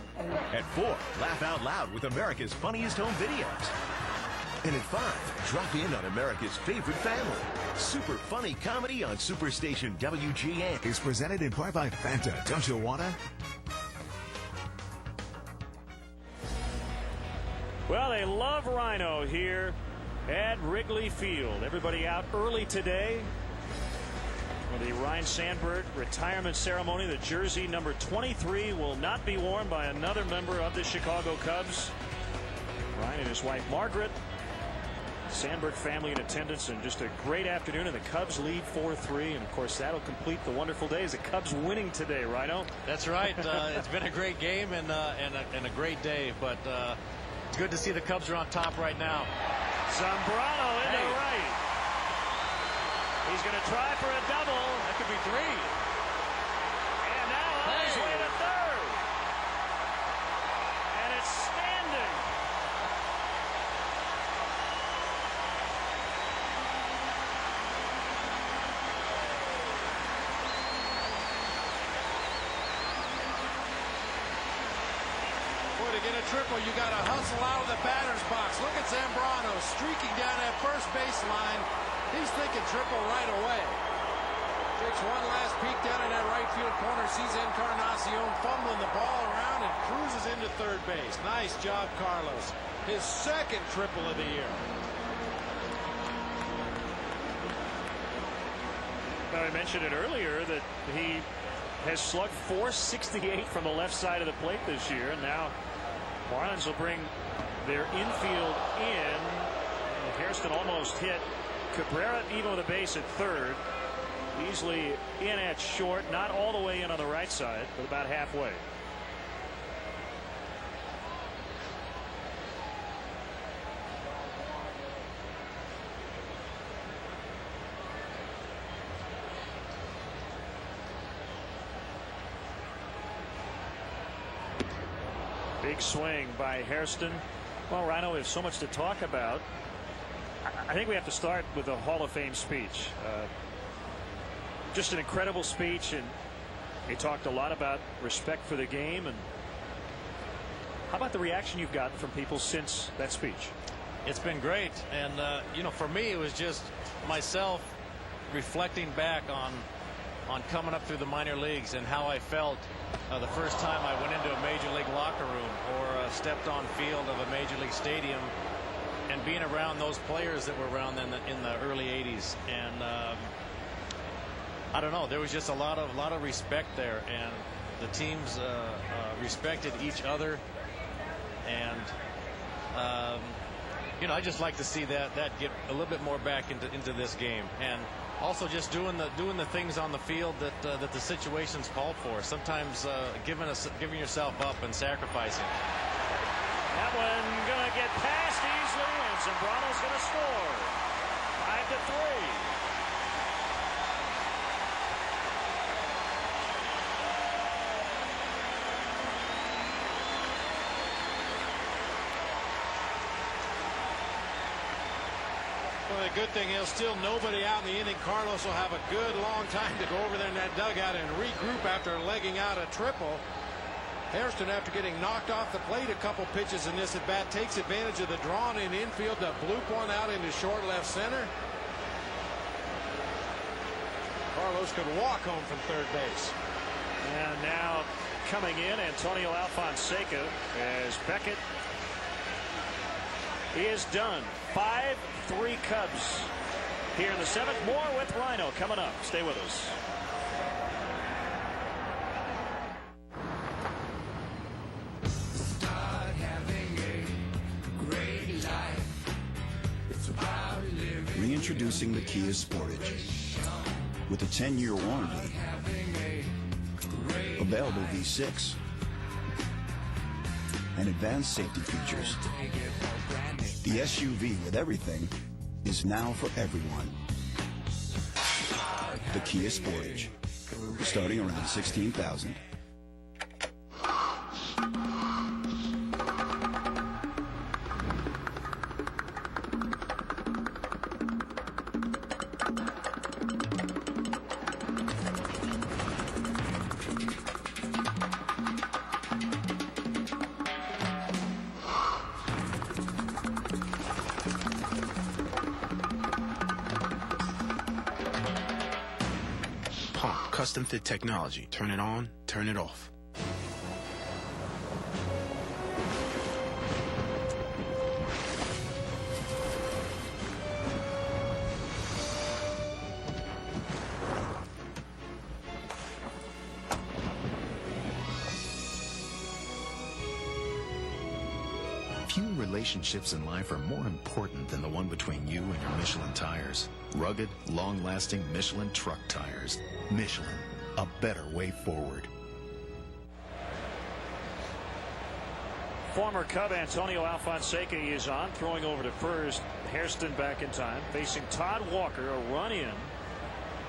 At 4, laugh out loud with America's funniest home videos. And at 5, drop in on America's favorite family. Super funny comedy on Superstation WGN is presented in part by Fanta. Don't you wanna? Well, they love Ryno here at Wrigley Field. Everybody out early today for the Ryne Sandberg retirement ceremony. The jersey number 23 will not be worn by another member of the Chicago Cubs. Ryne and his wife Margaret, Sandberg family in attendance, and just a great afternoon. And the Cubs lead 4-3, and of course that'll complete the wonderful day. Is the Cubs winning today, Ryno? That's right. It's been a great game and a great day, but it's good to see the Cubs are on top right now. Zambrano into right. He's going to try for a double. That could be 3. And now on his way to third. And it's standing. Boy, to get a triple, you got to hustle out of the batter's box. Look at Zambrano streaking down that first baseline. He's thinking triple right away. Takes one last peek down in that right field corner. Sees Encarnacion fumbling the ball around and cruises into third base. Nice job, Carlos. His second triple of the year. Now, I mentioned it earlier that he has slugged .468 from the left side of the plate this year, and now Marlins will bring their infield in. And here's Hairston almost hit Cabrera even with a base at third. Easily in at short, not all the way in on the right side, but about halfway. Big swing by Hairston. Well, Rhino, we have so much to talk about. I think we have to start with a Hall of Fame speech. Just an incredible speech, and he talked a lot about respect for the game. And how about the reaction you've gotten from people since that speech? It's been great, and you know, for me, it was just myself reflecting back on coming up through the minor leagues and how I felt the first time I went into a major league locker room or stepped on field of a major league stadium, and being around those players that were around in the early 80s. And I don't know, there was just a lot of respect there, and the teams respected each other. And you know, I just like to see that get a little bit more back into this game, and also just doing the things on the field that the situations called for. Sometimes giving yourself up and sacrificing. That one gonna get past easily, and Zambrano's gonna score. 5-3. Well, the good thing is still nobody out in the inning. Carlos will have a good long time to go over there in that dugout and regroup after legging out a triple. Hairston, after getting knocked off the plate a couple pitches in this at bat, takes advantage of the drawn in infield to bloop one out into short left center. Carlos could walk home from third base. And now coming in, Antonio Alfonseca, as Beckett is done. 5-3 Cubs here in the 7th. More with Rhino coming up. Stay with us. Reintroducing the Kia Sportage with a 10-year warranty, available V6, and advanced safety features. The SUV with everything is now for everyone. The Kia Sportage, starting around $16,000. Custom fit technology. Turn it on, turn it off. Few relationships in life are more important than the one between you and your Michelin tires. Rugged, long-lasting Michelin truck tires. Michelin, a better way forward. Former Cub Antonio Alfonseca is on, throwing over to first. Hairston back in time, facing Todd Walker. A run in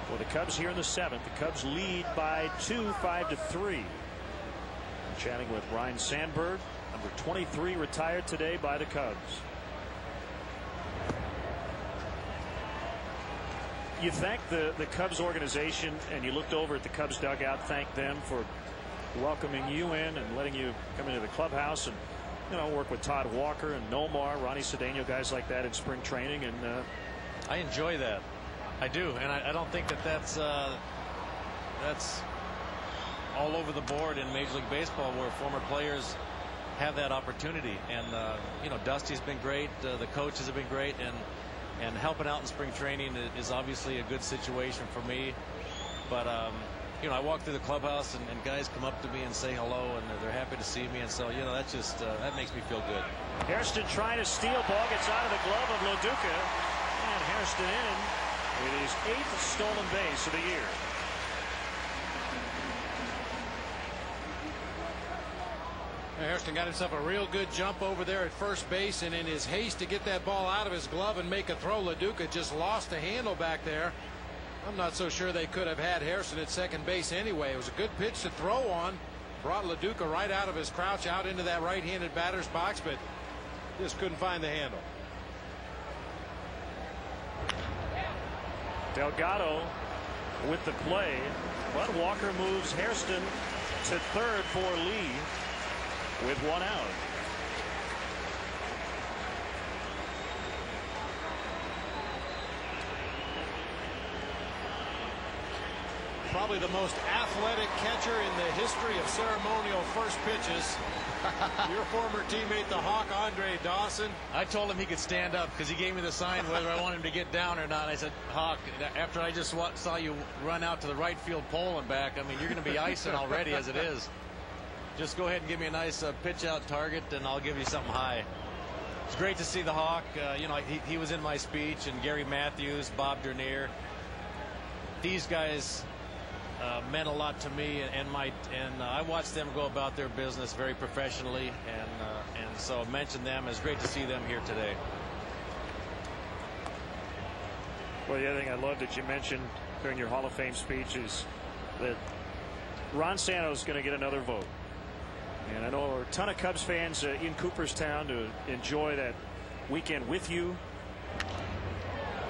for the Cubs here in the 7th. The Cubs lead by 2, 5-3. Chatting with Ryne Sandberg, number 23, retired today by the Cubs. You thank the Cubs organization, and you looked over at the Cubs dugout, thanked them for welcoming you in and letting you come into the clubhouse, and work with Todd Walker and Nomar, Ronnie Cedeno, guys like that in spring training. And I enjoy that. I do, and I don't think that's all over the board in Major League Baseball, where former players have that opportunity. And Dusty's been great, the coaches have been great, and helping out in spring training is obviously a good situation for me. But you know, I walk through the clubhouse and guys come up to me and say hello, and they're happy to see me, and so, you know, that just that makes me feel good. Hairston trying to steal, ball gets out of the glove of LaDuca, and Hairston in with his 8th stolen base of the year. Hairston got himself a real good jump over there at first base, and in his haste to get that ball out of his glove and make a throw, LaDuca just lost the handle back there. I'm not so sure they could have had Hairston at second base anyway. It was a good pitch to throw on. Brought LaDuca right out of his crouch out into that right-handed batter's box, but just couldn't find the handle. Delgado with the play, but Walker moves Hairston to third for Lee with 1 out. Probably the most athletic catcher in the history of ceremonial first pitches. Your former teammate, the Hawk, Andre Dawson. I told him he could stand up because he gave me the sign whether I wanted him to get down or not. I said, Hawk, after I just saw you run out to the right field pole and back, I mean, you're going to be icing already as it is. Just go ahead and give me a nice pitch out target, and I'll give you something high. It's great to see the Hawk. You know, he was in my speech, and Gary Matthews, Bob Dernier. These guys meant a lot to me, and I watched them go about their business very professionally, and so mention them. It's great to see them here today. Well, the other thing I love that you mentioned during your Hall of Fame speech is that Ron Santo's going to get another vote. And I know a ton of Cubs fans in Cooperstown to enjoy that weekend with you.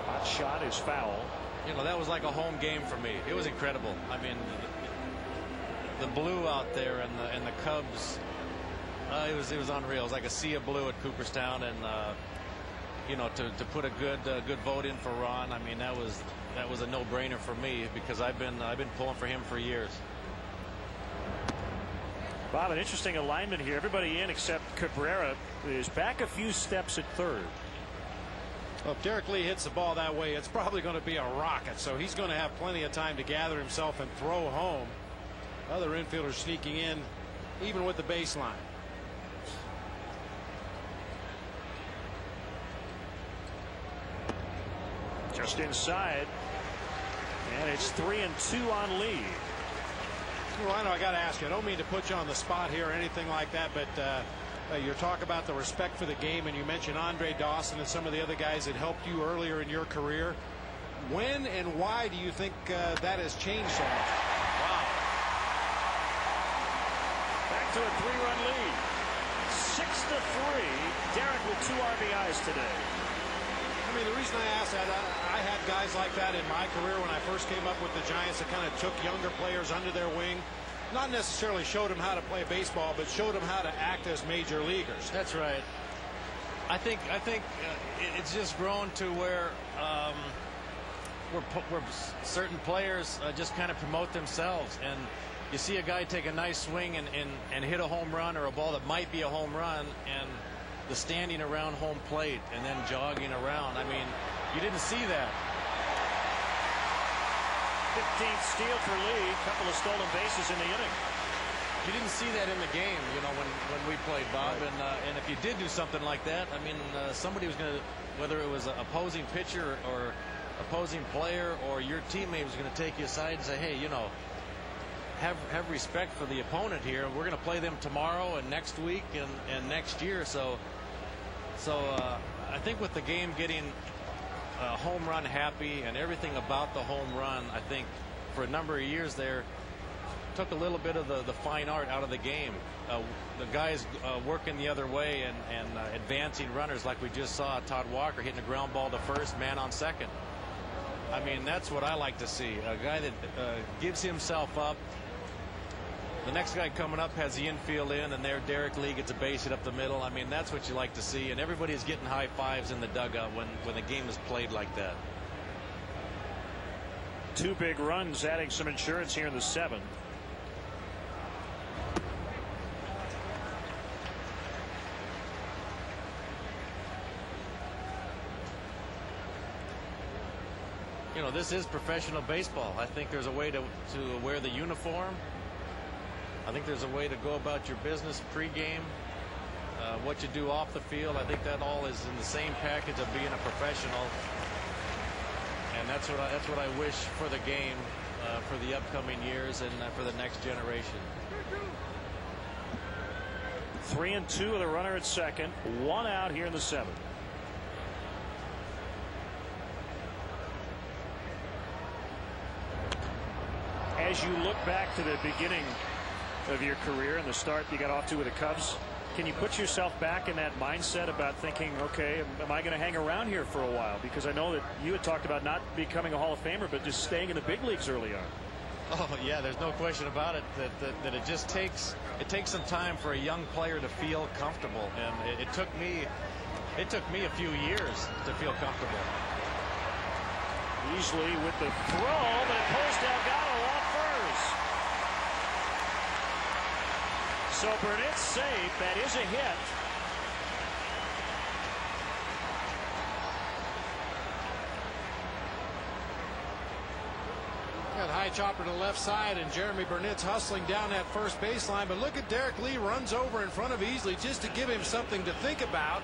Hot shot is foul. You know, that was like a home game for me. It was incredible. I mean, the blue out there and the Cubs, it was unreal. It was like a sea of blue at Cooperstown, and you know, to put a good vote in for Ron, I mean, that was a no-brainer for me because I've been pulling for him for years. Bob, an interesting alignment here. Everybody in except Cabrera is back a few steps at third. Well, if Derek Lee hits the ball that way, it's probably going to be a rocket, so he's going to have plenty of time to gather himself and throw home. Other infielders sneaking in, even with the baseline. Just inside, and it's 3-2 on Lee. Well, I know I got to ask you. I don't mean to put you on the spot here or anything like that, but you talk about the respect for the game, and you mentioned Andre Dawson and some of the other guys that helped you earlier in your career. When and why do you think that has changed so much? Wow. Back to a 3-run lead. 6-3. Derek with 2 RBIs today. I mean, the reason I asked that, I had guys like that in my career when I first came up with the Giants that kind of took younger players under their wing. Not necessarily showed them how to play baseball, but showed them how to act as major leaguers. That's right. I think it's just grown to where certain players just kind of promote themselves, and you see a guy take a nice swing and hit a home run or a ball that might be a home run, and the standing around home plate and then jogging around. I mean, you didn't see that. 15th steal for Lee. Couple of stolen bases in the inning. You didn't see that in the game, you know, when we played, Bob. Right. And if you did do something like that, I mean, somebody was going to, whether it was an opposing pitcher or opposing player or your teammate, was going to take you aside and say, hey, you know, have respect for the opponent here. We're going to play them tomorrow and next week and next year. So I think with the game getting home run happy and everything about the home run, I think for a number of years there took a little bit of the fine art out of the game. The guys working the other way and advancing runners, like we just saw Todd Walker hitting a ground ball to first, man on second. I mean, that's what I like to see. A guy that gives himself up. The next guy coming up has the infield in, and there Derek Lee gets a base hit up the middle. I mean, that's what you like to see, and everybody's getting high fives in the dugout when the game is played like that. 2 big runs, adding some insurance here in the 7th. you know, this is professional baseball. I think there's a way to wear the uniform. I think there's a way to go about your business pregame. What you do off the field, I think that all is in the same package of being a professional. And that's what I wish for the game, for the upcoming years and for the next generation. 3-2 with a runner at second, 1 out here in the 7th. As you look back to the beginning of your career and the start you got off to with the Cubs, can you put yourself back in that mindset about thinking, okay, am I going to hang around here for a while? Because I know that you had talked about not becoming a Hall of Famer, but just staying in the big leagues early on. Oh yeah, there's no question about it that it just takes some time for a young player to feel comfortable, and it took me a few years to feel comfortable. Easily with the throw, but it pulls Delgado off first. So Burnett's safe. That is a hit. Got high chopper to the left side, and Jeremy Burnett's hustling down that first baseline. But look at Derek Lee runs over in front of Easley just to give him something to think about.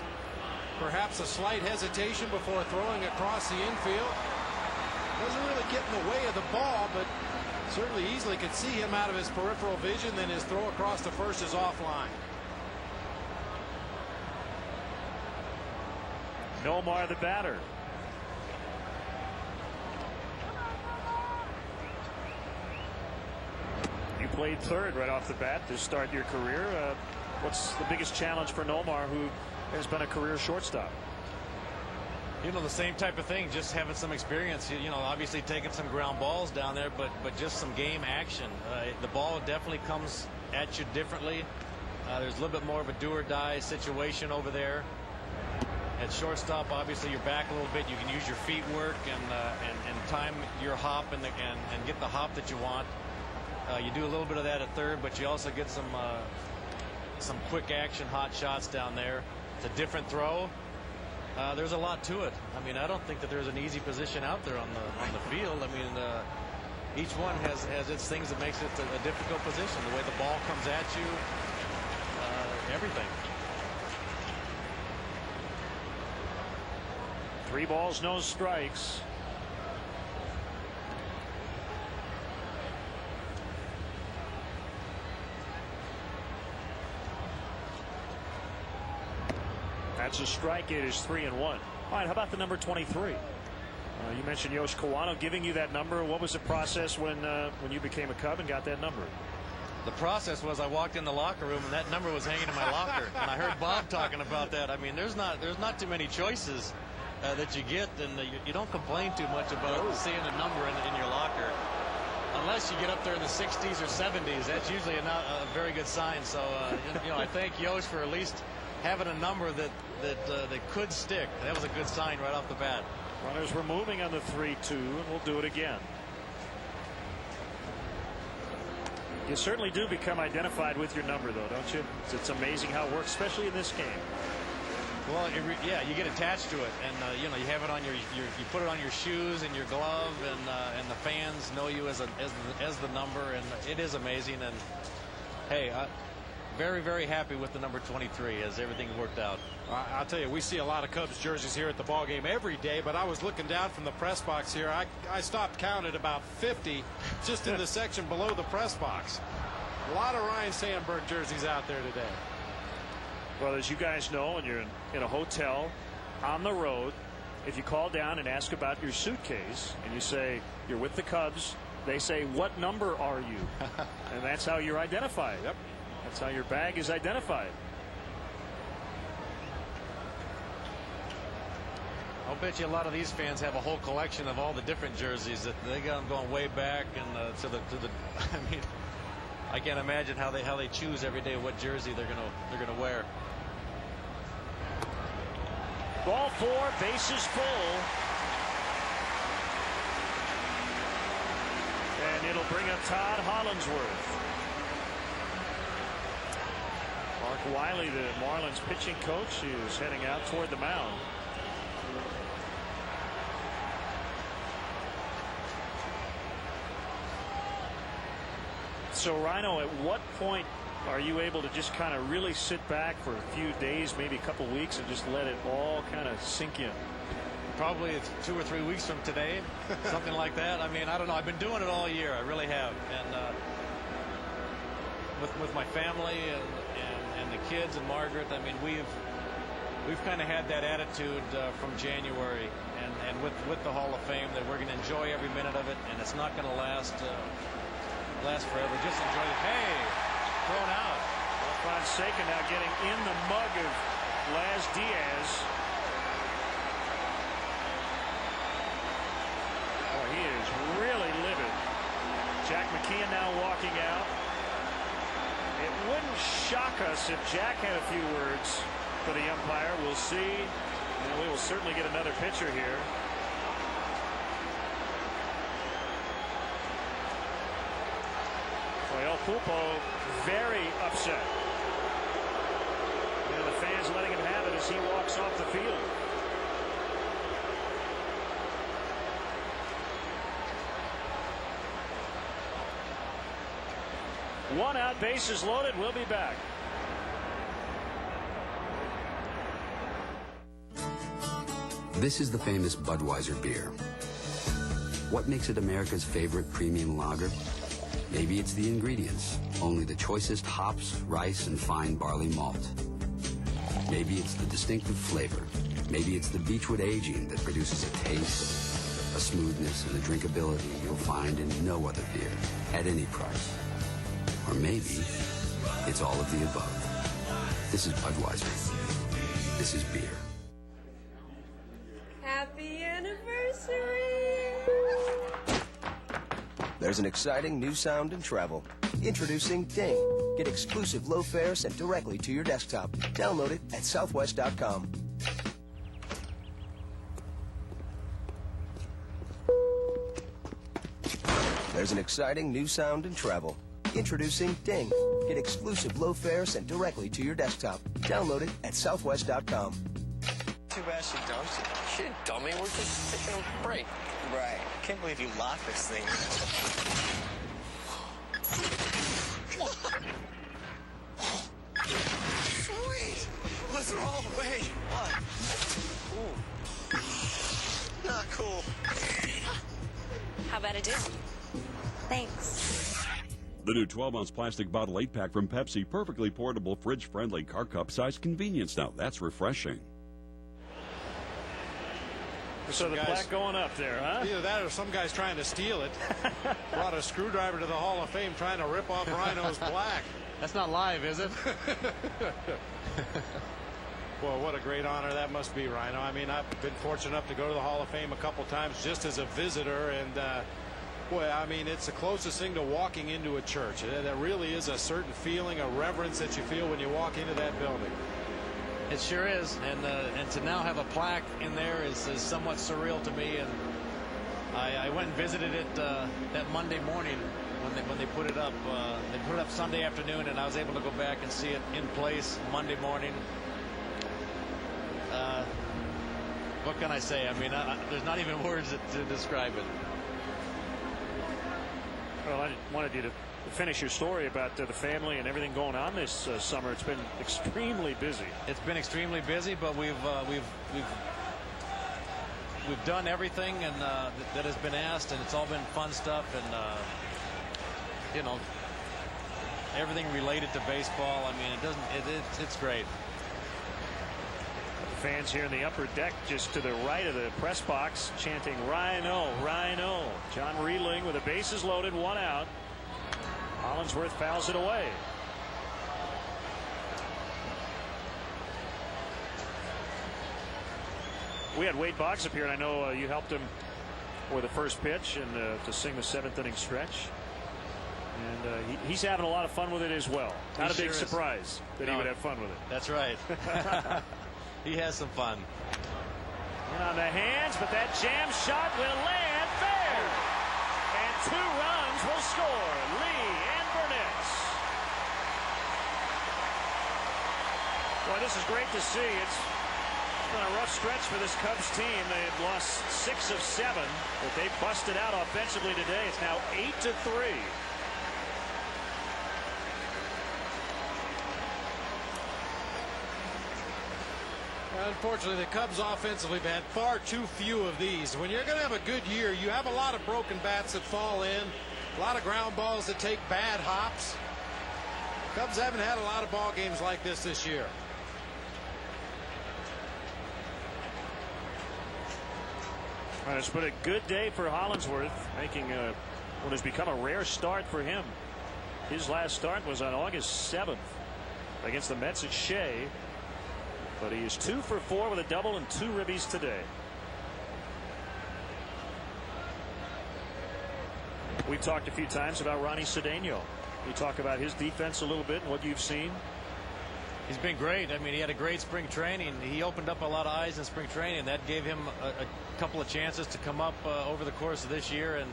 Perhaps a slight hesitation before throwing across the infield. Doesn't really get in the way of the ball, but certainly Easley could see him out of his peripheral vision. Then his throw across the first is offline. Nomar the batter. You played third right off the bat to start your career. What's the biggest challenge for Nomar, who has been a career shortstop? You know, the same type of thing, just having some experience. You know, obviously taking some ground balls down there, but just some game action. The ball definitely comes at you differently. There's a little bit more of a do-or-die situation over there. At shortstop, obviously you're back a little bit. You can use your feet work and time your hop and get the hop that you want. You do a little bit of that at third, but you also get some quick action hot shots down there. It's a different throw. There's a lot to it. I mean, I don't think that there's an easy position out there on the field. I mean, each one has its things that makes it a difficult position. The way the ball comes at you, everything. 3 balls, no strikes. That's a strike. It is 3-1. All right, how about the number 23? You mentioned Yosh Kawano giving you that number. What was the process when you became a Cub and got that number? The process was I walked in the locker room and that number was hanging in my locker, and I heard Bob talking about that. I mean, there's not too many choices that you get, and you don't complain too much about seeing a number in your locker, unless you get up there in the 60s or 70s. That's usually not a very good sign. So you know, I thank Yosh for at least having a number that could stick. That was a good sign right off the bat. Runners were moving on the 3-2, and we'll do it again. You certainly do become identified with your number, though, don't you? It's amazing how it works, especially in this game. Well, yeah, you get attached to it, and you know, you have it on you put it on your shoes and your glove, and the fans know you as the number, and it is amazing. And hey, very, very happy with the number 23 as everything worked out. I'll tell you, we see a lot of Cubs jerseys here at the ball game every day, but I was looking down from the press box here. I stopped count at about 50 just in the section below the press box. A lot of Ryne Sandberg jerseys out there today. Well, as you guys know, when you're in a hotel on the road, if you call down and ask about your suitcase and you say you're with the Cubs, they say, what number are you? And that's how you're identified. Yep. That's how your bag is identified. I'll bet you a lot of these fans have a whole collection of all the different jerseys that they got them going way back and to the. I mean, I can't imagine how they choose every day what jersey they're gonna wear. Ball 4, bases full, and it'll bring up Todd Hollingsworth. Mark Wiley, the Marlins pitching coach, is heading out toward the mound. So, Ryno, at what point are you able to just kind of really sit back for a few days, maybe a couple weeks, and just let it all kind of sink in? Probably it's 2 or 3 weeks from today, something like that. I mean, I don't know. I've been doing it all year. I really have. And with my family and the kids and Margaret, I mean, we've kind of had that attitude from January, and with the Hall of Fame, that we're going to enjoy every minute of it, and it's not going to last forever. Just enjoy it. Hey, thrown out. Well, Fonseca now getting in the mug of Laz Diaz. Oh, he is really livid. Jack McKeon now walking out. It wouldn't shock us if Jack had a few words for the umpire. We'll see. And we will certainly get another pitcher here. El Pulpo very upset. And the fans letting him have it as he walks off the field. One out, bases loaded. We'll be back. This is the famous Budweiser beer. What makes it America's favorite premium lager? Maybe it's the ingredients, only the choicest hops, rice, and fine barley malt. Maybe it's the distinctive flavor. Maybe it's the beechwood aging that produces a taste, a smoothness, and a drinkability you'll find in no other beer at any price. Or maybe it's all of the above. This is Budweiser. This is beer. Happy anniversary! There's an exciting new sound in travel. Introducing Ding. Get exclusive low fares sent directly to your desktop. Download it at southwest.com. There's an exciting new sound in travel. Introducing Ding. Get exclusive low fares sent directly to your desktop. Download it at southwest.com. Too bad she dumped you. She didn't dump me. We're just taking a break. Right. I can't believe you locked this thing. Sweet. Let's roll. Wait. What? Ooh. Not cool. How about a deal? Thanks. The new 12-ounce plastic bottle 8-pack from Pepsi, perfectly portable, fridge-friendly, car cup size convenience. Now that's refreshing. So the plaque going up there, huh? Either that or some guy's trying to steal it. Brought a screwdriver to the Hall of Fame trying to rip off Ryno's plaque. That's not live, is it? Well, what a great honor that must be, Ryno. I mean, I've been fortunate enough to go to the Hall of Fame a couple times just as a visitor, and boy, I mean, it's the closest thing to walking into a church. There really is a certain feeling, a reverence that you feel when you walk into that building. It sure is, and to now have a plaque in there is somewhat surreal to me. And I went and visited it that Monday morning when they put it up. They put it up Sunday afternoon, and I was able to go back and see it in place Monday morning. What can I say? I mean, there's not even words to describe it. Well, I wanted you to finish your story about the family and everything going on this summer. It's been extremely busy. It's been extremely busy, but we've done everything and that has been asked, and it's all been fun stuff, and you know, everything related to baseball. I mean, it's great. The fans here in the upper deck, just to the right of the press box, chanting "Ryno, Ryno." John Reeling with the bases loaded, one out. Hollinsworth fouls it away. We had Wade Boggs up here, and I know you helped him for the first pitch and to sing the 7th inning stretch. And he's having a lot of fun with it as well. Not a big surprise that he would have fun with it. That's right. He has some fun. And on the hands, but that jam shot will land fair. And 2 runs will score. Lee and Burnett. Boy, this is great to see. It's been a rough stretch for this Cubs team. They had lost 6 of 7, but they busted out offensively today. It's now 8-3. Unfortunately, the Cubs offensively have had far too few of these. When you're going to have a good year, you have a lot of broken bats that fall in, a lot of ground balls that take bad hops. Cubs haven't had a lot of ball games like this year. Well, it's been a good day for Hollingsworth, making what has become a rare start for him. His last start was on August 7th against the Mets at Shea. But he is 2 for 4 with a double and 2 ribbies today. We've talked a few times about Ryne Sandberg. You talk about his defense a little bit and what you've seen. He's been great. I mean, he had a great spring training. He opened up a lot of eyes in spring training. That gave him a couple of chances to come up over the course of this year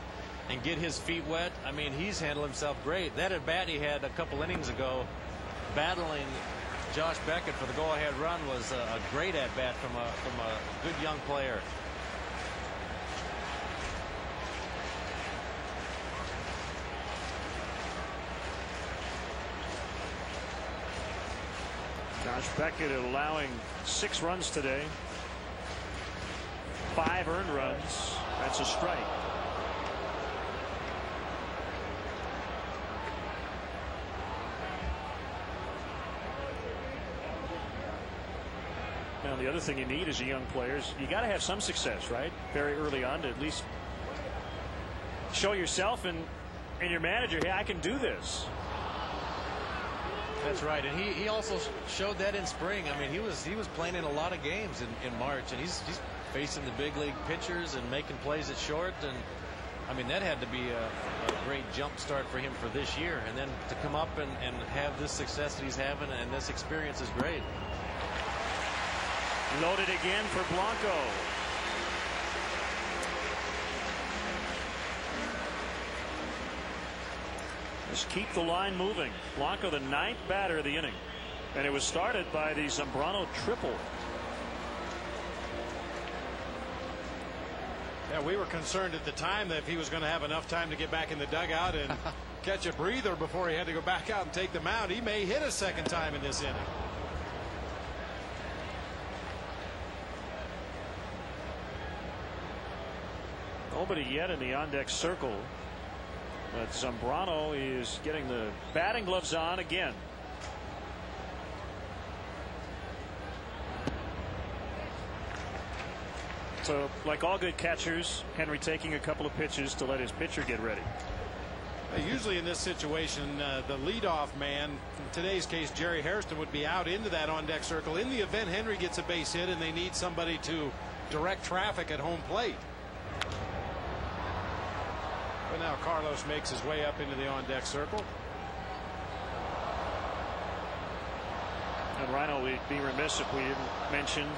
and get his feet wet. I mean, he's handled himself great. That at bat he had a couple innings ago, battling Josh Beckett for the go-ahead run, was a great at bat from a good young player. Josh Beckett allowing 6 runs today, 5 earned runs. That's a strike. Now the other thing you need as a young player is you got to have some success, right? Very early on, to at least show yourself and your manager, hey, I can do this. That's right, and he also showed that in spring. I mean, he was playing in a lot of games in March, and he's facing the big league pitchers and making plays at short. And I mean, that had to be a great jump start for him for this year. And then to come up and have this success that he's having and this experience is great. Loaded again for Blanco. Just keep the line moving. Blanco, the 9th batter of the inning, and it was started by the Zambrano triple. Yeah, we were concerned at the time that if he was going to have enough time to get back in the dugout and catch a breather before he had to go back out and take the mound. He may hit a second time in this inning. Nobody yet in the on-deck circle. But Zambrano is getting the batting gloves on again. So, like all good catchers, Henry taking a couple of pitches to let his pitcher get ready. Usually in this situation, the leadoff man, in today's case, Jerry Hairston, would be out into that on-deck circle in the event Henry gets a base hit and they need somebody to direct traffic at home plate. But now Carlos makes his way up into the on-deck circle. And Rhino, we'd be remiss if we didn't mention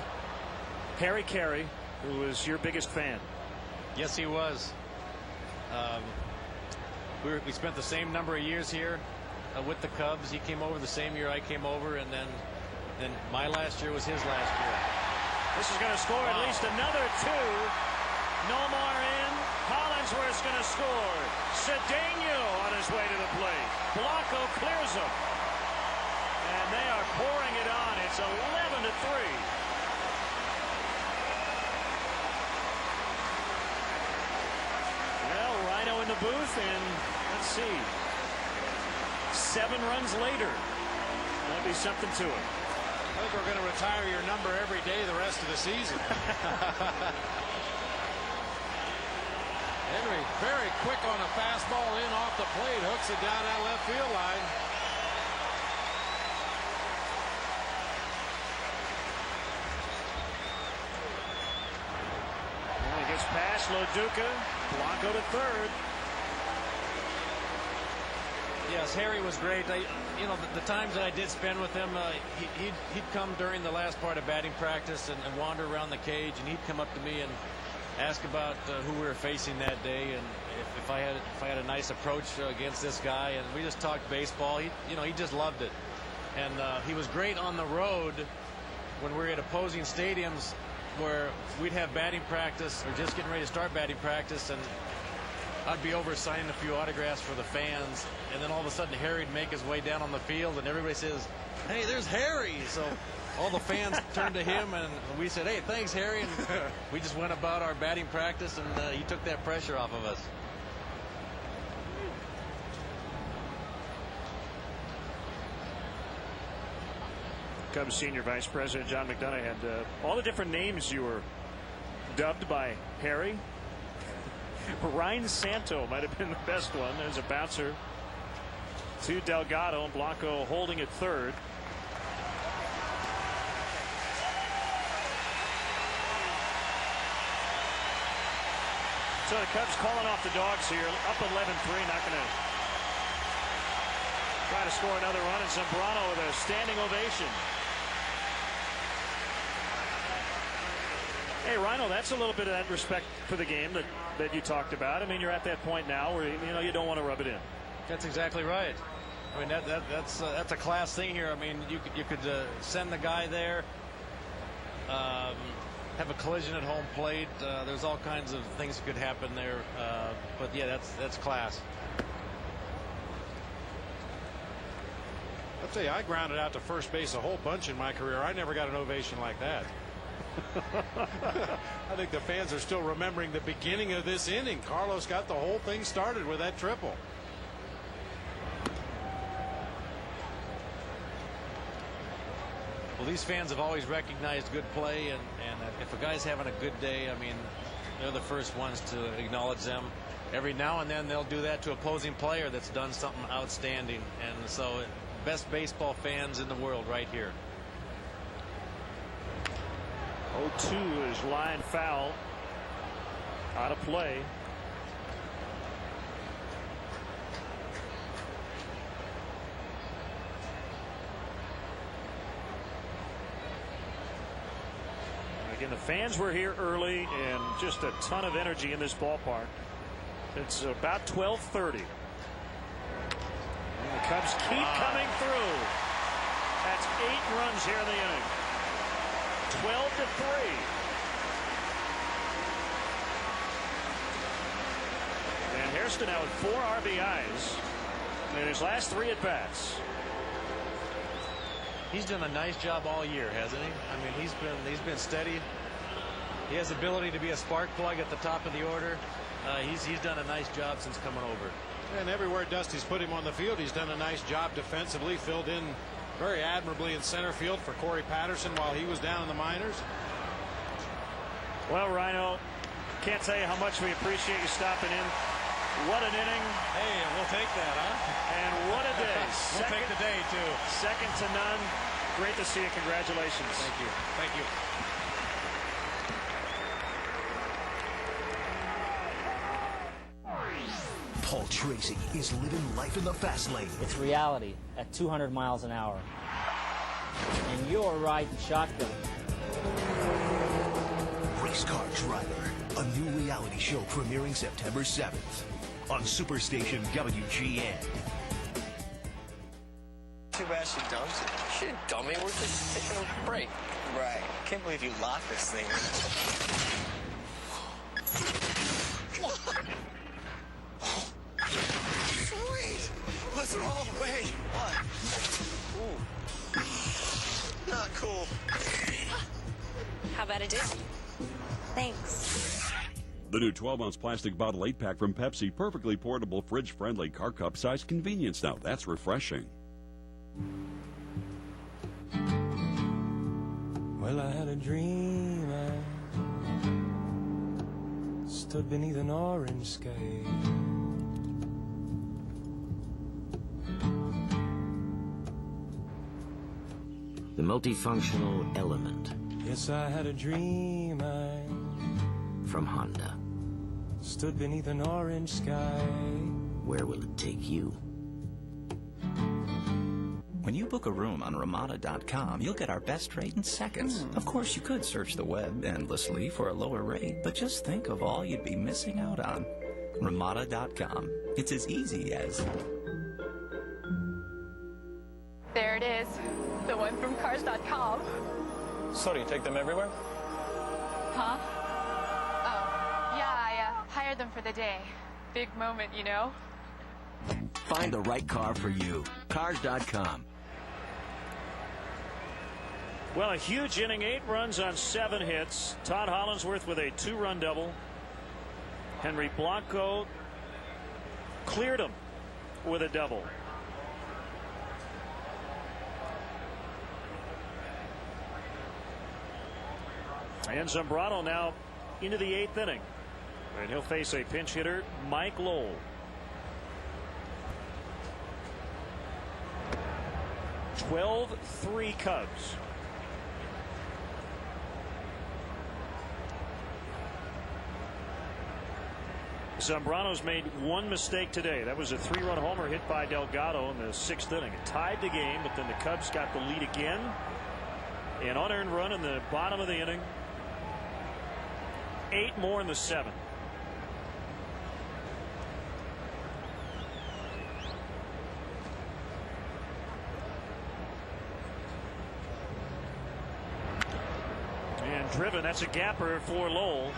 Harry Carey, who was your biggest fan. Yes, he was. We spent the same number of years here with the Cubs. He came over the same year I came over, and then my last year was his last year. This is going to score at least another 2. Nomar in. Hollingsworth's going to score. Cedeno on his way to the plate. Blanco clears him. And they are pouring it on. It's 11-3. Well, Rhino in the booth, and let's see. 7 runs later. That'll be something to it. I think we're going to retire your number every day the rest of the season. Henry very quick on a fastball in off the plate, hooks it down that left field line. And he gets past Loduca. Blanco to third. Yes, Harry was great. You know, the times that I did spend with him, he'd come during the last part of batting practice and wander around the cage, and he'd come up to me and ask about who we were facing that day, and if I had a nice approach against this guy, and we just talked baseball. He just loved it, and he was great on the road when we were at opposing stadiums where we'd have batting practice or just getting ready to start batting practice, and I'd be over signing a few autographs for the fans, and then all of a sudden Harry'd make his way down on the field, and everybody says, "Hey, there's Harry!" So all the fans turned to him, and we said, "Hey, thanks, Harry," and we just went about our batting practice, and he took that pressure off of us. Cubs Senior Vice President John McDonough had all the different names you were dubbed by Harry. Ryne Santo might have been the best one. There's a bouncer to Delgado, and Blanco holding at third. So the Cubs calling off the dogs here, up 11-3, not going to try to score another run, and Zambrano with a standing ovation. Hey, Rhino, that's a little bit of that respect for the game that you talked about. I mean, you're at that point now where you don't want to rub it in. That's exactly right. I mean, that's a class thing here. I mean, you could send the guy there, have a collision at home plate. There's all kinds of things that could happen there. But yeah, that's class. I'll tell you, I grounded out to first base a whole bunch in my career. I never got an ovation like that. I think the fans are still remembering the beginning of this inning. Carlos got the whole thing started with that triple. Well, these fans have always recognized good play, and if a guy's having a good day, I mean, they're the first ones to acknowledge them. Every now and then they'll do that to opposing player that's done something outstanding, and so best baseball fans in the world right here. 0-2 is line foul, out of play. Again, the fans were here early, and just a ton of energy in this ballpark. It's about 12:30. And the Cubs keep coming through. That's 8 runs here in the inning. 12-3. And Hairston now with 4 RBIs in his last 3 at-bats. He's done a nice job all year, hasn't he? I mean, he's been steady. He has ability to be a spark plug at the top of the order. He's done a nice job since coming over. And everywhere Dusty's put him on the field, he's done a nice job defensively, filled in very admirably in center field for Corey Patterson while he was down in the minors. Well, Rhino, can't tell you how much we appreciate you stopping in. What an inning. Hey, we'll take that, huh? And what a day. We'll take the day, too. Second to none. Great to see you. Congratulations. Thank you. Thank you. Paul Tracy is living life in the fast lane. It's reality at 200 miles an hour. And you're riding shotgun. Race Car Driver, a new reality show premiering September 7th on Superstation WGN. Too bad she dumped it. She didn't dump me. We're just taking a break. Right. Can't believe you locked this thing. Wait. What's wrong? Wait. What? Ooh. Not cool. How about a do? Thanks. The new 12-ounce plastic bottle 8-pack from Pepsi, perfectly portable, fridge-friendly car cup size convenience. Now that's refreshing. Well, I had a dream. I stood beneath an orange sky. The multifunctional element. Yes, I had a dream. I from Honda. Stood beneath an orange sky. Where will it take you? When you book a room on Ramada.com, you'll get our best rate in seconds. Of course, you could search the web endlessly for a lower rate, but just think of all you'd be missing out on. Ramada.com. It's as easy as... There it is. The one from Cars.com. So do you take them everywhere? Huh? Oh, yeah, I hired them for the day. big moment, you know? Find the right car for you. Cars.com. Well, a huge inning, 8 runs on 7 hits. Todd Hollinsworth with a 2-run double. Henry Blanco cleared him with a double. And Zambrano now into the 8th inning. And he'll face a pinch hitter, Mike Lowell. 12-3 Cubs. Zambrano's made one mistake today. That was a 3-run homer hit by Delgado in the 6th inning. It tied the game, but then the Cubs got the lead again. An unearned run in the bottom of the inning. 8 more in the 7th. And driven, that's a gapper for Lowell.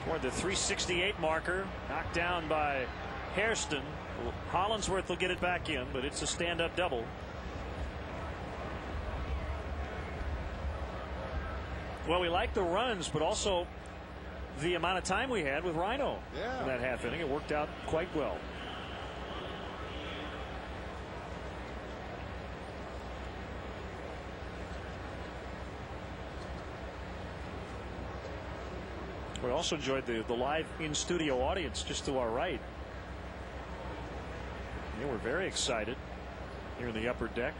Toward the 368 marker, knocked down by Hairston. Hollinsworth will get it back in, but it's a stand-up double. Well, we like the runs, but also the amount of time we had with Ryno in that half inning. It worked out quite well. We also enjoyed the live in-studio audience just to our right. They were very excited here in the upper deck.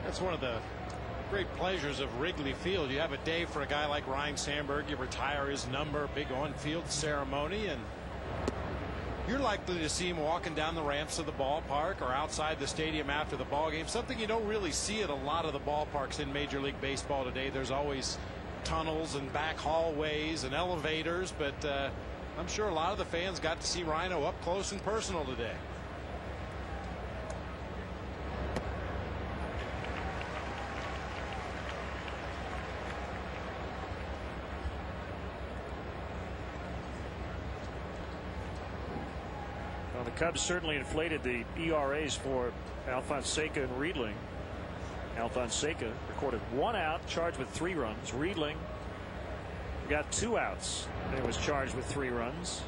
That's one of the great pleasures of Wrigley Field. You have a day for a guy like Ryne Sandberg. You retire his number, big on-field ceremony, and you're likely to see him walking down the ramps of the ballpark or outside the stadium after the ball game. Something you don't really see at a lot of the ballparks in Major League Baseball today. There's always tunnels and back hallways and elevators, but I'm sure a lot of the fans got to see Ryno up close and personal today. The Cubs certainly inflated the ERAs for Alfonseca and Riedling. Alfonseca recorded 1 out, charged with 3 runs. Riedling got 2 outs and was charged with 3 runs.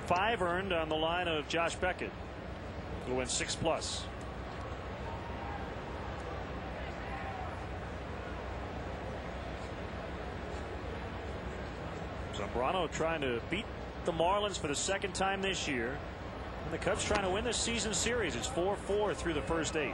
Five earned on the line of Josh Beckett, who went 6+. Zambrano trying to beat the Marlins for the 2nd time this year. And the Cubs trying to win this season series. It's 4-4 through the first 8.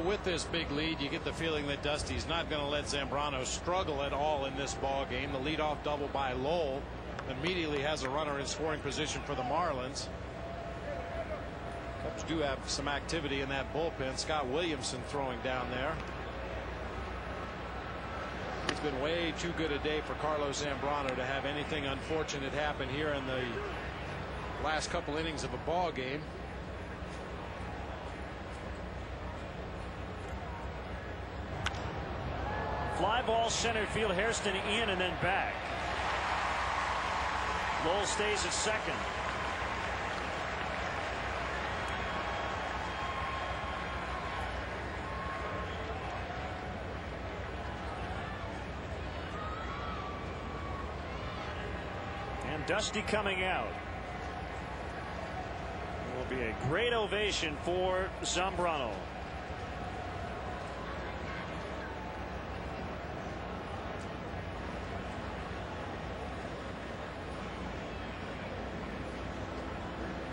With this big lead, you get the feeling that Dusty's not going to let Zambrano struggle at all in this ball game. The leadoff double by Lowell immediately has a runner in scoring position for the Marlins. Cubs do have some activity in that bullpen. Scott Williamson throwing down there. It's been way too good a day for Carlos Zambrano to have anything unfortunate happen here in the last couple innings of a ball game. Fly ball center field. Hairston in and then back. Lowell stays at second. And Dusty coming out. It will be a great ovation for Zambrano.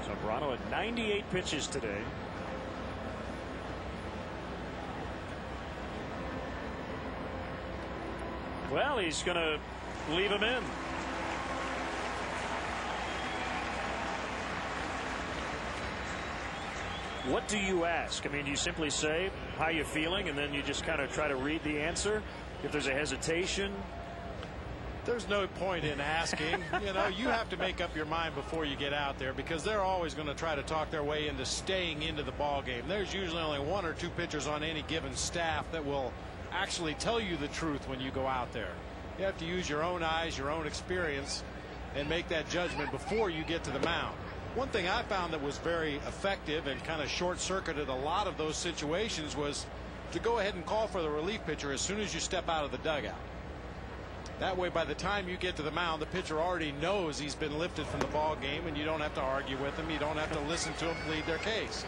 Zambrano had 98 pitches today. Well, he's going to leave him in. What do you ask? I mean, do you simply say, how you feeling? And then you just kind of try to read the answer? If there's a hesitation? There's no point in asking. You know, you have to make up your mind before you get out there, because they're always going to try to talk their way into staying into the ball game. There's usually only 1 or 2 pitchers on any given staff that will actually tell you the truth when you go out there. You have to use your own eyes, your own experience, and make that judgment before you get to the mound. One thing I found that was very effective and kind of short-circuited a lot of those situations was to go ahead and call for the relief pitcher as soon as you step out of the dugout. That way, by the time you get to the mound, the pitcher already knows he's been lifted from the ball game, and you don't have to argue with them. You don't have to listen to them plead their case.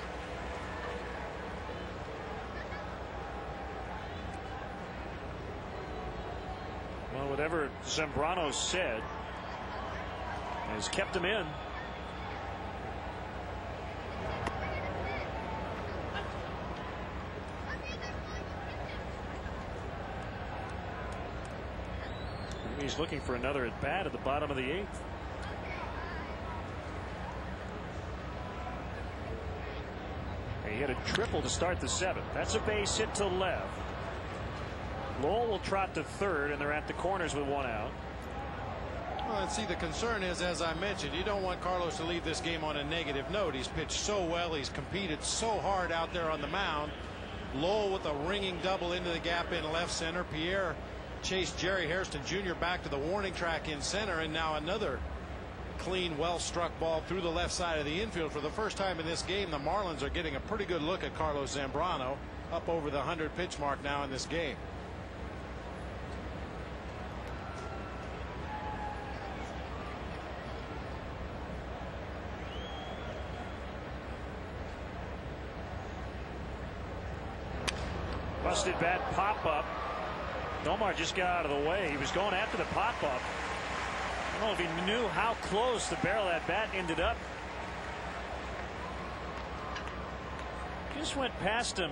Well, whatever Zambrano said has kept him in. He's looking for another at bat at the bottom of the 8th. He hit a triple to start the 7th. That's a base hit to left. Lowell will trot to third, and they're at the corners with 1 out. Well, and see, the concern is, as I mentioned, you don't want Carlos to leave this game on a negative note. He's pitched so well. He's competed so hard out there on the mound. Lowell with a ringing double into the gap in left center. Pierre chased Jerry Hairston Jr. back to the warning track in center, and now another clean, well-struck ball through the left side of the infield. For the first time in this game, the Marlins are getting a pretty good look at Carlos Zambrano, up over the 100-pitch mark now in this game. Busted bat pop-up. Nomar just got out of the way. He was going after the pop-up. I don't know if he knew how close the barrel of that bat ended up. Just went past him,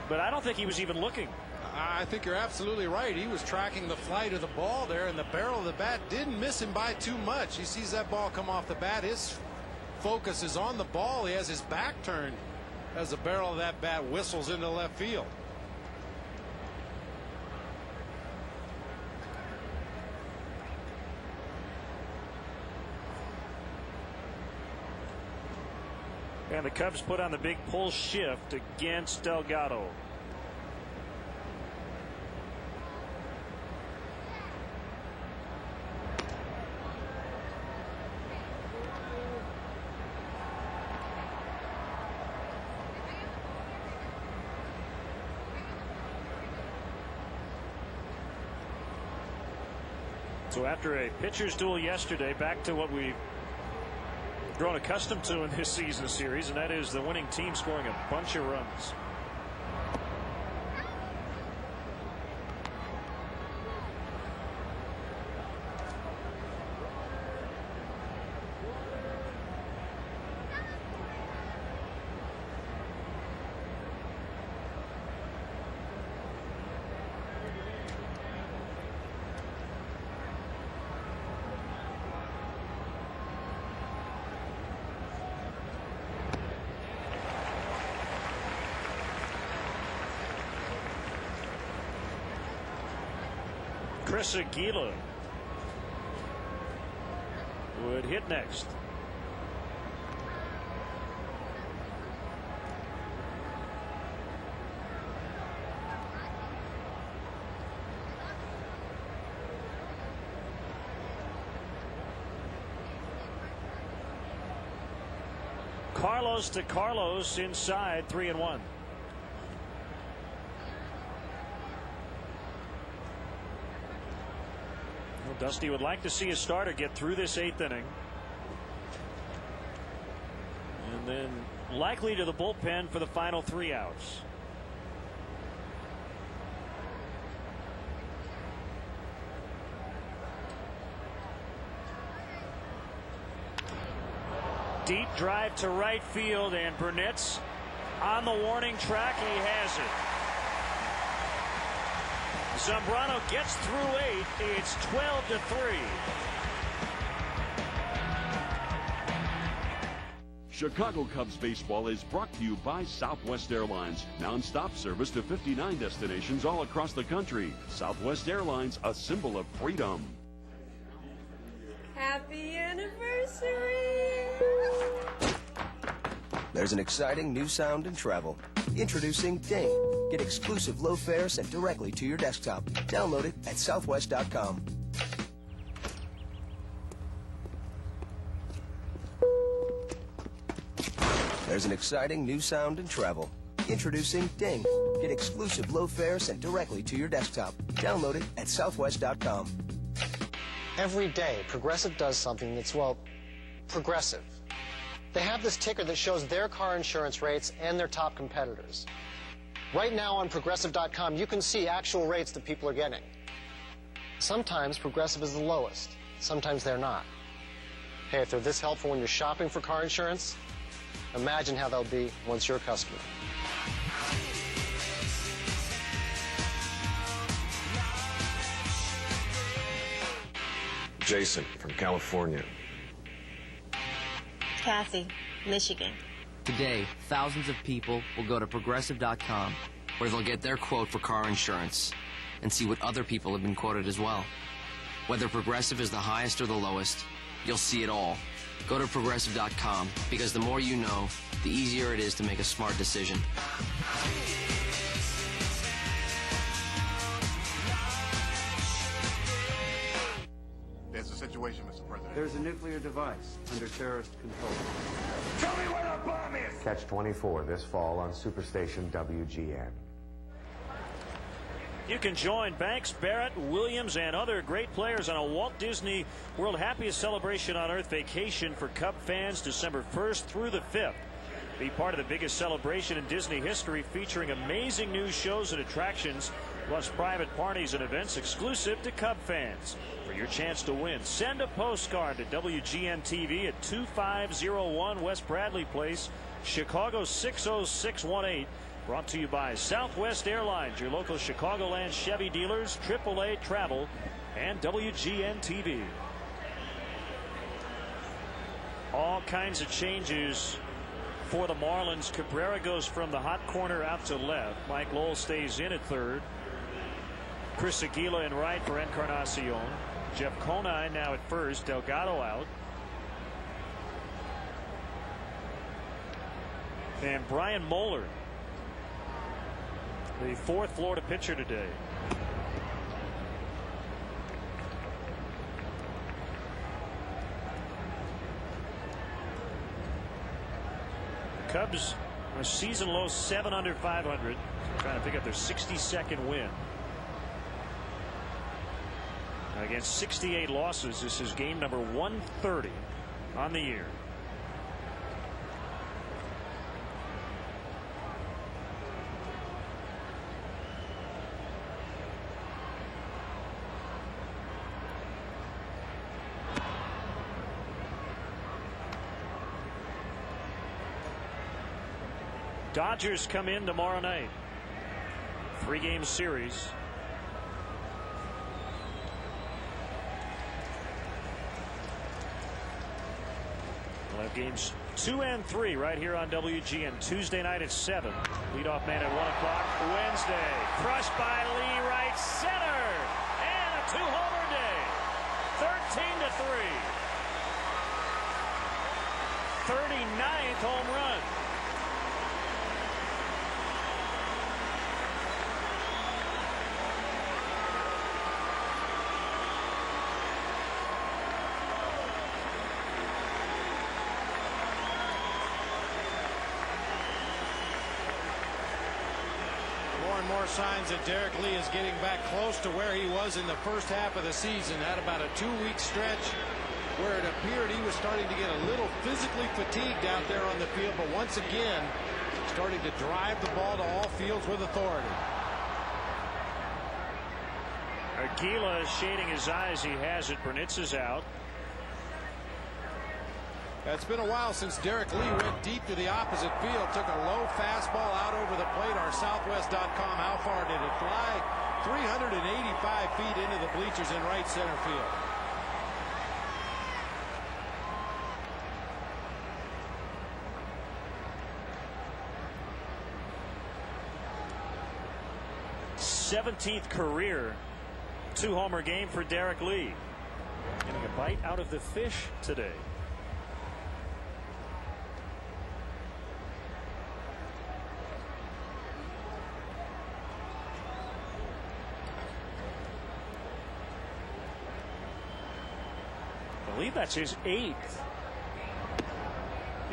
but I don't think he was even looking. I think you're absolutely right. He was tracking the flight of the ball there, and the barrel of the bat didn't miss him by too much. He sees that ball come off the bat. His focus is on the ball. He has his back turned as the barrel of that bat whistles into left field. And the Cubs put on the big pull shift against Delgado. So after a pitcher's duel yesterday, back to what we've grown accustomed to in this season series, and that is the winning team scoring a bunch of runs. Chris Aguila would hit next. Carlos to Carlos inside, 3-1. Dusty would like to see a starter get through this 8th inning. And then likely to the bullpen for the final 3 outs. Deep drive to right field, and Burnett's on the warning track. He has it. Zambrano gets through 8. It's 12-3. Chicago Cubs baseball is brought to you by Southwest Airlines. Non-stop service to 59 destinations all across the country. Southwest Airlines, a symbol of freedom. Happy anniversary! There's an exciting new sound in travel. Introducing Ding. Get exclusive low fares sent directly to your desktop. Download it at southwest.com. There's an exciting new sound in travel. Introducing Ding. Get exclusive low fares sent directly to your desktop. Download it at southwest.com. Every day, Progressive does something that's, well, progressive. They have this ticker that shows their car insurance rates and their top competitors. Right now on Progressive.com, you can see actual rates that people are getting. Sometimes Progressive is the lowest. Sometimes they're not. Hey, if they're this helpful when you're shopping for car insurance, imagine how they'll be once you're a customer. Jason from California. Kathy, Michigan. Today, thousands of people will go to Progressive.com, where they'll get their quote for car insurance and see what other people have been quoted as well. Whether Progressive is the highest or the lowest, you'll see it all. Go to Progressive.com, because the more you know, the easier it is to make a smart decision. There's a situation, Mr. President. There's a nuclear device under terrorist control. Tell me where the bomb is! Catch 24 this fall on Superstation WGN. You can join Banks, Barrett, Williams, and other great players on a Walt Disney World Happiest Celebration on Earth vacation for Cub fans December 1st through the 5th. Be part of the biggest celebration in Disney history, featuring amazing new shows and attractions, plus private parties and events exclusive to Cub fans. For your chance to win, send a postcard to WGN TV at 2501 West Bradley Place, Chicago 60618. Brought to you by Southwest Airlines, your local Chicagoland Chevy dealers, AAA Travel, and WGN TV. All kinds of changes for the Marlins. Cabrera goes from the hot corner out to left. Mike Lowell stays in at third. Chris Aguila in right for Encarnacion. Jeff Conine now at first. Delgado out. And Brian Moeller, the fourth Florida pitcher today. The Cubs a season low 7 under 500, trying to pick up their 62nd win. Against 68 losses, this is game number 130 on the year. Dodgers come in tomorrow night. 3-game series. We'll have games 2 and 3 right here on WGN. Tuesday night at 7. Leadoff man at 1 o'clock Wednesday. Crushed by Lee, right center. And a 2-homer day. 13-3. 39th home run. More signs that Derek Lee is getting back close to where he was in the first half of the season. Had about a 2-week stretch where it appeared he was starting to get a little physically fatigued out there on the field, but once again starting to drive the ball to all fields with authority. Aguila is shading his eyes. He has it. Burnitz out. It's been a while since Derek Lee went deep to the opposite field, took a low fastball out over the plate. Our Southwest.com, how far did it fly? 385 feet into the bleachers in right center field. 17th career 2-homer game for Derek Lee. Getting a bite out of the fish today. I believe that's his 8th.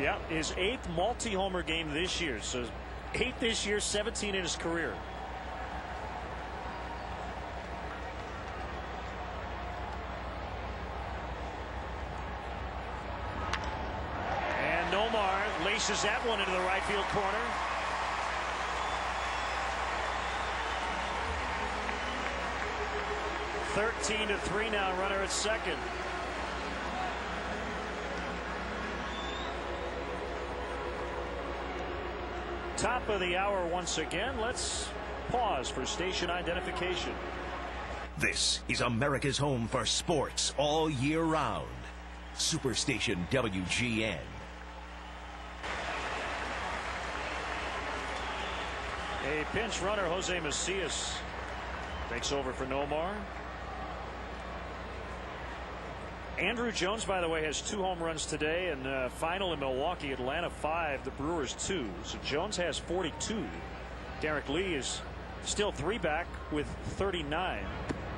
Yeah, his 8th multi-homer game this year. So 8 this year, 17 in his career. And Nomar laces that one into the right field corner. (13-3) now, runner at second. Top of the hour once again. Let's pause for station identification. This is America's home for sports all year round. Superstation WGN. A pinch runner, Jose Macias, takes over for Nomar. Andrew Jones, by the way, has 2 home runs today, and final in Milwaukee, Atlanta 5, the Brewers 2. So Jones has 42. Derek Lee is still 3 back with 39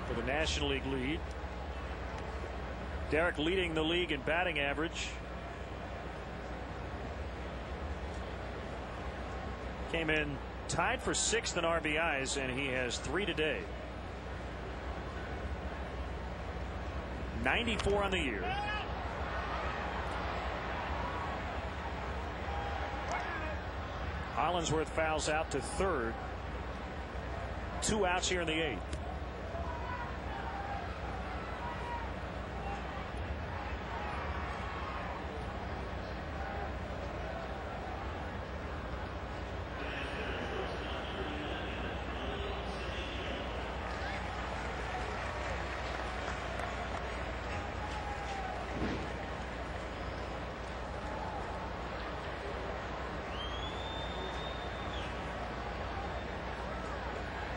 for the National League lead. Derek leading the league in batting average. Came in tied for 6th in RBIs, and he has 3 today. 94 on the year. Hollinsworth fouls out to third. 2 outs here in the 8th.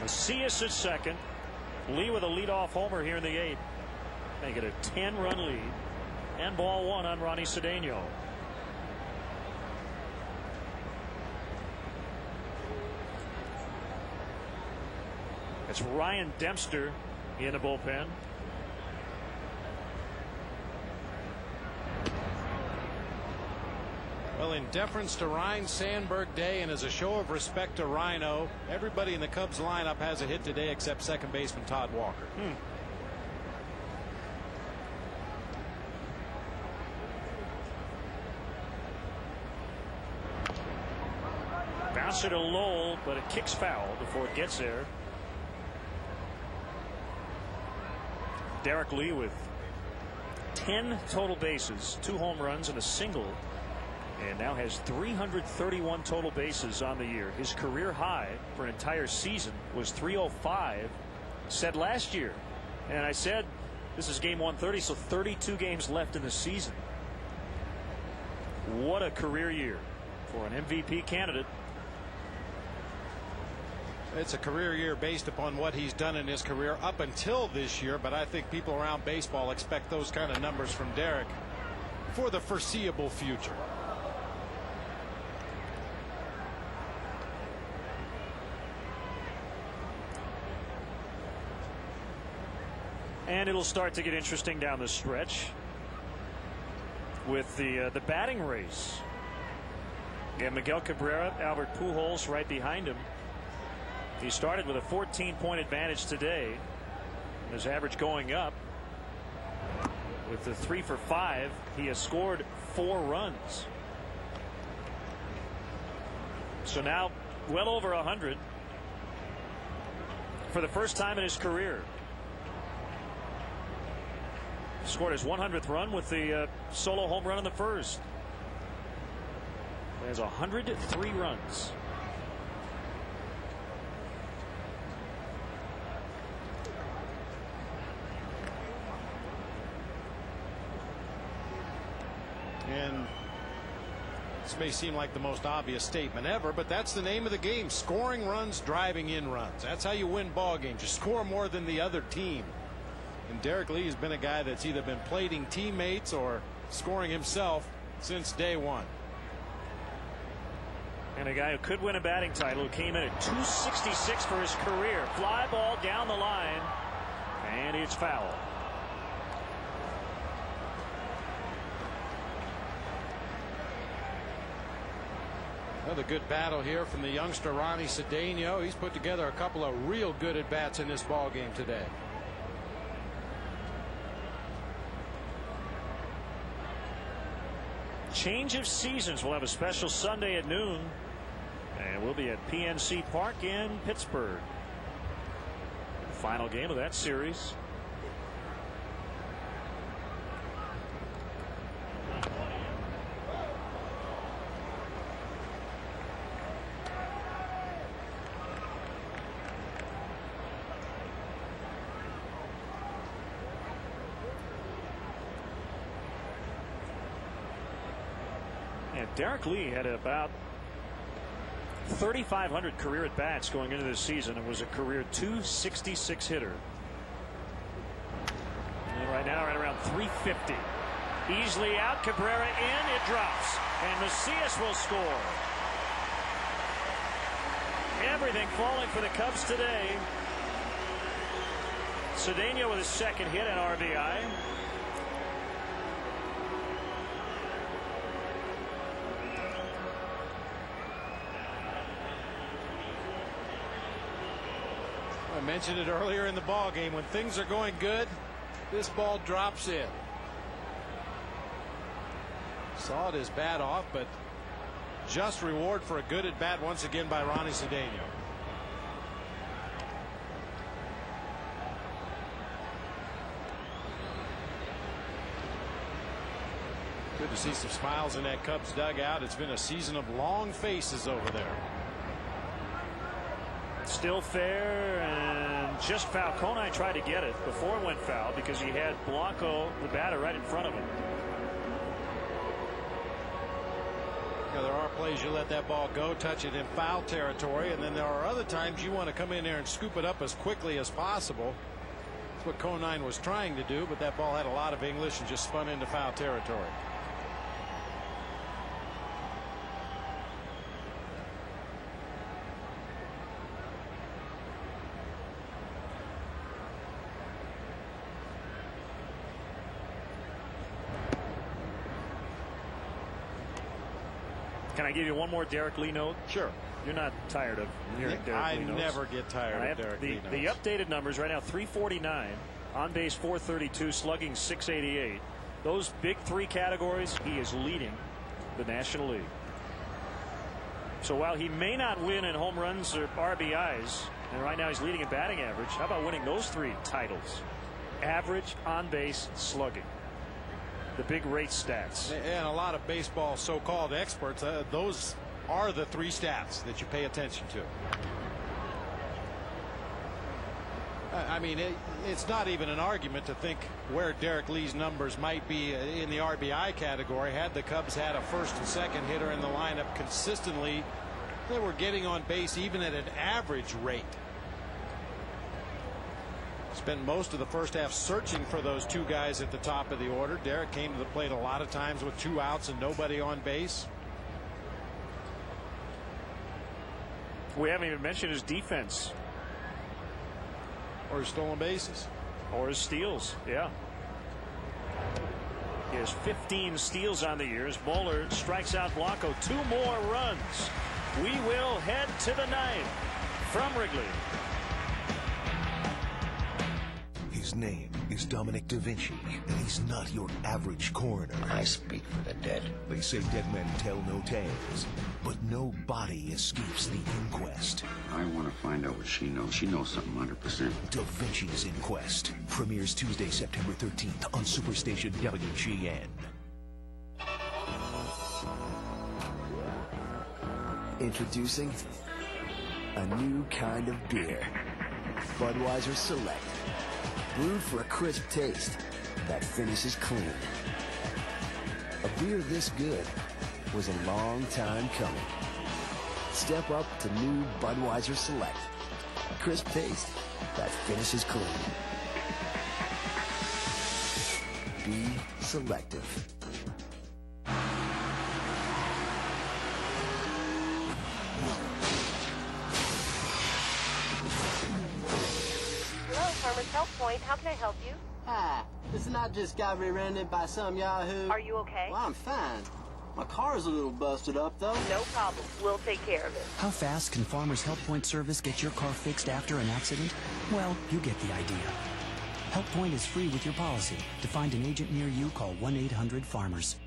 Macias at second. Lee with a leadoff homer here in the 8th. Make it a 10-run lead. And ball 1 on Ronnie Cedeno. It's Ryan Dempster in the bullpen. Well, in deference to Ryne Sandberg Day and as a show of respect to Rhino, everybody in the Cubs lineup has a hit today except second baseman Todd Walker. Bouncer to Lowell, but it kicks foul before it gets there. Derek Lee with 10 total bases, 2 home runs and a single, and now has 331 total bases on the year. His career high for an entire season was 305, set last year. And I said this is game 130, so 32 games left in the season. What a career year for an MVP candidate. It's a career year based upon what he's done in his career up until this year, but I think people around baseball expect those kind of numbers from Derek for the foreseeable future. And it'll start to get interesting down the stretch with the batting race. Yeah, Miguel Cabrera, Albert Pujols right behind him. He started with a 14-point advantage today. His average going up. With the 3 for 5, he has scored 4 runs. So now well over 100 for the first time in his career. Scored his 100th run with the solo home run in the first. He has 103 runs. And This may seem like the most obvious statement ever, but that's the name of the game. Scoring runs, driving in runs. That's how you win ball games. You score more than the other team. And Derek Lee has been a guy that's either been plating teammates or scoring himself since day one. And a guy who could win a batting title, who came in at 266 for his career. Fly ball down the line, and it's foul. Another good battle here from the youngster Ryne Sandberg. He's put together a couple of real good at bats in this ball game today. Change of seasons. We'll have a special Sunday at noon, and we'll be at PNC Park in Pittsburgh. Final game of that series. Derek Lee had about 3,500 career at bats going into this season and was a career 266 hitter. And right now right around 350. Easily out, Cabrera in, it drops, and Macias will score. Everything falling for the Cubs today. Cedeno with his second hit and RBI. I mentioned it earlier in the ball game. When things are going good, this ball drops in. Saw it as bat off, but just reward for a good at bat once again by Ryne Sandberg. Good to see some smiles in that Cubs dugout. It's been a season of long faces over there. Still fair and just foul. Conine tried to get it before it went foul because he had Blanco, the batter, right in front of him. Yeah, there are plays you let that ball go, touch it in foul territory, and then there are other times you want to come in there and scoop it up as quickly as possible. That's what Conine was trying to do, but that ball had a lot of English and just spun into foul territory. Can I give you one more Derek Lee note? Sure. You're not tired of hearing Derek Lee notes? I never get tired of Derek Lee notes. The updated numbers right now: 349, on base 432, slugging 688. Those big three categories, he is leading the National League. So while he may not win in home runs or RBIs, and right now he's leading in batting average, how about winning those three titles? Average, on base, slugging. The big rate stats. And a lot of baseball so-called experts, those are the three stats that you pay attention to. I mean, it's not even an argument to think where Derek Lee's numbers might be in the RBI category. Had the Cubs had a first and second hitter in the lineup consistently, they were getting on base even at an average rate. Spent most of the first half searching for those two guys at the top of the order. Derek came to the plate a lot of times with 2 outs and nobody on base. We haven't even mentioned his defense. Or his stolen bases. Or his steals, yeah. He has 15 steals on the year. Bowler strikes out Blanco. 2 more runs. We will head to the 9th from Wrigley. His name is Dominic Da Vinci, and he's not your average coroner. I speak for the dead. They say dead men tell no tales, but no body escapes the inquest. I want to find out what she knows. She knows something 100%. Da Vinci's Inquest premieres Tuesday, September 13th on Superstation WGN. Introducing a new kind of beer. Budweiser Select. Brewed for a crisp taste that finishes clean. A beer this good was a long time coming. Step up to new Budweiser Select. Crisp taste that finishes clean. Be selective. Hello, Farmers Help Point. How can I help you? Hi, this is not just got rear-ended by some yahoo. Are you okay? Well, I'm fine. My car's a little busted up, though. No problem. We'll take care of it. How fast can Farmers Help Point service get your car fixed after an accident? Well, you get the idea. Help Point is free with your policy. To find an agent near you, call 1-800-FARMERS.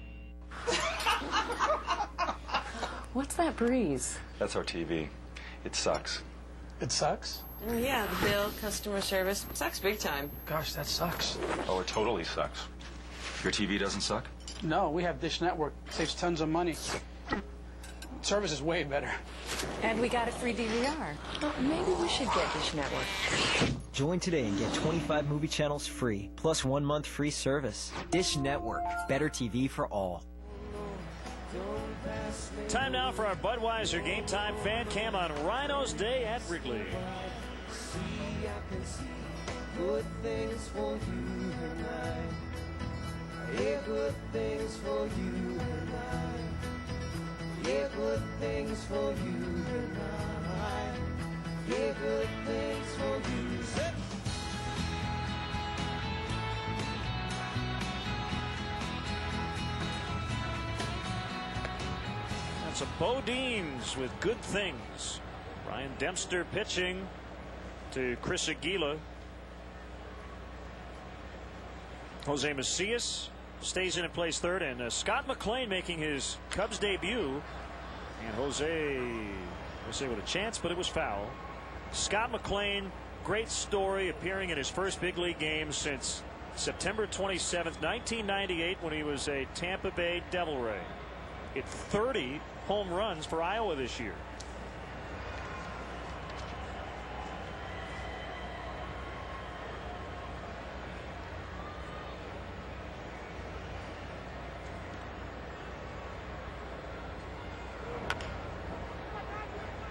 What's that breeze? That's our TV. It sucks. It sucks? Yeah, the bill, customer service. Sucks big time. Gosh, that sucks. Oh, it totally sucks. Your TV doesn't suck? No, we have Dish Network. Saves tons of money. Service is way better. And we got a free DVR. Well, maybe we should get Dish Network. Join today and get 25 movie channels free, plus 1 month free service. Dish Network. Better TV for all. Time now for our Budweiser Game Time Fan Cam on Rhinos Day at Wrigley. Good things for you and I. Yeah, good things for you and I. Yeah, good things for you and I. Yeah, good things for you. That's a Bodines with good things. Ryan Dempster pitching to Chris Aguila. Jose Macias stays in and plays third, and Scott McLean making his Cubs debut. And Jose with a chance, but it was foul. Scott McLean, great story, appearing in his first big league game since September 27th, 1998, when he was a Tampa Bay Devil Ray. Hit 30 home runs for Iowa this year.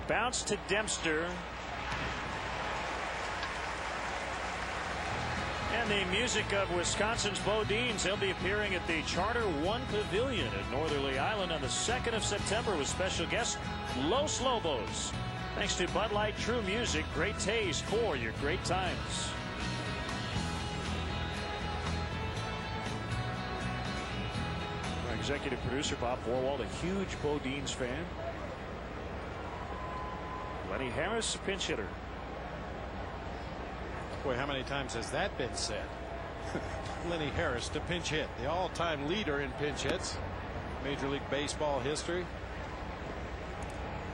Bounce to Dempster. And the music of Wisconsin's Bodines. They'll be appearing at the Charter One Pavilion at Northerly Island on the 2nd of September with special guest Los Lobos. Thanks to Bud Light True Music, great taste for your great times. Our executive producer Bob Vorwald, a huge Bodines fan. Lenny Harris, pinch hitter. Boy, how many times has that been said? Lenny Harris to pinch hit, the all-time leader in pinch hits, Major League Baseball history.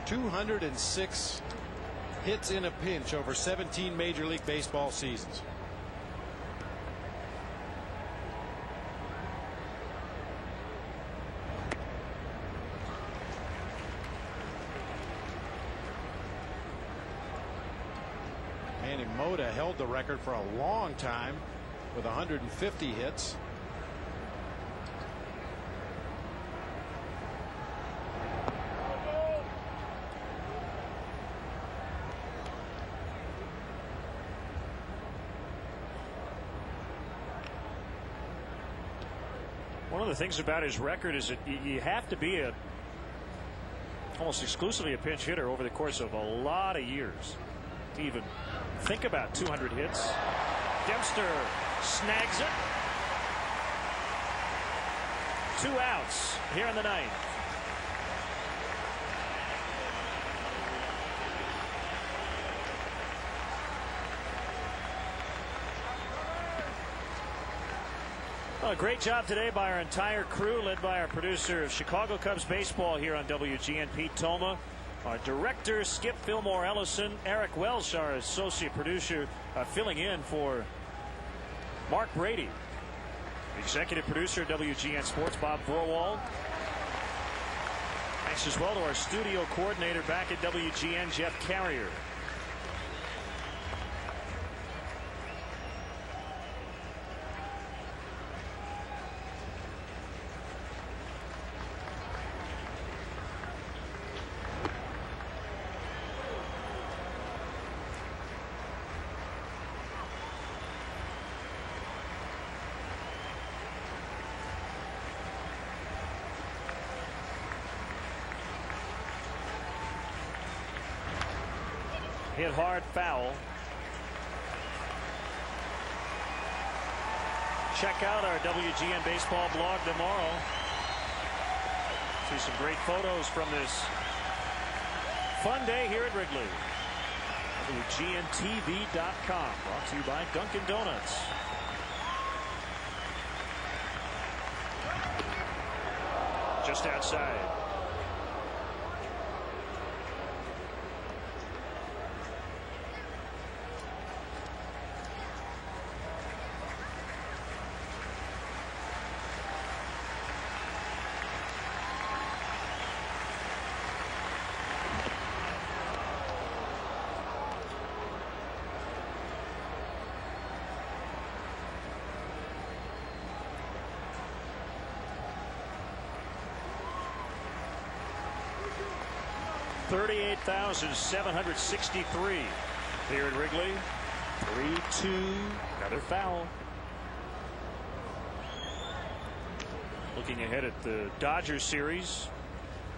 206 hits in a pinch over 17 Major League Baseball seasons. Manny Mota held the record for a long time with 150 hits. One of the things about his record is that you have to be almost exclusively a pinch hitter over the course of a lot of years to even think about 200 hits. Dempster snags it. 2 outs here in the ninth. Well, a great job today by our entire crew, led by our producer of Chicago Cubs baseball here on WGN, Pete Toma. Our director, Skip Fillmore Ellison. Eric Welsh, our associate producer, filling in for Mark Brady. Executive producer, WGN Sports, Bob Vorwald. Thanks as well to our studio coordinator back at WGN, Jeff Carrier. hit hard foul. Check out our WGN baseball blog tomorrow. See some great photos from this fun day here at Wrigley. WGNTV.com. Brought to you by Dunkin' Donuts. Just outside. $38,763 here at Wrigley. 3-2. Another foul. Looking ahead at the Dodgers series.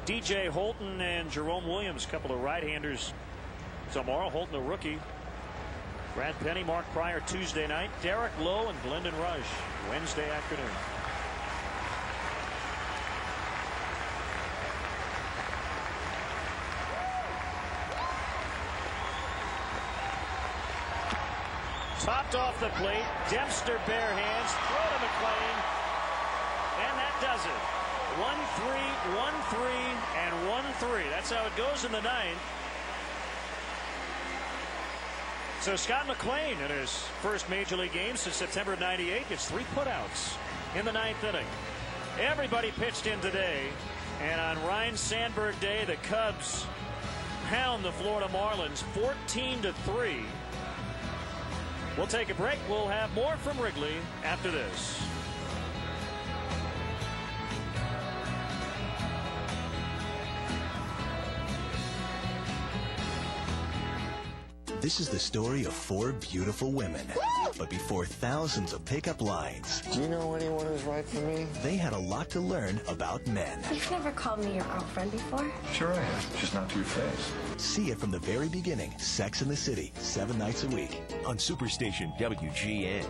DJ Holton and Jerome Williams, a couple of right-handers tomorrow. Holton, a rookie. Brad Penny, Mark Pryor Tuesday night. Derek Lowe and Glendon Rush Wednesday afternoon. Topped off the plate. Dempster bare hands. Throw to McLean. And that does it. 1-3, 1-3, and 1-3. That's how it goes in the ninth. So Scott McLean in his first major league game since September of '98 gets 3 putouts in the ninth inning. Everybody pitched in today. And on Ryne Sandberg Day, the Cubs pound the Florida Marlins 14-3. We'll take a break. We'll have more from Wrigley after this. This is the story of 4 beautiful women. But before thousands of pickup lines, do you know anyone who's right for me? They had a lot to learn about men. You've never called me your girlfriend before? Sure I have, just not to your face. See it from the very beginning. Sex in the City, 7 nights a week. On Superstation WGN.